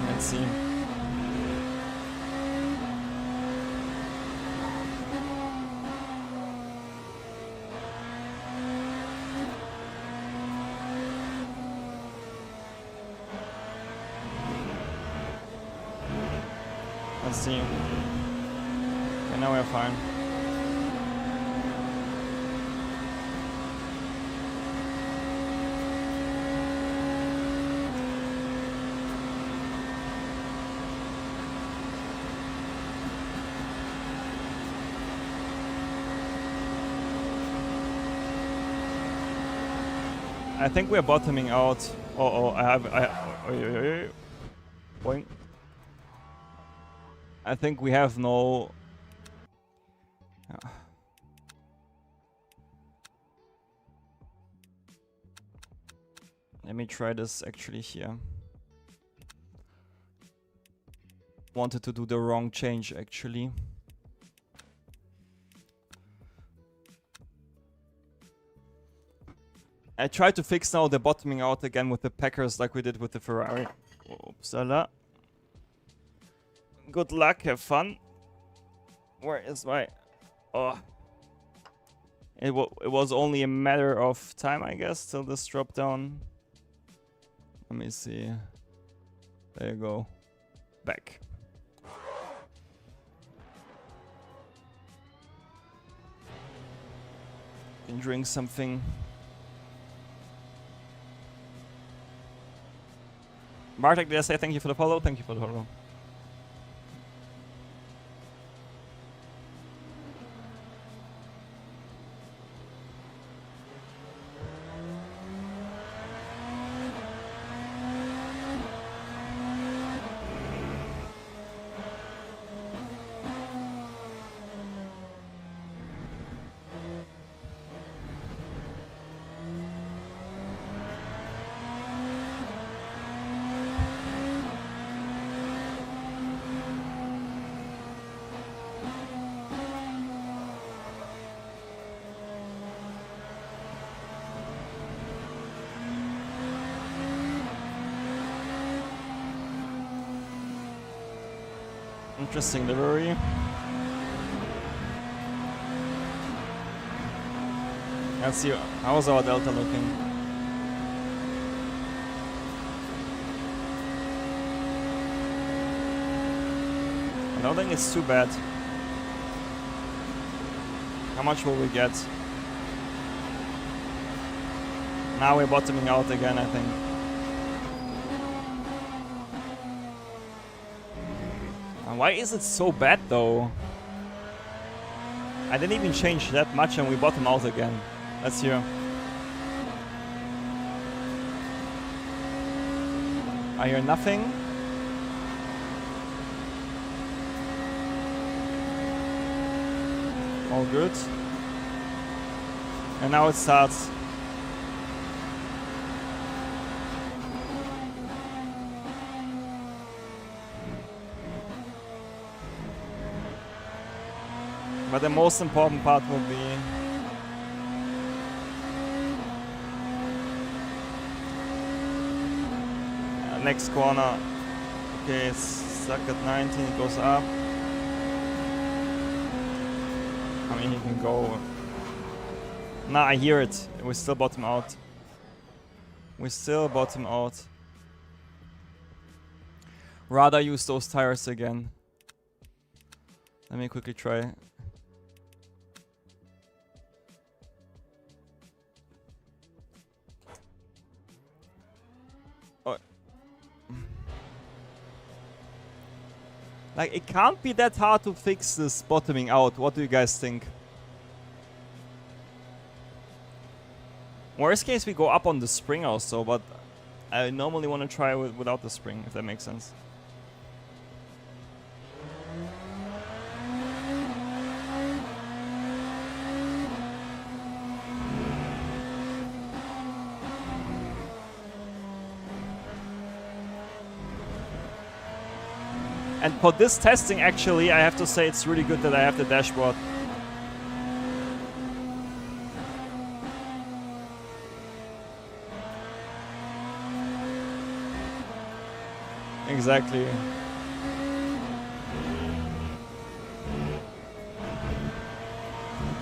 Let's see. Let's see. Okay, now we're fine. I think we're bottoming out. Boing. I think we have no. Let me try this actually here. Wanted to do the wrong change actually. I tried to fix now the bottoming out again with the Packers like we did with the Ferrari. Upsala. Good luck, have fun. Where is my... Oh. It was only a matter of time, I guess, till this dropped down. Let me see. There you go. Back. Can drink something. Bartek, did I say thank you for the follow? Thank you for the follow. Interesting livery. Let's see, how's our delta looking? I don't think it's too bad. How much will we get? Now we're bottoming out again, I think. Why is it so bad though? I didn't even change that much and we bottom out again. Let's hear. I hear nothing. All good. And now it starts. But the most important part will be next corner. Okay, it's stuck at 19, it goes up. I mean, he can go. Nah, I hear it. We still bottom out. We still bottom out. Rather use those tires again. Let me quickly try. Like, it can't be that hard to fix this bottoming out. What do you guys think? Worst case, we go up on the spring also, but I normally want to try without the spring, if that makes sense. And for this testing, actually, I have to say it's really good that I have the dashboard. Exactly.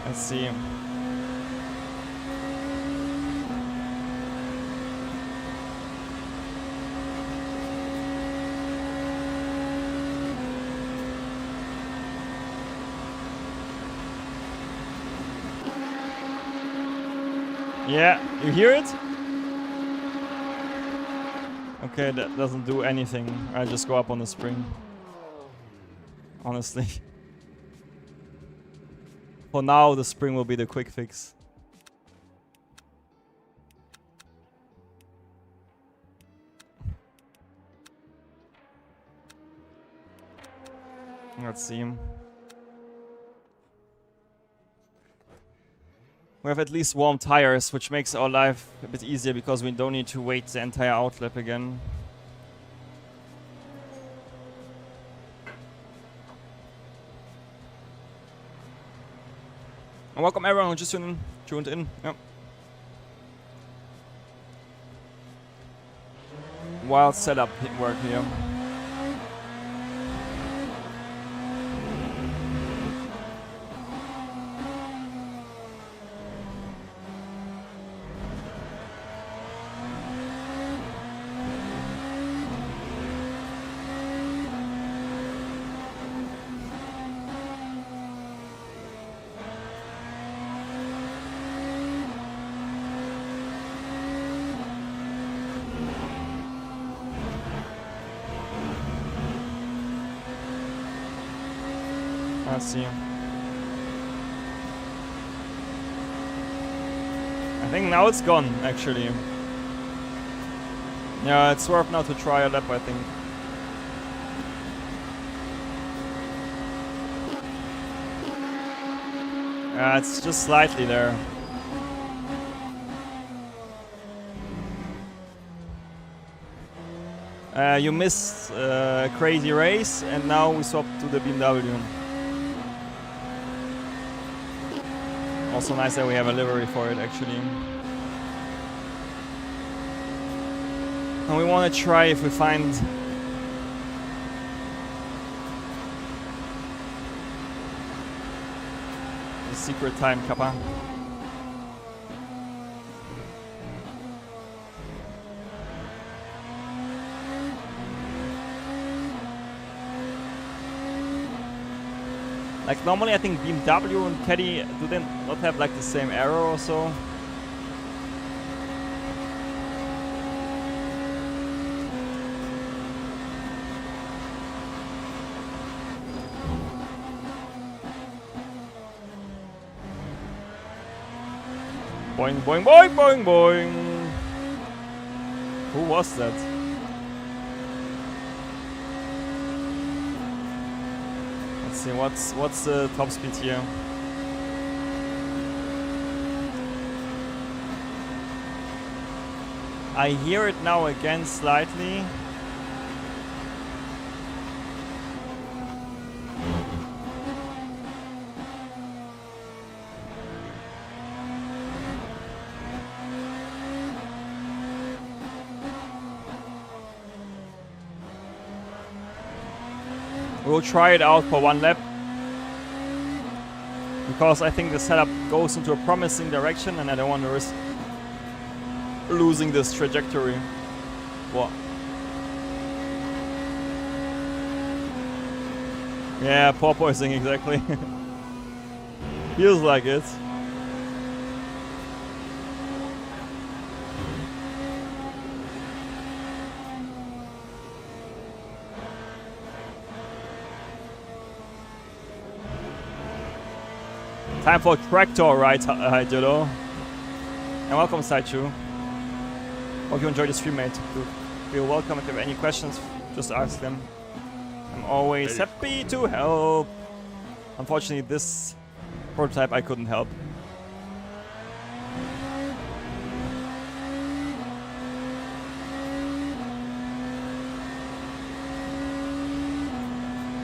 Let's see. Yeah, you hear it? Okay, that doesn't do anything. I just go up on the spring. Honestly. For now, the spring will be the quick fix. Let's see. We have at least warm tires, which makes our life a bit easier because we don't need to wait the entire outlap again. And welcome everyone who just tuned in. Yep. Wild setup work here. Let's see. I think now it's gone, actually. Yeah, it's worth now to try a lap, I think. It's just slightly there. You missed a crazy race, and now we swap to the BMW. Also nice that we have a livery for it, actually. And we want to try if we find the secret time kappa. Like normally I think BMW and Caddy, do they not have like the same arrow or so? Boing, boing, boing, boing, boing. Who was that? Let's see, what's the top speed here? I hear it now again slightly. We'll try it out for one lap, because I think the setup goes into a promising direction and I don't want to risk losing this trajectory. What? Yeah, porpoising, exactly. Feels like it. Time for tractor ride, Dillo. And welcome, Saichu. Hope you enjoyed the stream, mate. Feel welcome. If you have any questions, just ask them. I'm always happy to help. Unfortunately, this prototype I couldn't help.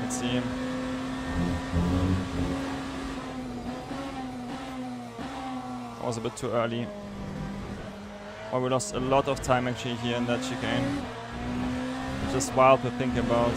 Let's see. Was a bit too early. Or we lost a lot of time actually here in that chicane. Just wild to think about.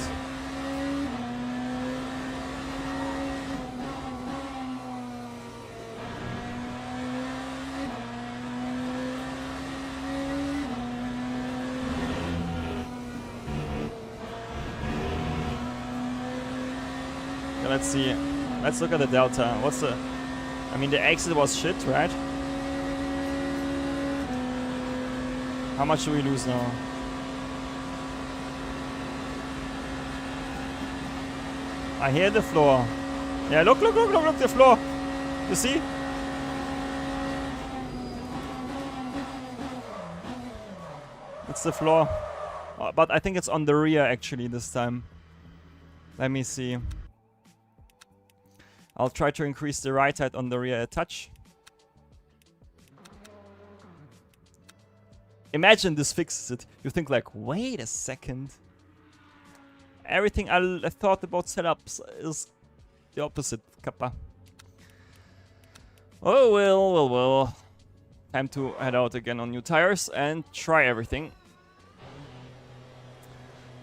Okay, let's see. Let's look at the delta. What's the... I mean, the exit was shit, right? How much do we lose now? I hear the floor. Yeah, look, the floor. You see? It's the floor. But I think it's on the rear actually this time. Let me see. I'll try to increase the right side on the rear a touch. Imagine this fixes it. You think like, wait a second. Everything I thought about setups is the opposite, kappa. Oh well. Time to head out again on new tires and try everything.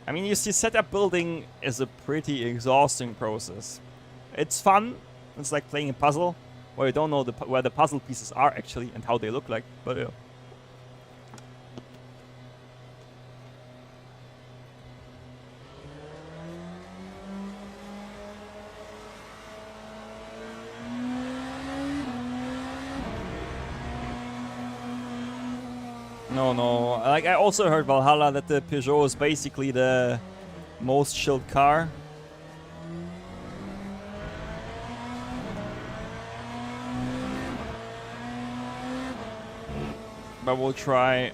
I mean, you see, setup building is a pretty exhausting process. It's fun. It's like playing a puzzle where you don't know where the puzzle pieces are actually and how they look like. But yeah. No. Like, I also heard Valhalla that the Peugeot is basically the most chilled car. but we'll try.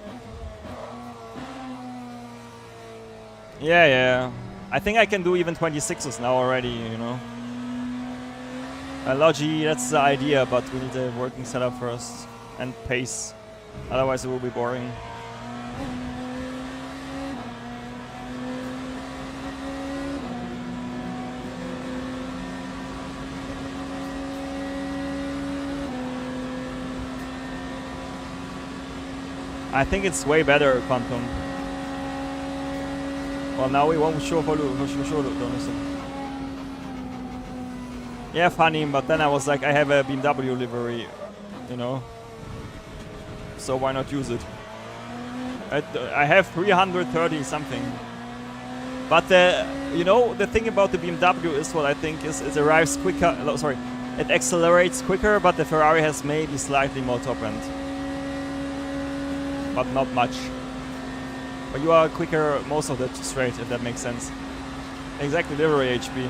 Yeah. I think I can do even 26s now already, you know. Logi, that's the idea, but we need a working setup first. And pace. Otherwise it will be boring. I think it's way better, Quantum. Well, now we won't show for sure, don't listen. Yeah, funny, but then I was like, I have a BMW livery, you know. So why not use it? I have 330 something. But you know, the thing about the BMW is what I think is it arrives quicker. No, sorry, it accelerates quicker, but the Ferrari has maybe slightly more top end. But not much. But you are quicker most of the straight, if that makes sense. Exactly, livery HP.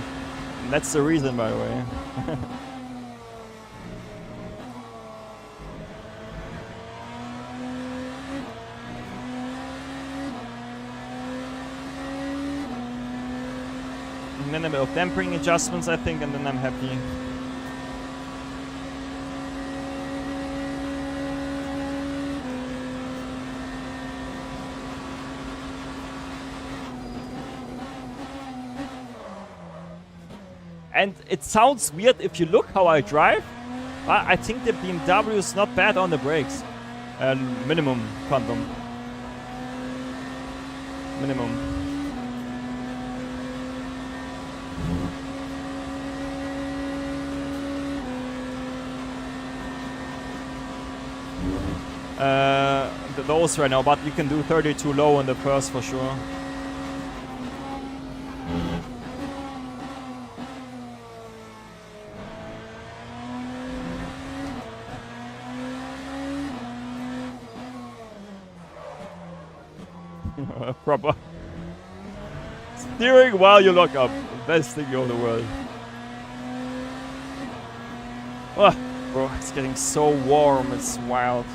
And that's the reason, by the way. And then a bit of dampering adjustments, I think, and then I'm happy. And it sounds weird if you look how I drive. I think the BMW is not bad on the brakes. Minimum, Quantum. Minimum. Those right now, but you can do 32 low on the first for sure. Proper steering while you lock up. Best thing in the world. Oh, bro, it's getting so warm. It's wild.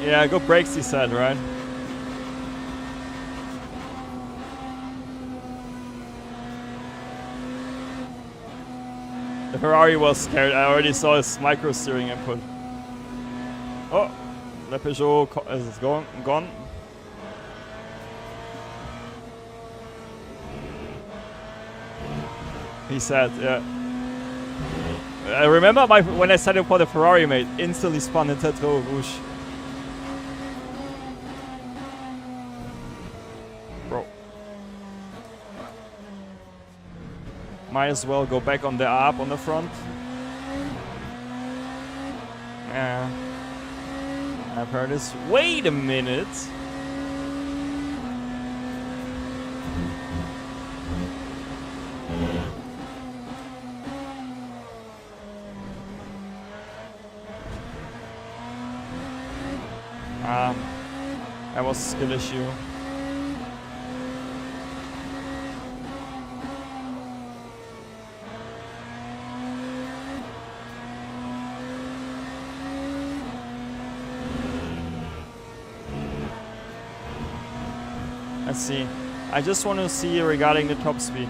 Yeah, good brakes, he said, right? The Ferrari was scared. I already saw his micro steering input. Oh. The Peugeot is gone. He said, yeah. I remember when I set up for the Ferrari, mate, instantly spun into Tetro Rouge. Bro. Might as well go back on the ARP on the front. Yeah. I've heard this. Wait a minute. That was a skill issue. Let's see. I just want to see regarding the top speed.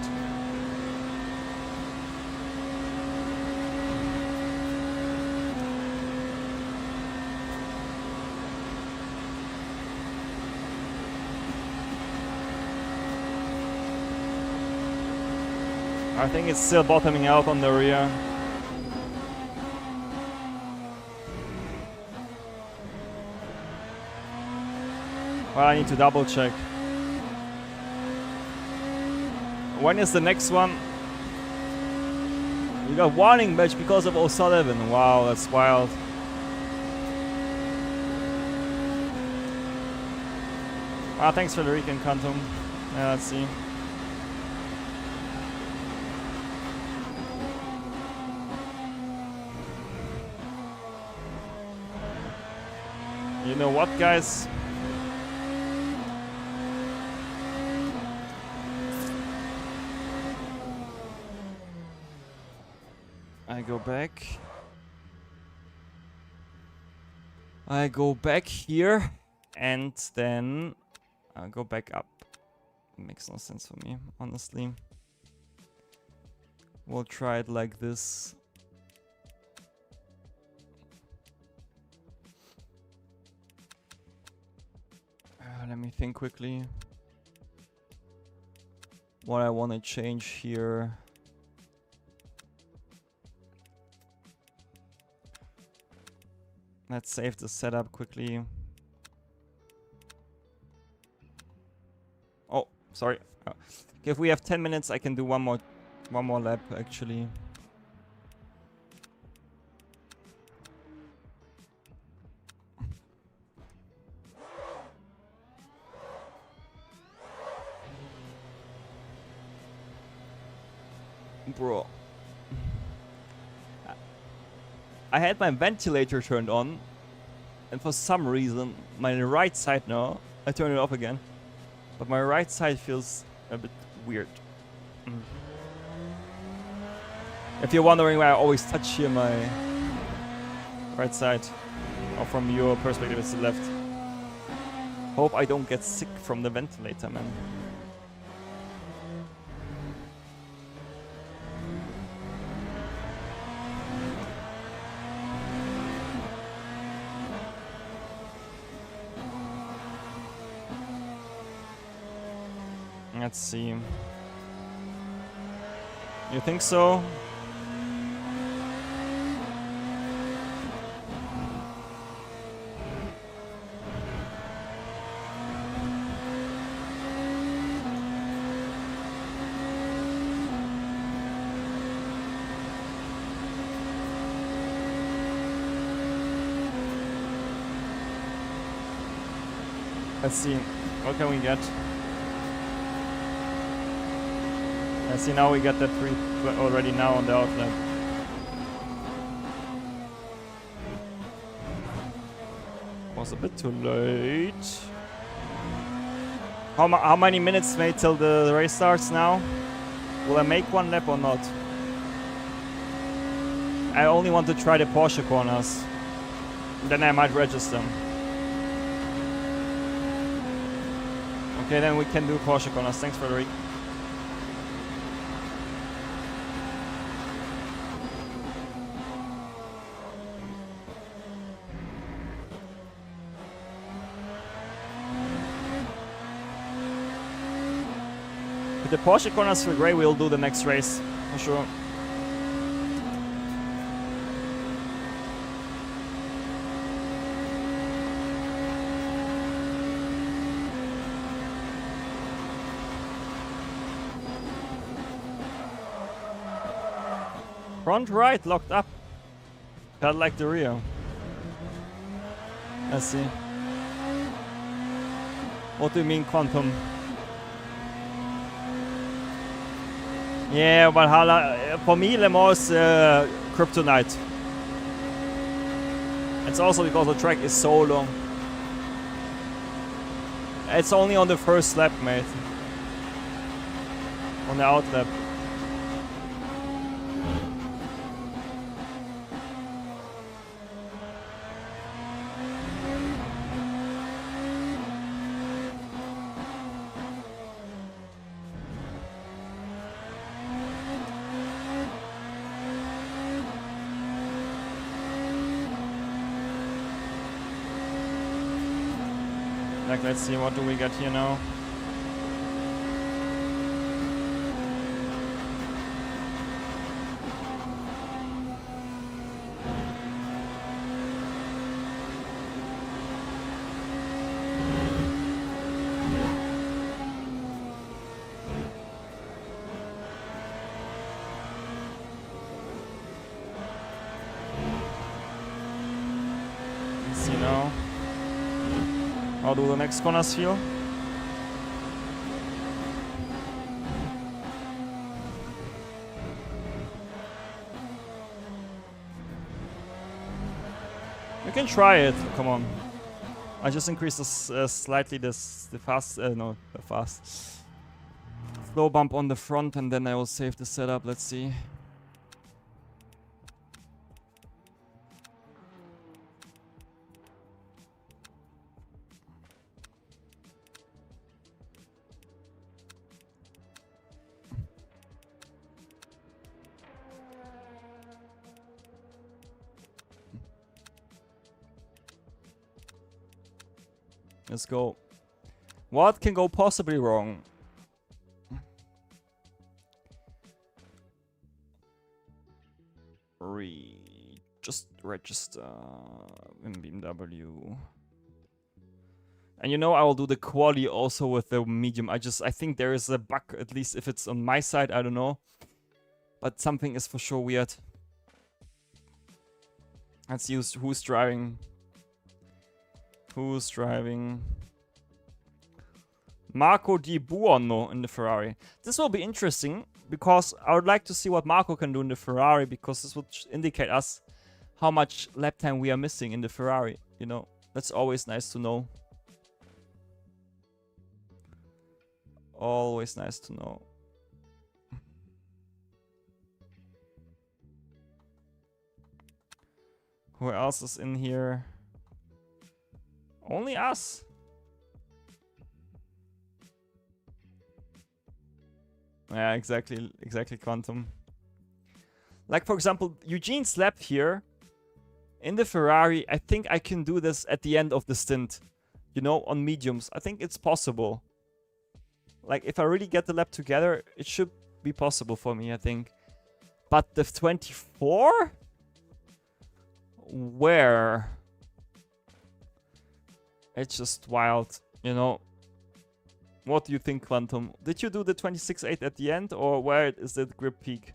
I think it's still bottoming out on the rear. Well, I need to double check. When is the next one? You got warning badge because of O'Sullivan. Wow, that's wild. Ah, thanks for the weekend, Quantum. Yeah, let's see. You know what, guys? I go back. I go back here and then I go back up. Makes no sense for me, honestly. We'll try it like this. Let me think quickly. What I want to change here. Let's save the setup quickly. Oh, sorry. Okay, if we have 10 minutes, I can do one more lap actually. Bro. I had my ventilator turned on, and for some reason, my right side now, I turn it off again, but my right side feels a bit weird. If you're wondering why I always touch here my right side, or from your perspective it's the left. Hope I don't get sick from the ventilator, man. Let's see. You think so? Let's see. What can we get? I see now we got that 3 already now on the outlet. Was a bit too late. How many minutes made till the race starts now? Will I make one lap or not? I only want to try the Porsche corners. Then I might register. Okay, then we can do Porsche corners. Thanks, Frederic. If the Porsche corners feel great, we'll do the next race, for sure. Front right locked up. Felt like the rear. Let's see. What do you mean quantum? Yeah, Valhalla, for me, Le Mans is kryptonite. It's also because the track is so long. It's only on the first lap, mate. On the out lap. Like, let's see, what do we got here now? Let's see now. How do the next corners feel? We can try it. Come on. I just increased this slightly the slow bump on the front, and then I will save the setup. Let's see. Let's go. What can go possibly wrong? Just register in BMW. And you know, I will do the quali also with the medium. I think there is a bug, at least if it's on my side, I don't know. But something is for sure weird. Let's see who's driving. Who's driving? Marco Di Buono in the Ferrari. This will be interesting because I would like to see what Marco can do in the Ferrari, because this would indicate us how much lap time we are missing in the Ferrari. You know, that's always nice to know. Always nice to know. Who else is in here? Only us. Yeah, exactly, Quantum. Like, for example, Eugene's lap here in the Ferrari. I think I can do this at the end of the stint, you know, on mediums. I think it's possible. Like, if I really get the lap together, it should be possible for me, I think. But the 24? Where? It's just wild, you know. What do you think, Quantum? Did you do the 26.8 at the end, or where is the grip peak?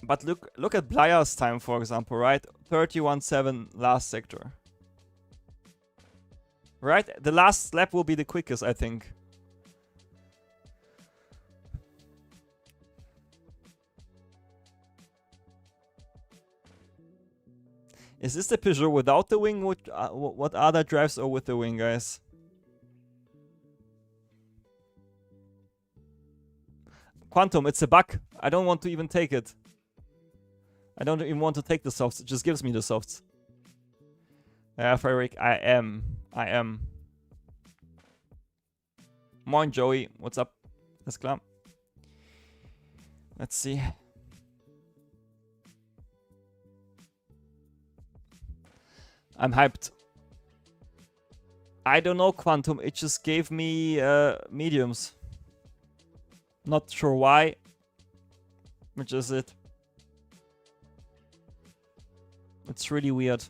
But look at Blyer's time, for example, right? 31.7 last sector. Right? The last lap will be the quickest, I think. Is this the Peugeot without the wing? What other drives or with the wing, guys? Quantum, it's a bug. I don't want to even take it. I don't even want to take the softs. It just gives me the softs. Yeah, Frederick, I am. Moin, Joey. What's up? Alles klar. Let's see. I'm hyped. I don't know, Quantum. It just gave me mediums. Not sure why. Which is it? It's really weird.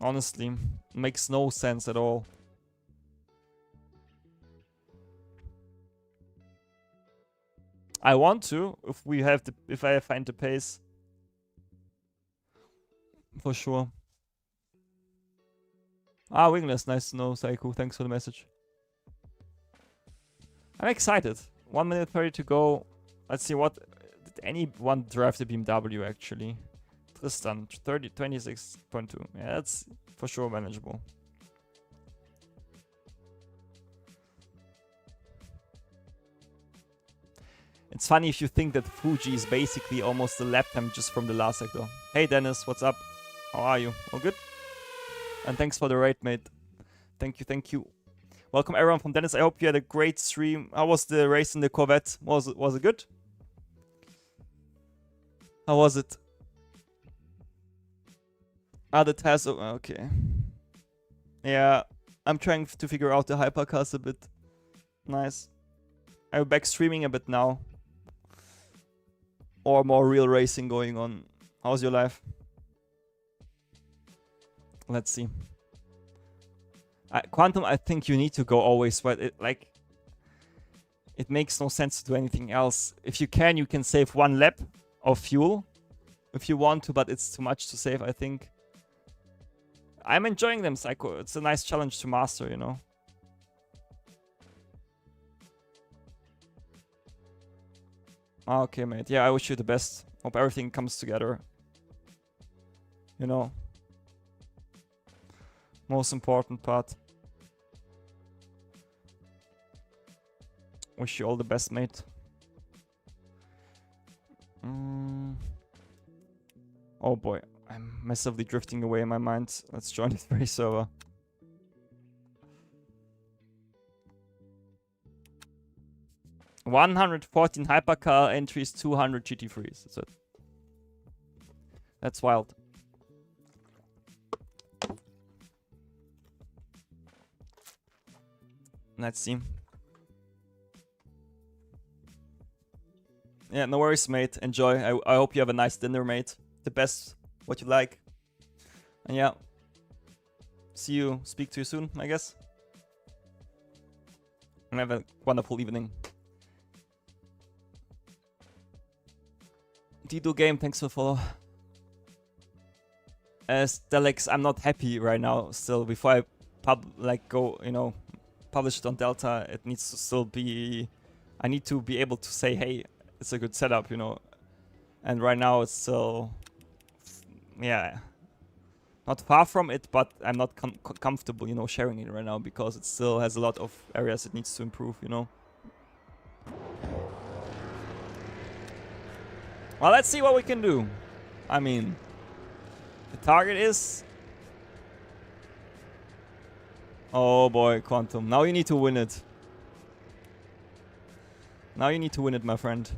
Honestly, makes no sense at all. I want to, if I find the pace. For sure. Ah, wingless, nice to know, Saiku. Thanks for the message. I'm excited. 1 minute 30 to go. Let's see what. Did anyone drive the BMW actually? Tristan, 26.2. Yeah, that's for sure manageable. It's funny if you think that Fuji is basically almost a lap time just from the last sector. Hey Dennis, what's up? How are you? All good? And thanks for the raid, mate. Thank you. Welcome everyone from Dennis. I hope you had a great stream. How was the race in the Corvette? Was it good? How was it? Ah, the test. Okay. Yeah, I'm trying to figure out the hypercars a bit. Nice. I'm back streaming a bit now. Or more real racing going on. How's your life? Let's see. Quantum, I think you need to go always, but it makes no sense to do anything else. If you can save 1 lap of fuel if you want to, but it's too much to save, I think. I'm enjoying them, Psycho. It's a nice challenge to master, you know. Okay, mate. Yeah, I wish you the best. Hope everything comes together. You know. Most important part. Wish you all the best, mate. Oh boy, I'm massively drifting away in my mind. Let's join this race server. 114 hypercar entries, 200 GT3s. That's it. That's wild. Let's see. Yeah, no worries, mate. Enjoy. I hope you have a nice dinner, mate. The best, what you like. And yeah. Speak to you soon, I guess. And have a wonderful evening. Dido Game, thanks for the follow. Stelex, I'm not happy right now still. Before I publish it on Delta, it needs to still be... I need to be able to say, hey, it's a good setup, you know. And right now it's still... Yeah. Not far from it, but I'm not comfortable, you know, sharing it right now because it still has a lot of areas it needs to improve, you know. Well, let's see what we can do. I mean, the target is... Oh boy, Quantum. Now you need to win it. Now you need to win it, my friend.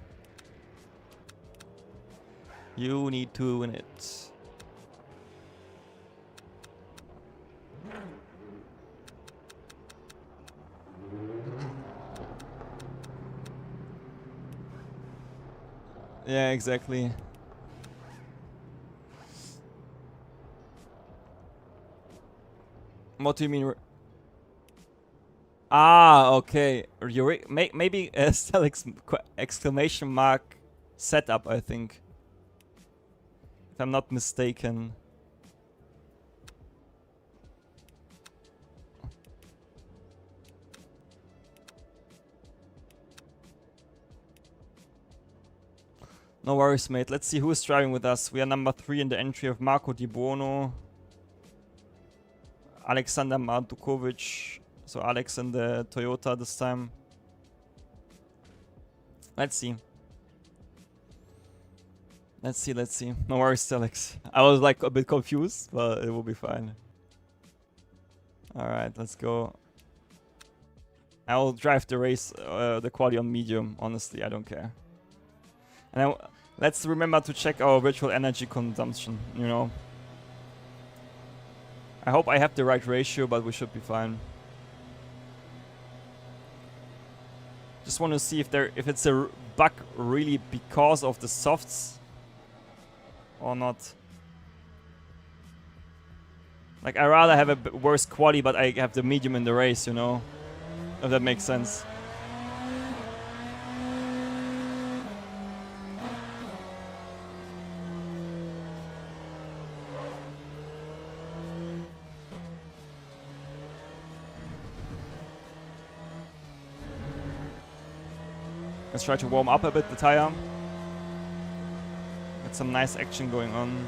You need to win it. Yeah, exactly. What do you mean? Ah, okay. Maybe still exclamation mark setup, I think. If I'm not mistaken. No worries, mate. Let's see who is driving with us. We are number 3 in the entry of Marco Di Buono. Alexander Mardukovic. So Alex in the Toyota this time. Let's see. Let's see. No worries, Alex. I was like a bit confused, but it will be fine. Alright, let's go. I will drive the race, the quali on medium. Honestly, I don't care. And let's remember to check our virtual energy consumption, you know. I hope I have the right ratio, but we should be fine. Just want to see if it's a bug really because of the softs or not. Like, I rather have a worse quali, but I have the medium in the race, you know. If that makes sense. Let's try to warm up a bit the tire. Get some nice action going on.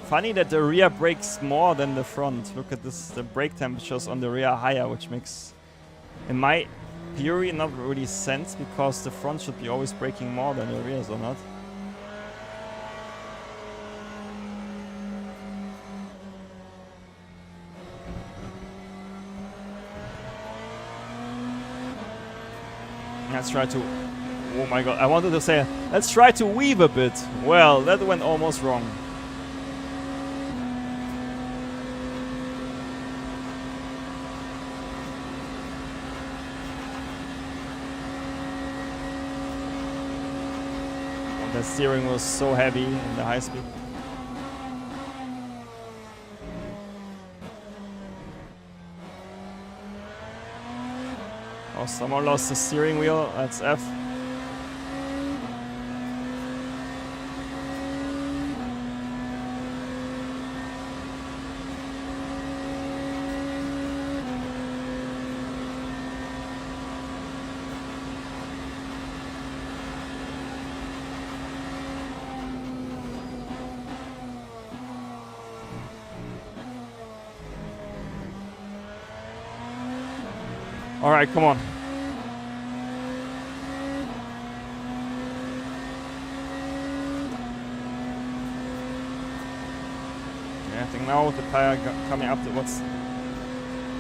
Funny that the rear brakes more than the front. Look at this, the brake temperatures on the rear higher, which makes, in my theory, not really sense because the front should be always braking more than the rears, or not? Let's try to... Oh my god, I wanted to say, let's try to weave a bit. Well, that went almost wrong. The steering was so heavy in the high speed. Oh, someone lost the steering wheel. That's F. All right, come on. Okay, I think now with the tire coming up to what's...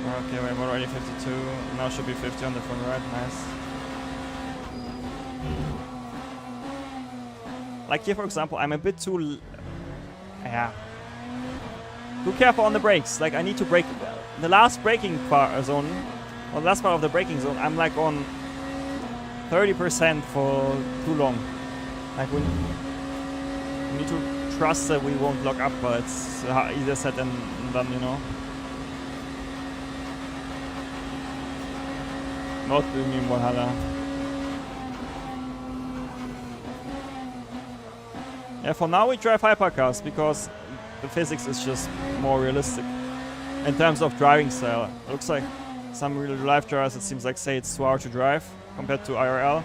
Okay, we're already 52. Now should be 50 on the front right. Nice. Like here, for example, I'm a bit too... yeah. Too careful on the brakes. Like I need to brake... The last braking zone, or the last part of the braking zone, I'm like on 30% for too long. Like we need to trust that we won't lock up, but it's easier said than done, you know. Not doing in Valhalla. Yeah, for now we drive hypercars because the physics is just more realistic in terms of driving style. It looks like some real life drivers, it seems like, say it's too hard to drive compared to IRL,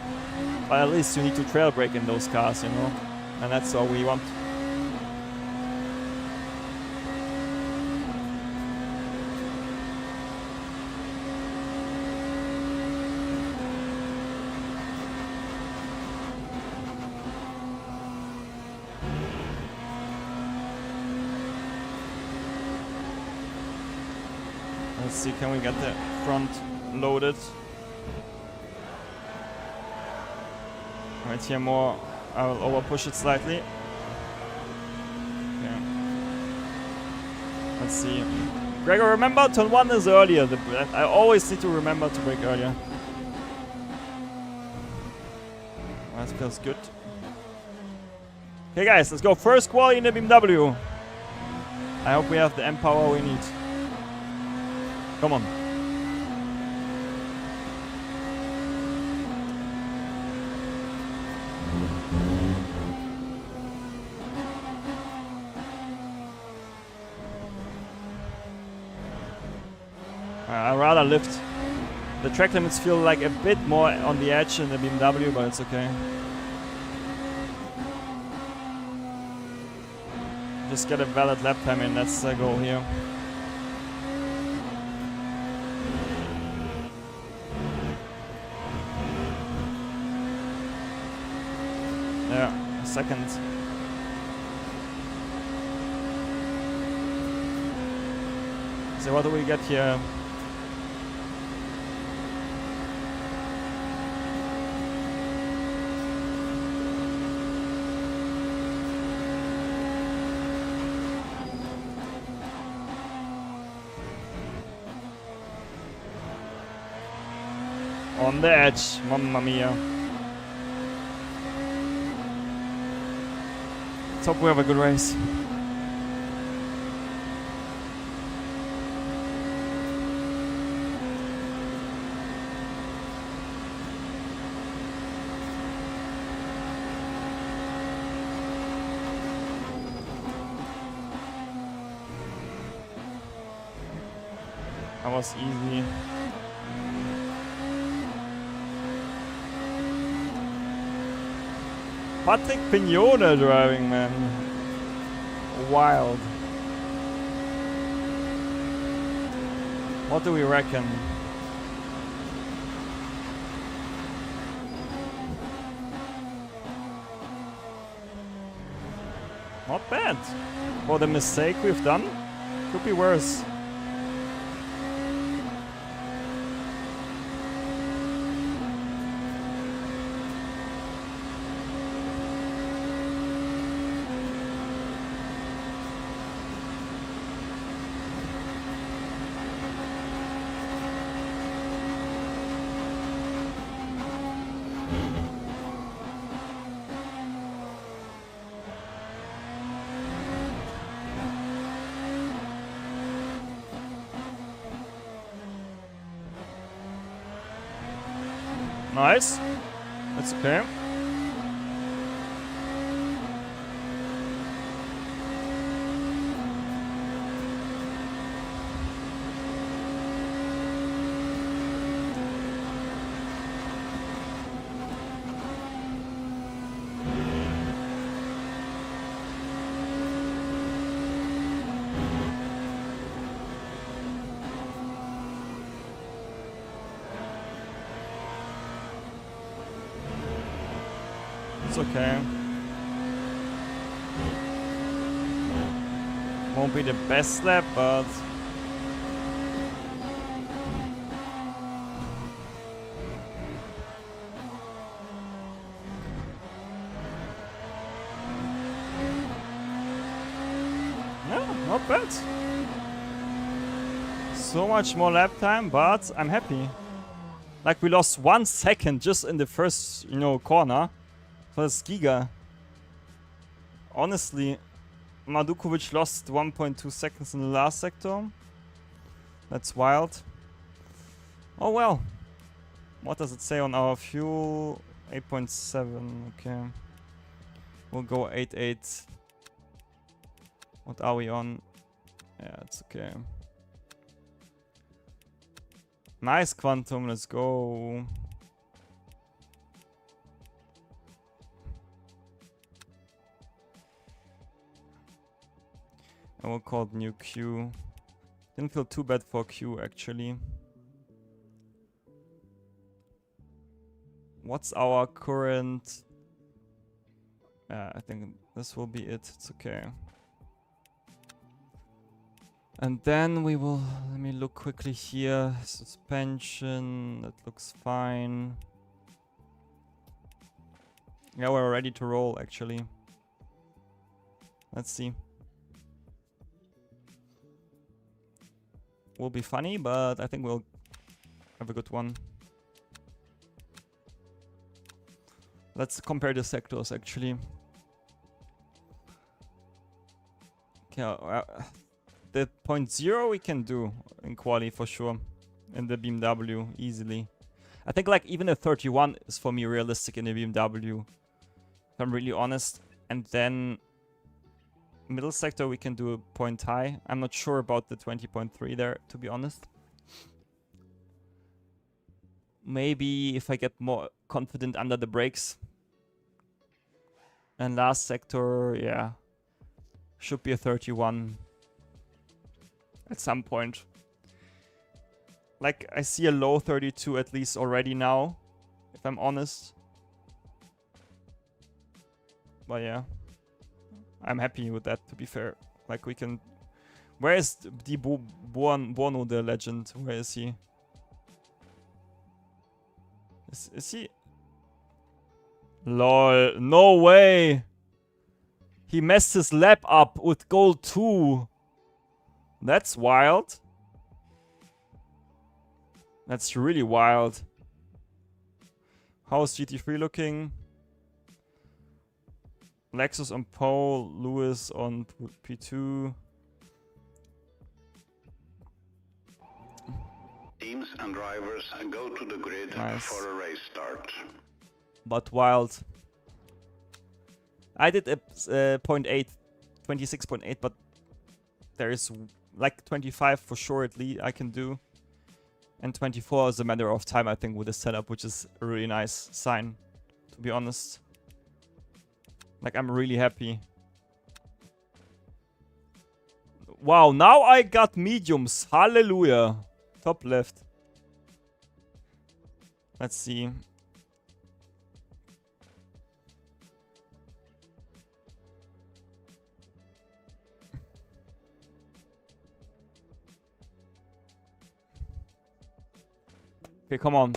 but at least you need to trail brake in those cars, you know, and that's all we want. Let's see, can we get the front loaded? Right here more, I will over push it slightly. Okay. Let's see. Gregor, remember turn 1 is earlier. I always need to remember to brake earlier. That feels good. Okay guys, let's go. First quality in the BMW. I hope we have the M power we need. Come on. I'd rather lift. The track limits feel like a bit more on the edge in the BMW, but it's okay. Just get a valid lap time in, that's the goal here. Yeah, a second. So what do we get here? On the edge, mamma mia. Let's hope we have a good race. That was easy. Patrick Pignone driving, man. Wild. What do we reckon? Not bad. For the mistake we've done, could be worse. Nice. That's okay. It's okay. Won't be the best lap, but not bad. So much more lap time, but I'm happy. Like, we lost 1 second just in the first, you know, corner. First Giga. Honestly, Mardukovic lost 1.2 seconds in the last sector. That's wild. Oh well. What does it say on our fuel? 8.7, okay. We'll go 8.8. What are we on? Yeah, it's okay. Nice Quantum, let's go. And we'll call it new Q. Didn't feel too bad for Q actually. What's our current? I think this will be it. It's okay. And then we will, let me look quickly here. Suspension, that looks fine. Yeah, we're ready to roll actually. Let's see. Will be funny, but I think we'll have a good one. Let's compare the sectors actually. Okay, the 0.0 we can do in quali for sure. In the BMW, easily. I think like even a 31 is for me realistic in the BMW. If I'm really honest. And then middle sector we can do a point high. I'm not sure about the 20.3 there, to be honest. Maybe if I get more confident under the brakes. And last sector, yeah. Should be a 31. At some point. Like, I see a low 32 at least already now, if I'm honest. But yeah, I'm happy with that, to be fair. Like, we can... Where is the Bono, the legend? Where is he? Is he... LOL, no way! He messed his lap up with gold 2. That's wild. That's really wild. How's GT3 looking? Lexus on pole, Lewis on P2. Teams and drivers go to the grid Nice. for a race start. But wild. I did a 0.8, 26.8, but there is like 25 for sure at least I can do. And 24 is a matter of time, I think, with the setup, which is a really nice sign, to be honest. Like, I'm really happy. Wow, now I got mediums. Hallelujah. Top left. Let's see. Okay, come on.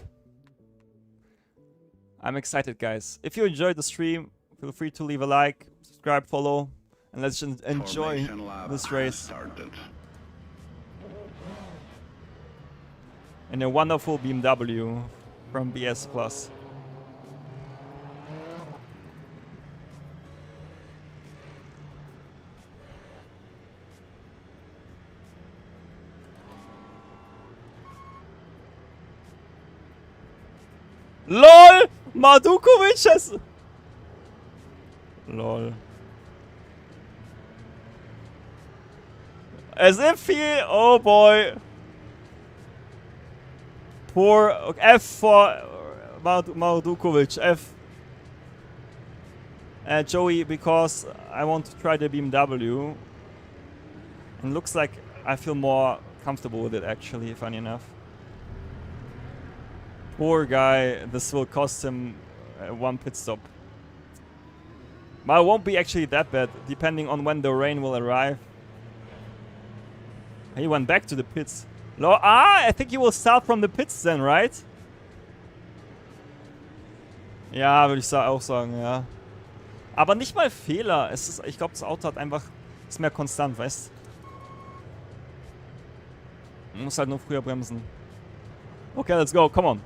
I'm excited, guys. If you enjoyed the stream, feel free to leave a like, subscribe, follow, and let's just enjoy this race. In a wonderful BMW from BS Plus. LOL! Mardukovic has... LOL. As if he... Oh boy. Poor... F for Mardukovic. F. Joey, because I want to try the BMW. And looks like I feel more comfortable with it actually, funny enough. Poor guy, this will cost him 1 pit stop. But it won't be actually that bad, depending on when the rain will arrive. He went back to the pits. I think he will start from the pits then, right? Ja, würde ich auch sagen, ja. Aber nicht mal Fehler. Ich glaube, das Auto hat einfach... Ist mehr konstant, weißt du? Muss halt nur früher bremsen. Okay, let's go. Come on.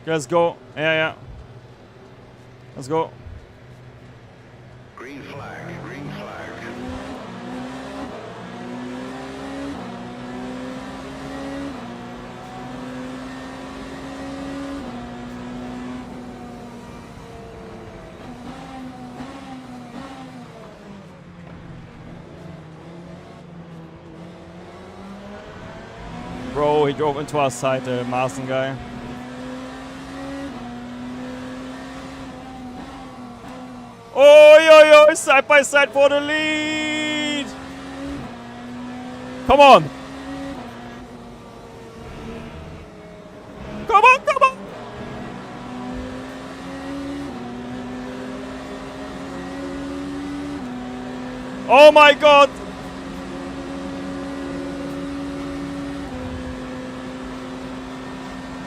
Let's go. Yeah. Let's go. Green flag, green flag. Bro, he drove into our side, the Marsen guy. Oi, side by side for the lead. Come on. Come on. Oh my god.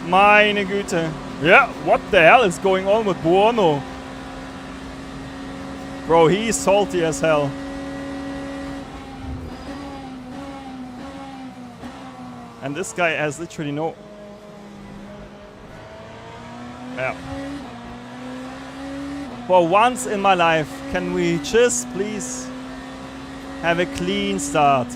Meine Güte. Yeah, what the hell is going on with Buono? Bro, he's salty as hell. And this guy has literally no... Yeah. For once in my life, can we just please have a clean start?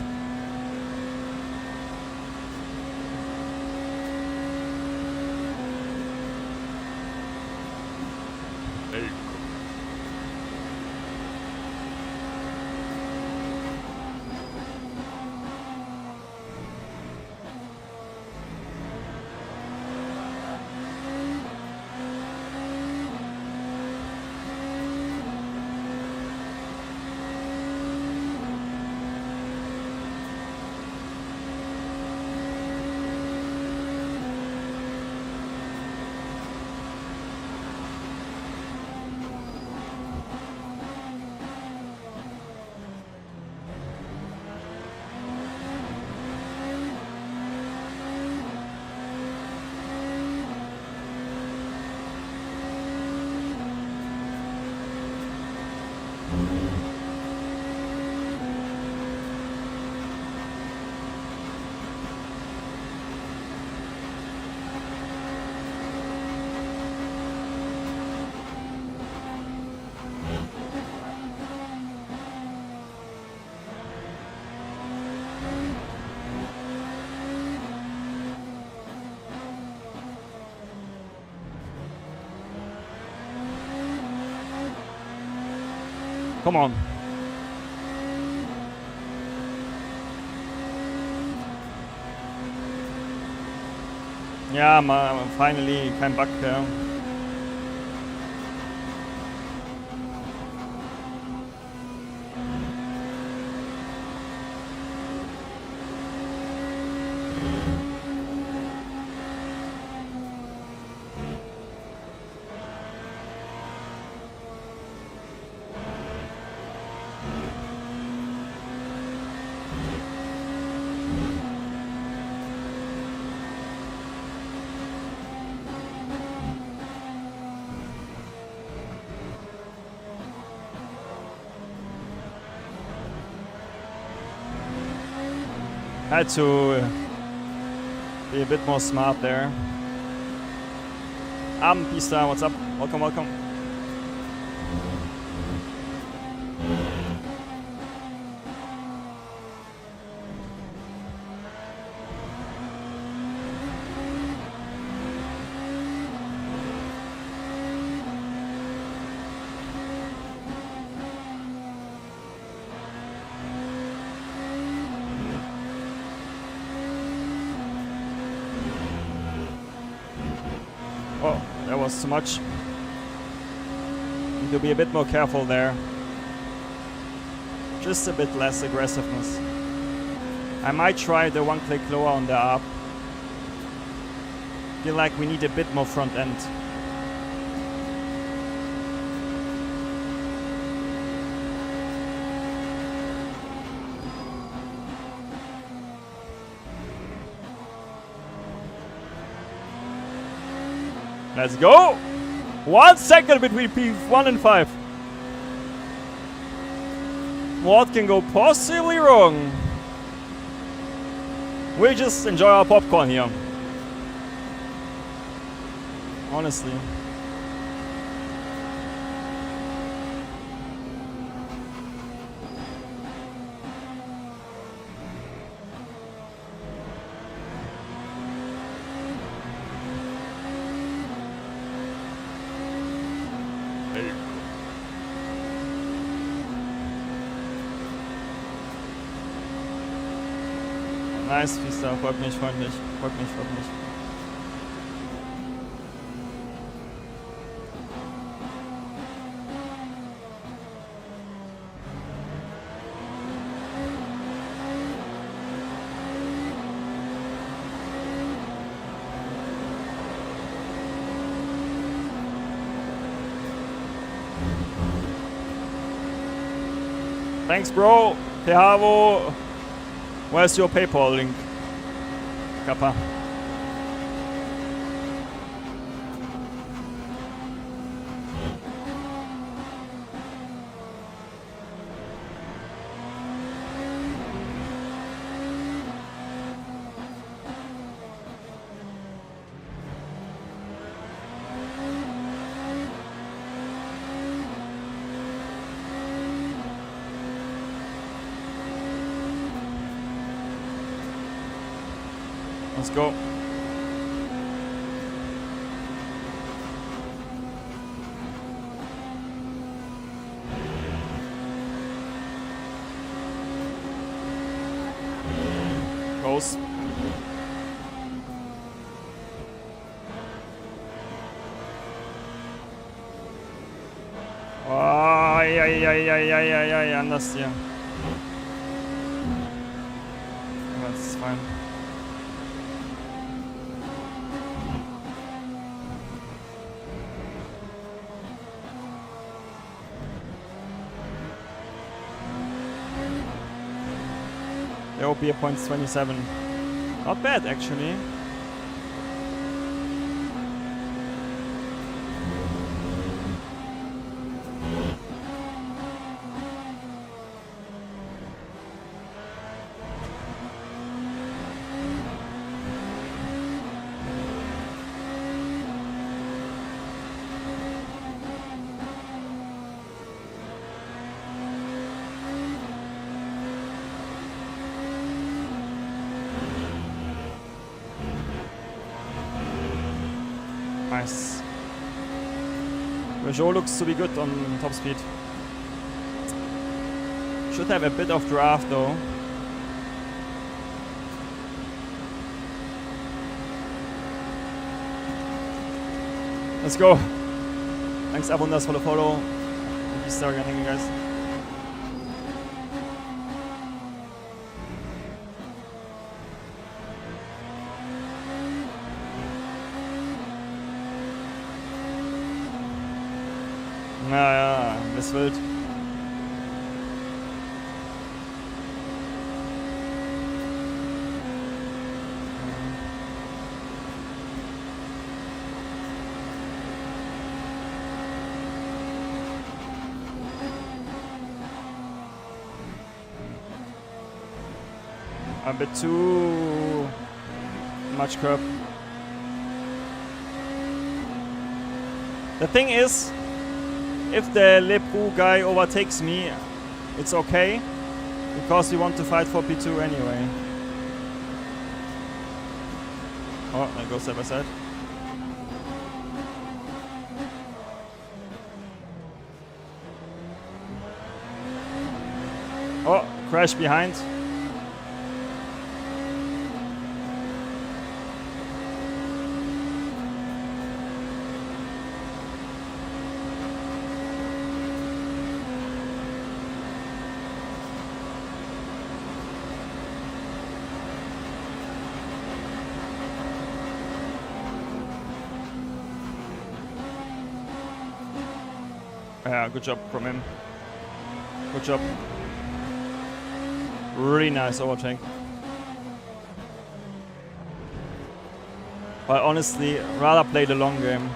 Come on. Yeah, finally kein Bug there. Had to be a bit more smart there. Pista, what's up? Welcome. Oh, that was too much. Need to be a bit more careful there. Just a bit less aggressiveness. I might try the one click lower on the up. Feel like we need a bit more front end. Let's go! 1 second between P1 and 5. What can go possibly wrong? We just enjoy our popcorn here. Honestly. Nice, Fiesta, freut mich, freundlich. Freut mich, freut mich. Thanks, bro. Tehavo. Where's your PayPal link? Kappa. Let's go. Goes. Oh, ja, anders hier. Aber das ist fein. The OP points 27. Not bad, actually. Nice. Peugeot looks to be good on top speed. Should have a bit of draft though. Let's go. Thanks, Abundas, for the follow. Thank you guys. Naja, das wild. A bit too much curb. The thing is, if the Lepu guy overtakes me, it's okay, because we want to fight for P2 anyway. Oh, there goes side by side. Oh, crash behind. Yeah, good job from him. Good job. Really nice overtake. But honestly, rather play the long game.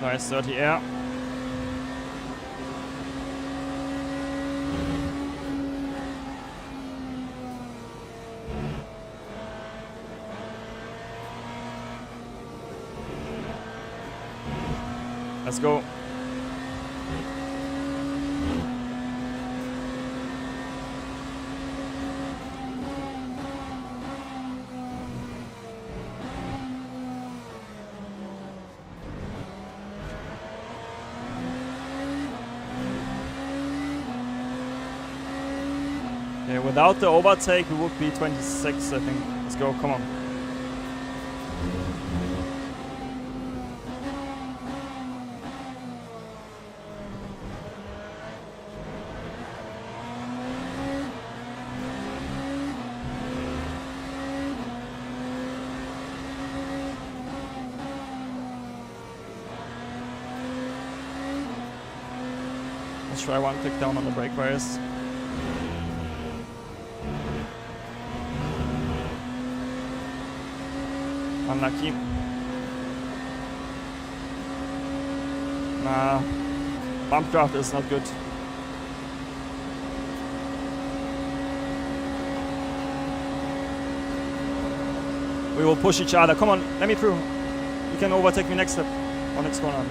Nice 30 air. Let's go. Okay, without the overtake, we would be 26, I think. Let's go, come on. Let's try one click down on the brake bias. Unlucky. Nah, bump draft is not good. We will push each other. Come on, let me through. You can overtake me next step. Or next corner.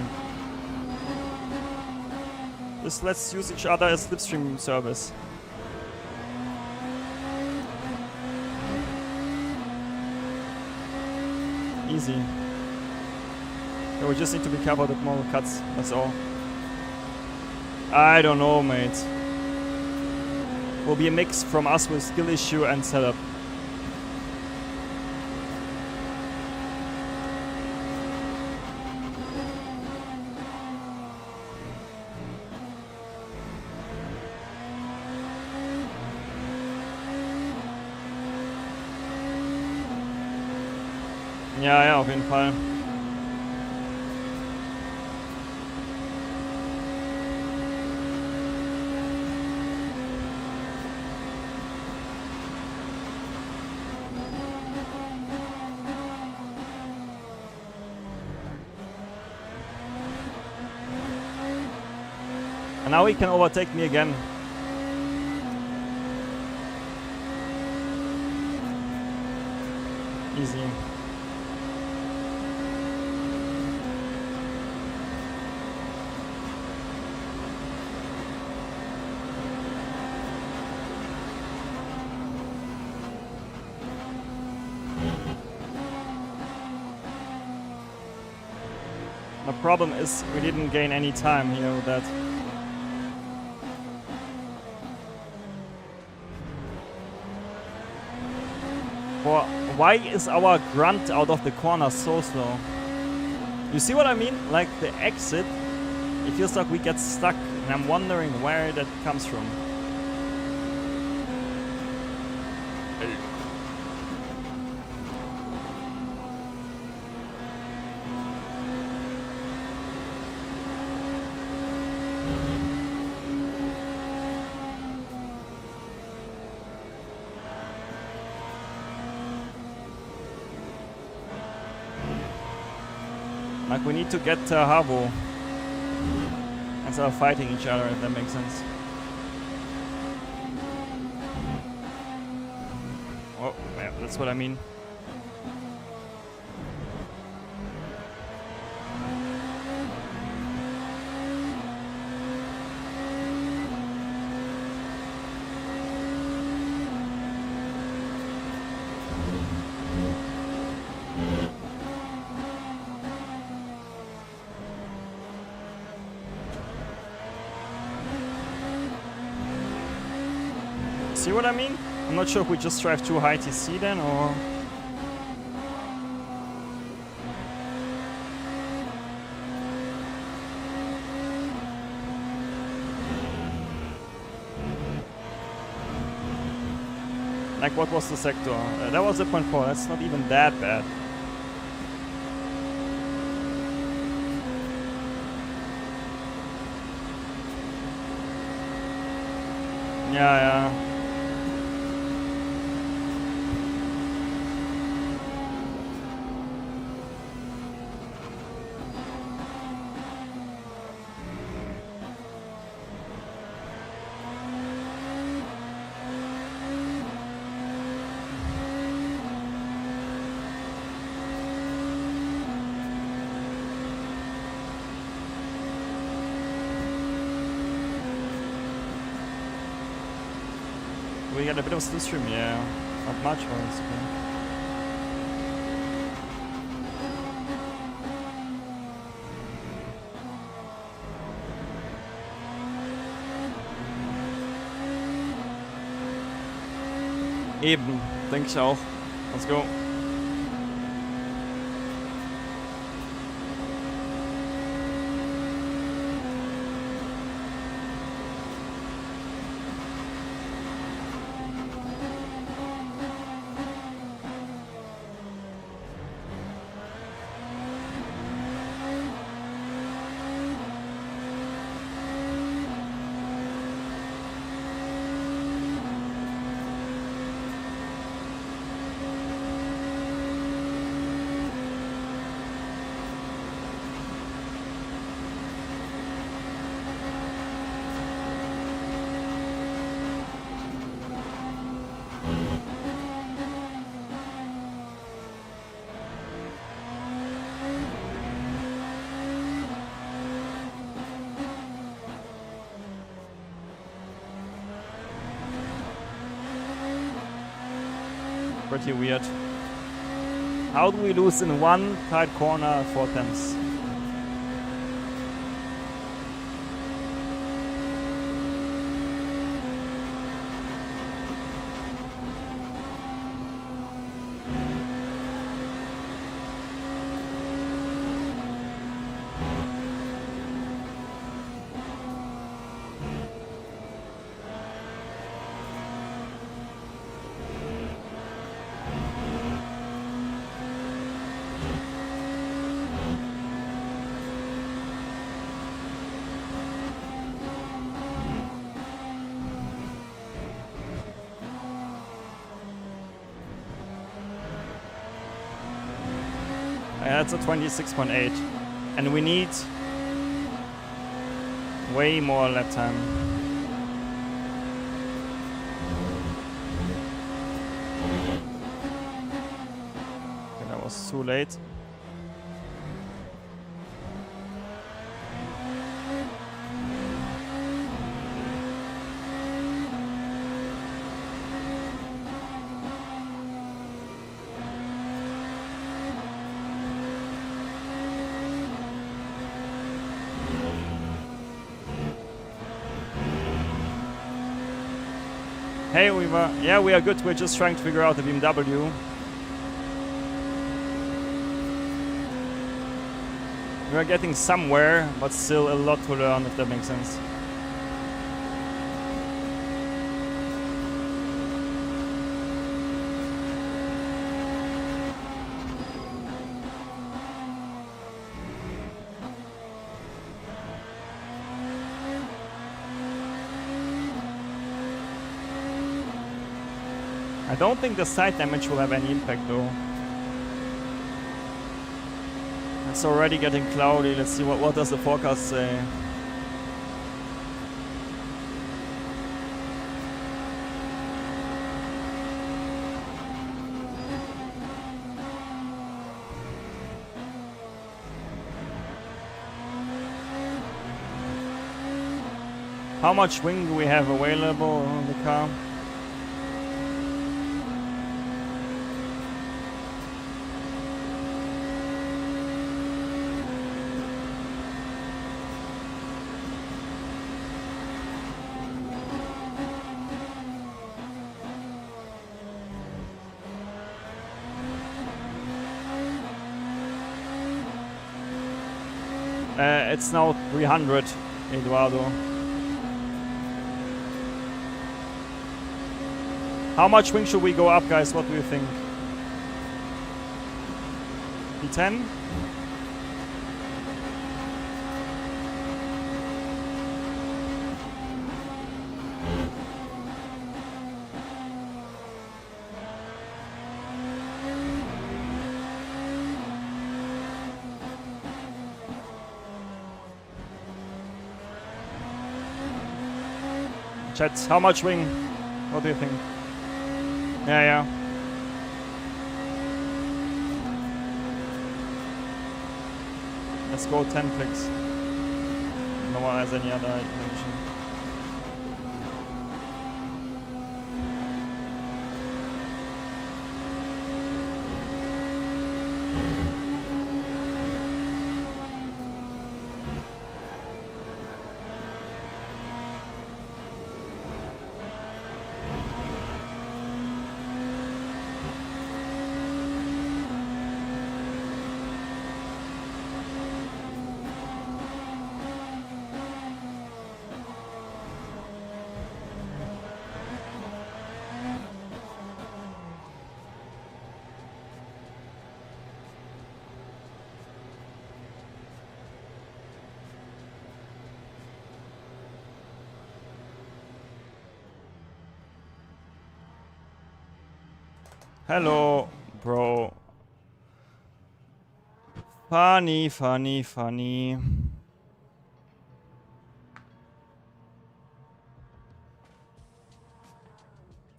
Just let's use each other as slipstream service. Easy. So we just need to be careful with more cuts, that's all. I don't know, mate. Will be a mix from us with skill issue and setup. Ja, ja, auf jeden Fall. And now he can overtake me again. Easy. The problem is we didn't gain any time here with that. Why is our grunt out of the corner so slow? You see what I mean? Like the exit, it feels like we get stuck, and I'm wondering where that comes from. Like we need to get Havo instead of fighting each other, if that makes sense. Oh, yeah, that's what I mean. See what I mean? I'm not sure if we just drive too high TC then, or... Like, what was the sector? That was 0.4. That's not even that bad. Ja. We got a bit of slipstream, yeah. Not much, but it's okay. Eben, denke ich auch. Let's go. Pretty weird. How do we lose in one tight corner 4/10? That's a 26.8. And we need way more lap time. Okay, that was too late. Hey, we are good. We're just trying to figure out the BMW. We're getting somewhere, but still a lot to learn, if that makes sense. I don't think the side damage will have any impact though. It's already getting cloudy. Let's see what does the forecast say. How much wing do we have available on the car? It's now 300, Eduardo. How much wing should we go up, guys? What do you think? P10? Chat, how much wing? What do you think? Yeah. Let's go 10 clicks. No one has any other information. Hello, bro. Funny.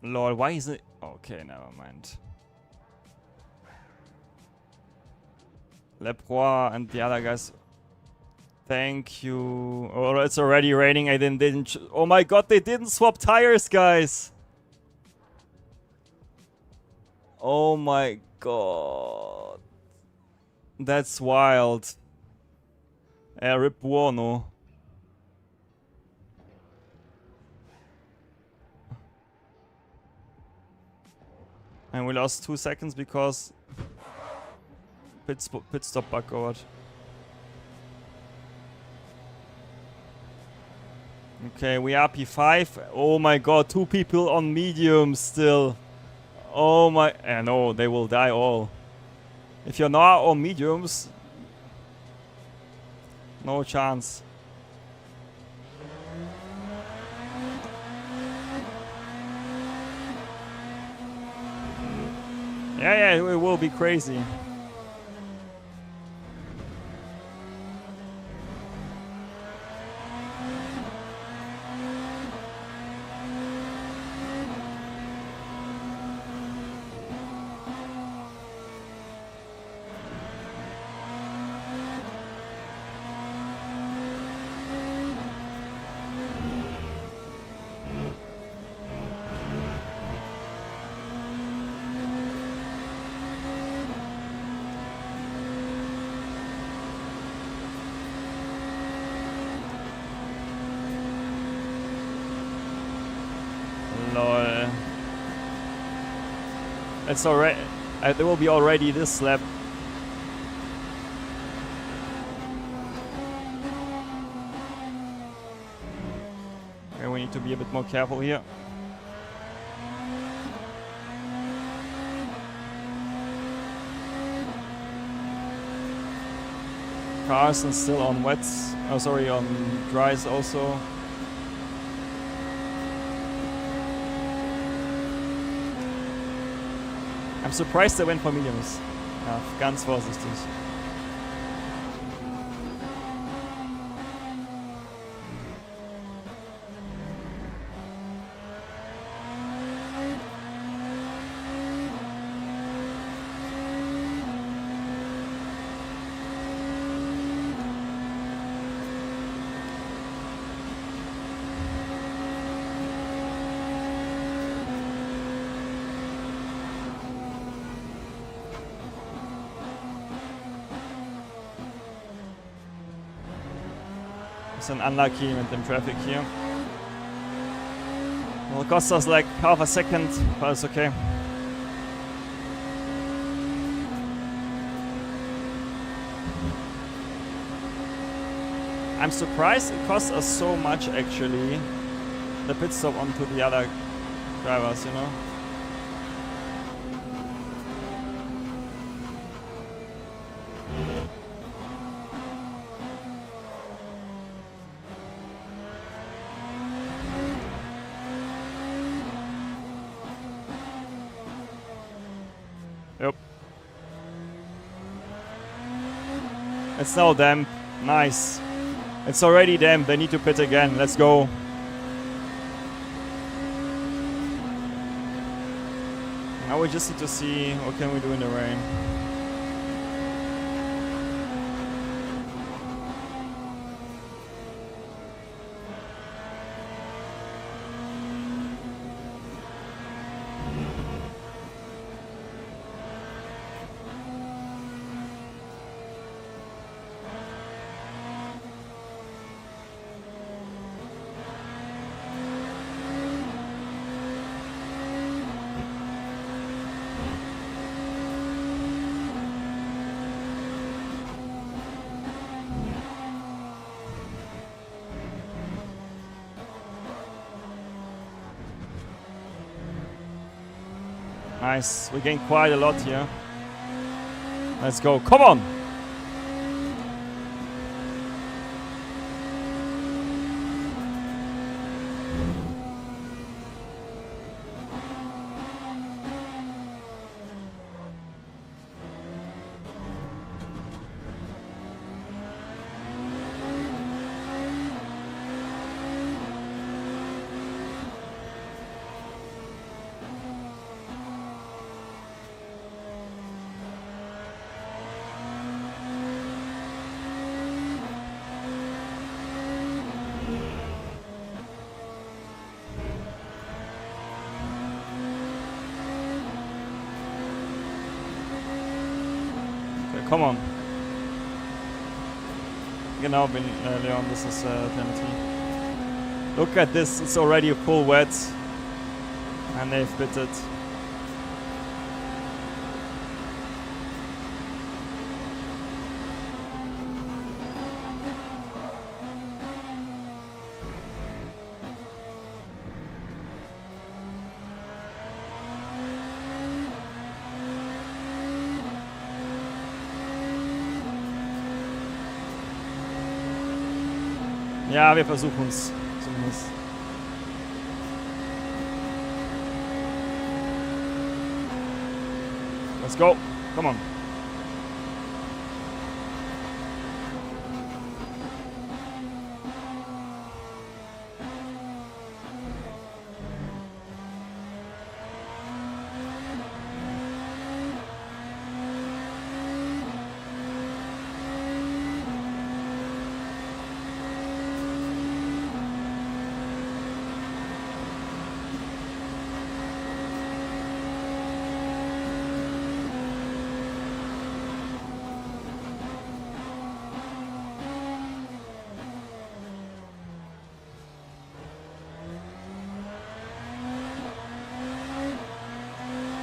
Lol, why is it? Okay, never mind. Leproy and the other guys. Thank you. Oh, it's already raining. I didn't. Oh my god, they didn't swap tires, guys. Oh my god. That's wild. Rip Buono. And we lost 2 seconds because pit stop bug or what? Okay, we are P5. Oh my god, 2 people on medium still. Oh my... no, they will die all. If you're not on mediums... No chance. Yeah, it will be crazy. Lol. It's already... there will be already this lap. Okay, we need to be a bit more careful here. Carson still on wets. Oh, sorry, on dries also. I'm surprised they went for mediums. Ja, ganz vorsichtig. Bisschen unlucky mit dem Traffic hier. Will cost us like half a second, but it's okay. I'm surprised it costs us so much actually, the pit stop onto the other drivers, you know? Yep. It's now damp. Nice. It's already damp. They need to pit again. Let's go. Now we just need to see what can we do in the rain. Nice. We gained quite a lot here. Let's go. Come on! Come on. Genau, Leon, this is Telemetry. Look at this, it's already full wet. And they've pitted. Ja, wir versuchen es zumindest. Let's go. Come on.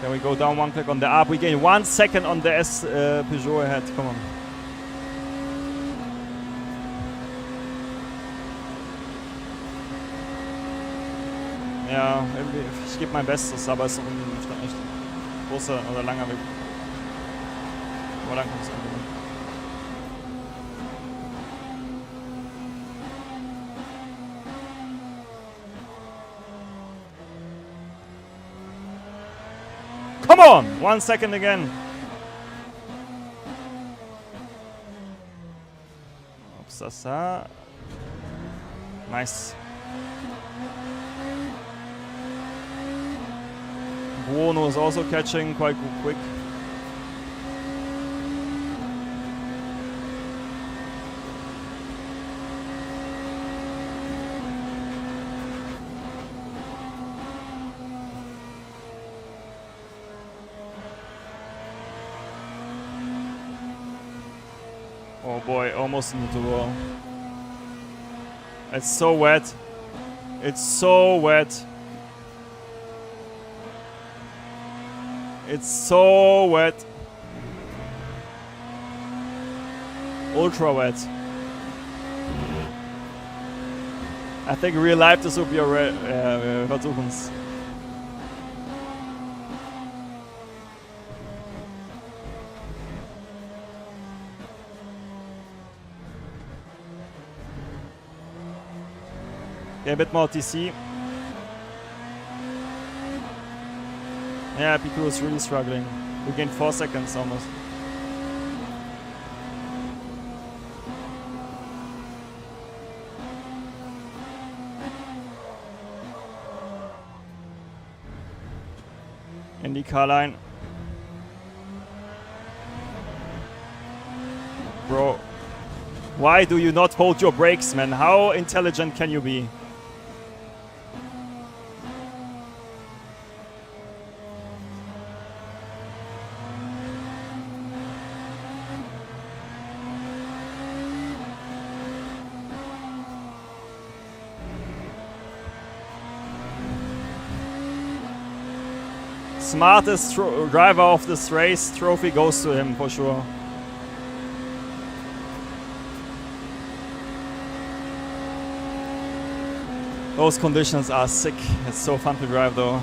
Then we go down one click on the up. We gain 1 second on the S Peugeot ahead. Come on. Ja, ich gebe mein Bestes, aber es ist auch ein echt großer oder langer Weg. Aber dann kommt es an. Come on! 1 second again. Ups, das da. Nice. Bruno is also catching quite quick. Oh boy, almost into the wall. It's so wet. It's so wet. It's so wet. Ultra wet. I think real life this will be already. Wir versuchen's. Okay, a bit more TC. Yeah, Pico is really struggling. We gained 4 seconds almost. IndyCar line. Bro, why do you not hold your brakes, man? How intelligent can you be? Smartest driver of this race, trophy goes to him for sure. Those conditions are sick. It's so fun to drive though.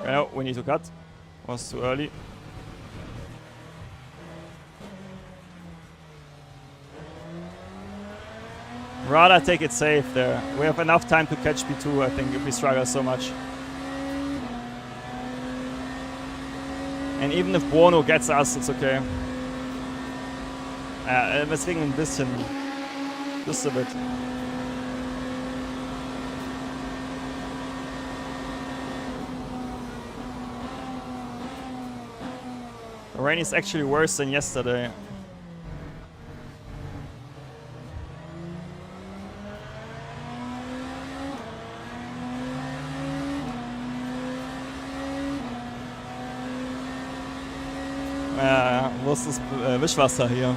No, we need to cut. Was too early. Rather take it safe there. We have enough time to catch P2, I think, if we struggle so much. And even if Buono gets us, it's okay. Deswegen ein bisschen. Just a bit. The rain is actually worse than yesterday. Ja, wo ist das Wischwasser hier?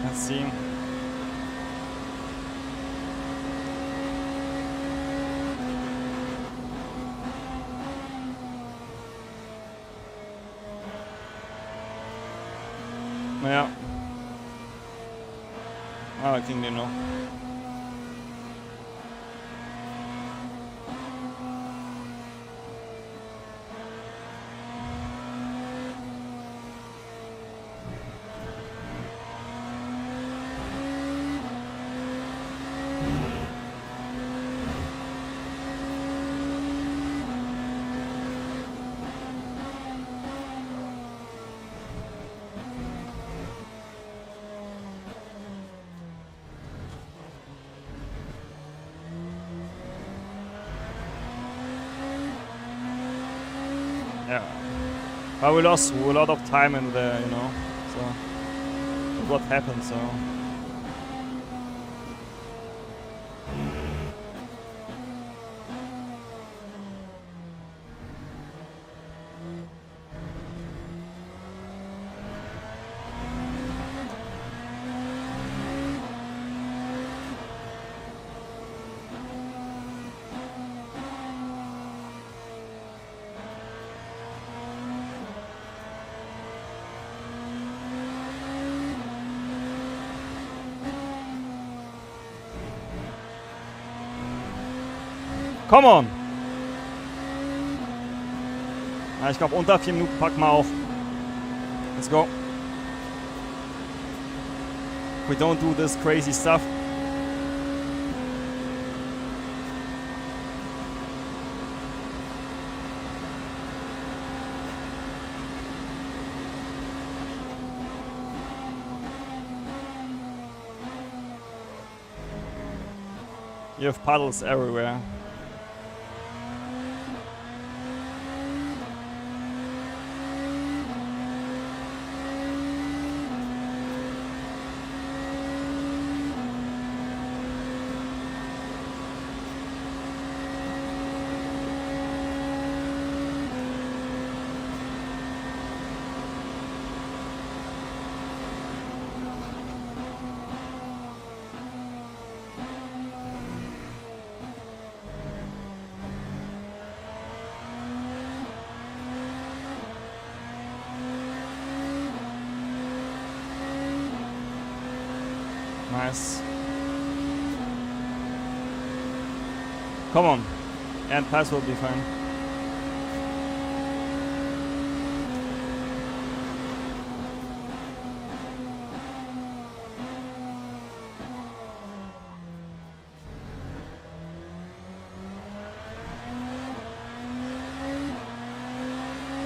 Let's see. Naja. Ah, kriegen den noch. Yeah. But we lost a lot of time in there, you know. So what happened, so come on! Ja, ich glaube, unter 4 Minuten packen wir auf. Let's go. We don't do this crazy stuff. You have puddles everywhere. Nice. Come on. And pass will be fine.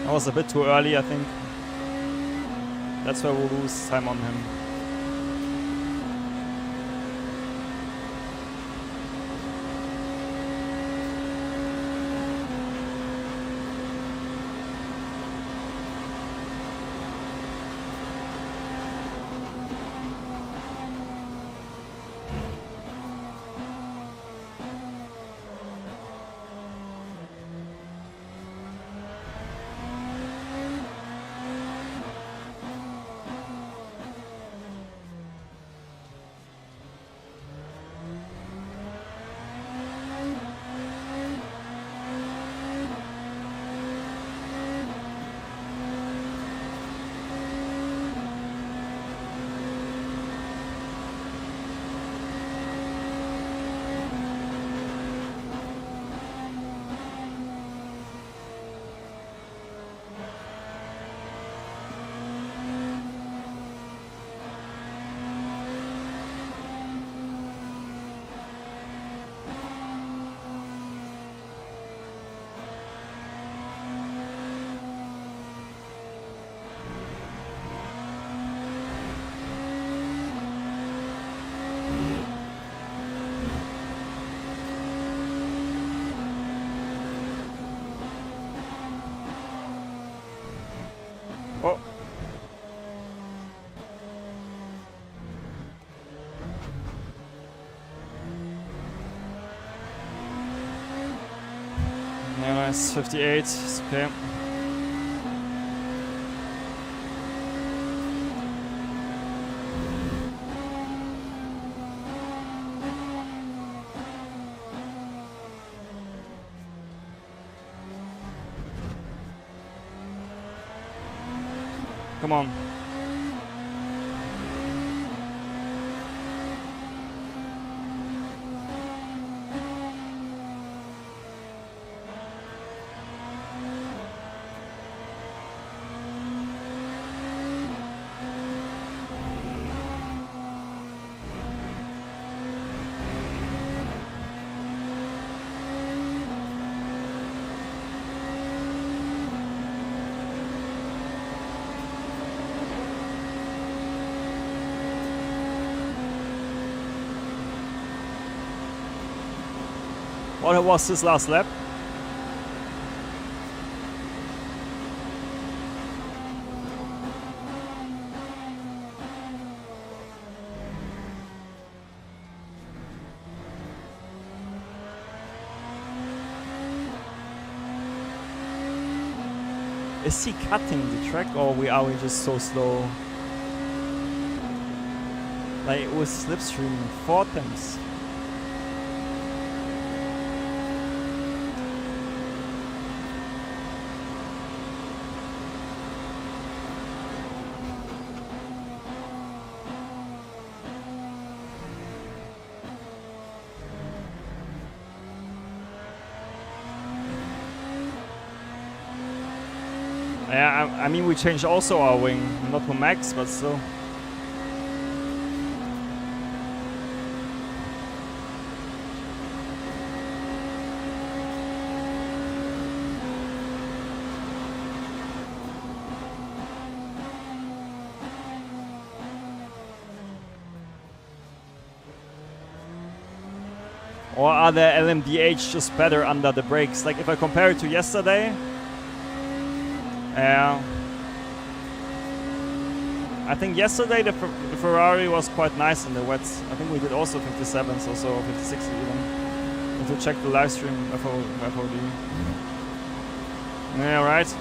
That was a bit too early, I think. That's where we'll lose time on him. Oh. Yeah, nice. 58. It's okay. Come on. What was his last lap? Is he cutting the track or are we just so slow? Like it was slipstreaming 4 times. Yeah, I mean we changed also our wing, not for max, but still. Or are the LMDH just better under the brakes? Like if I compare it to yesterday, I think yesterday the Ferrari was quite nice in the wets. I think we did also 57s or so, or 56 even. If you check the live stream FOD. Yeah, right.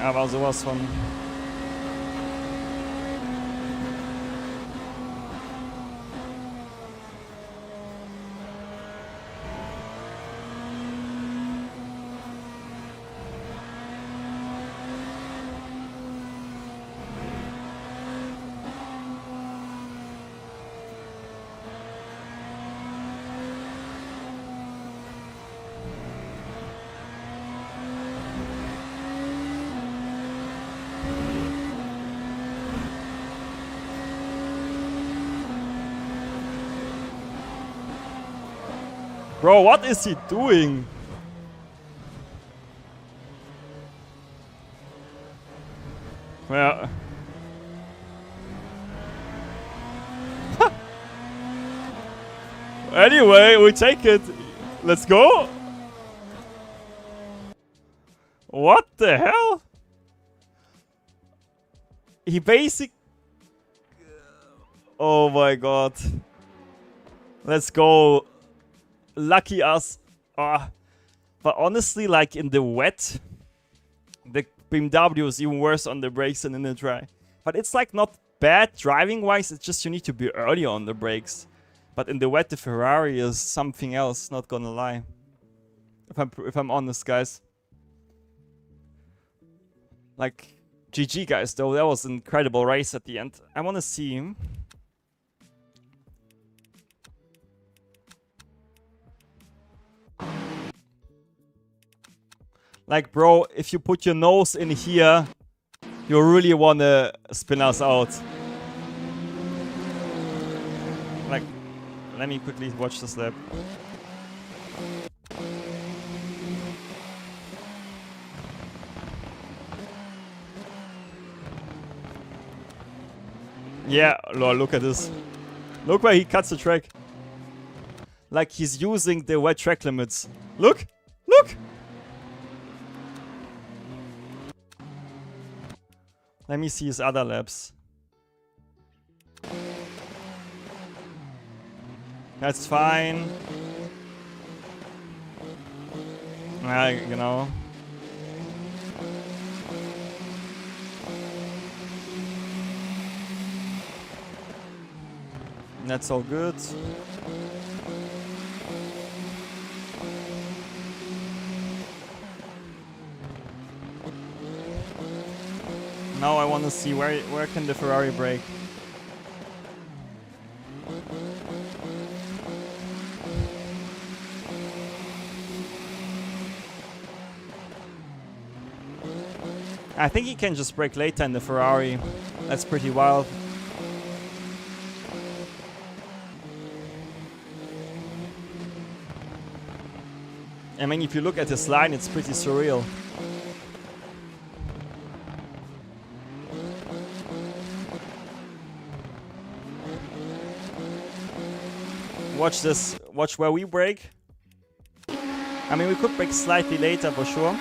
Aber sowas von. Bro, what is he doing? Yeah. Anyway, we take it. Let's go. What the hell? He basic. Oh my god. Let's go. Lucky us. But honestly, like in the wet, the BMW is even worse on the brakes than in the dry. But it's like not bad driving wise, it's just you need to be early on the brakes. But in the wet, the Ferrari is something else, not gonna lie. If I'm honest, guys. Like, GG guys though, that was an incredible race at the end. I wanna see him. Like, bro, if you put your nose in here, you really wanna spin us out. Like, let me quickly watch this lap. Yeah, lol, look at this. Look where he cuts the track. Like, he's using the wet track limits. Look! Look! Let me see his other laps. That's fine. You know. That's all good. Now I want to see where can the Ferrari brake. I think he can just brake later in the Ferrari. That's pretty wild. I mean, if you look at his line, it's pretty surreal. Watch this. Watch where we brake. I mean, we could brake slightly later for sure.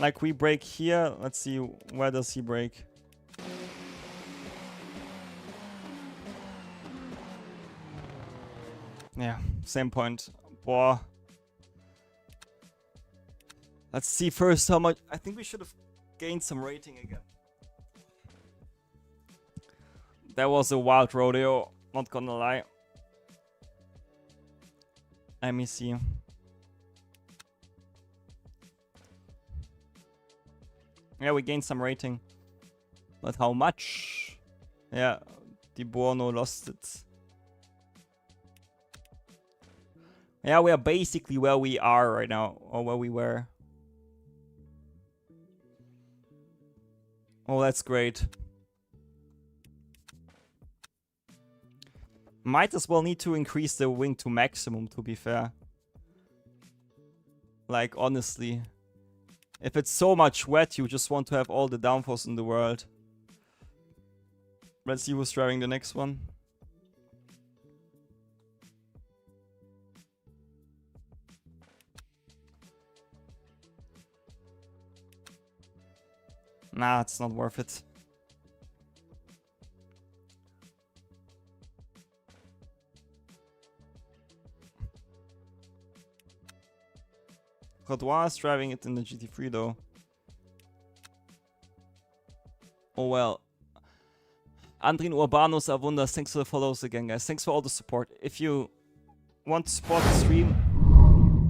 Like we brake here. Let's see, where does he brake? Yeah, same point. Boah. Let's see first how much. I think we should have gained some rating again. That was a wild rodeo, not gonna lie. Let me see. Yeah, we gained some rating. But how much? Yeah, Di Buono lost it. Yeah, we are basically where we are right now, or where we were. Oh, that's great. Might as well need to increase the wing to maximum, to be fair. Like, honestly. If it's so much wet, you just want to have all the downforce in the world. Let's see who's driving the next one. Nah, it's not worth it. Rodwa is driving it in the GT3 though. Oh well. Andrin Urbanus Avundas, thanks for the follows again, guys. Thanks for all the support. If you want to support the stream,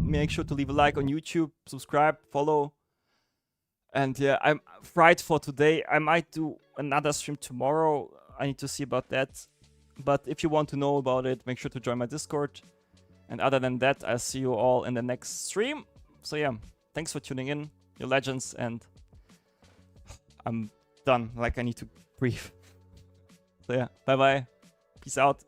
make sure to leave a like on YouTube, subscribe, follow. And yeah, I'm fried for today. I might do another stream tomorrow. I need to see about that. But if you want to know about it, make sure to join my Discord. And other than that, I'll see you all in the next stream. So yeah, thanks for tuning in. You're legends, and I'm done. Like, I need to breathe. So yeah, bye-bye. Peace out.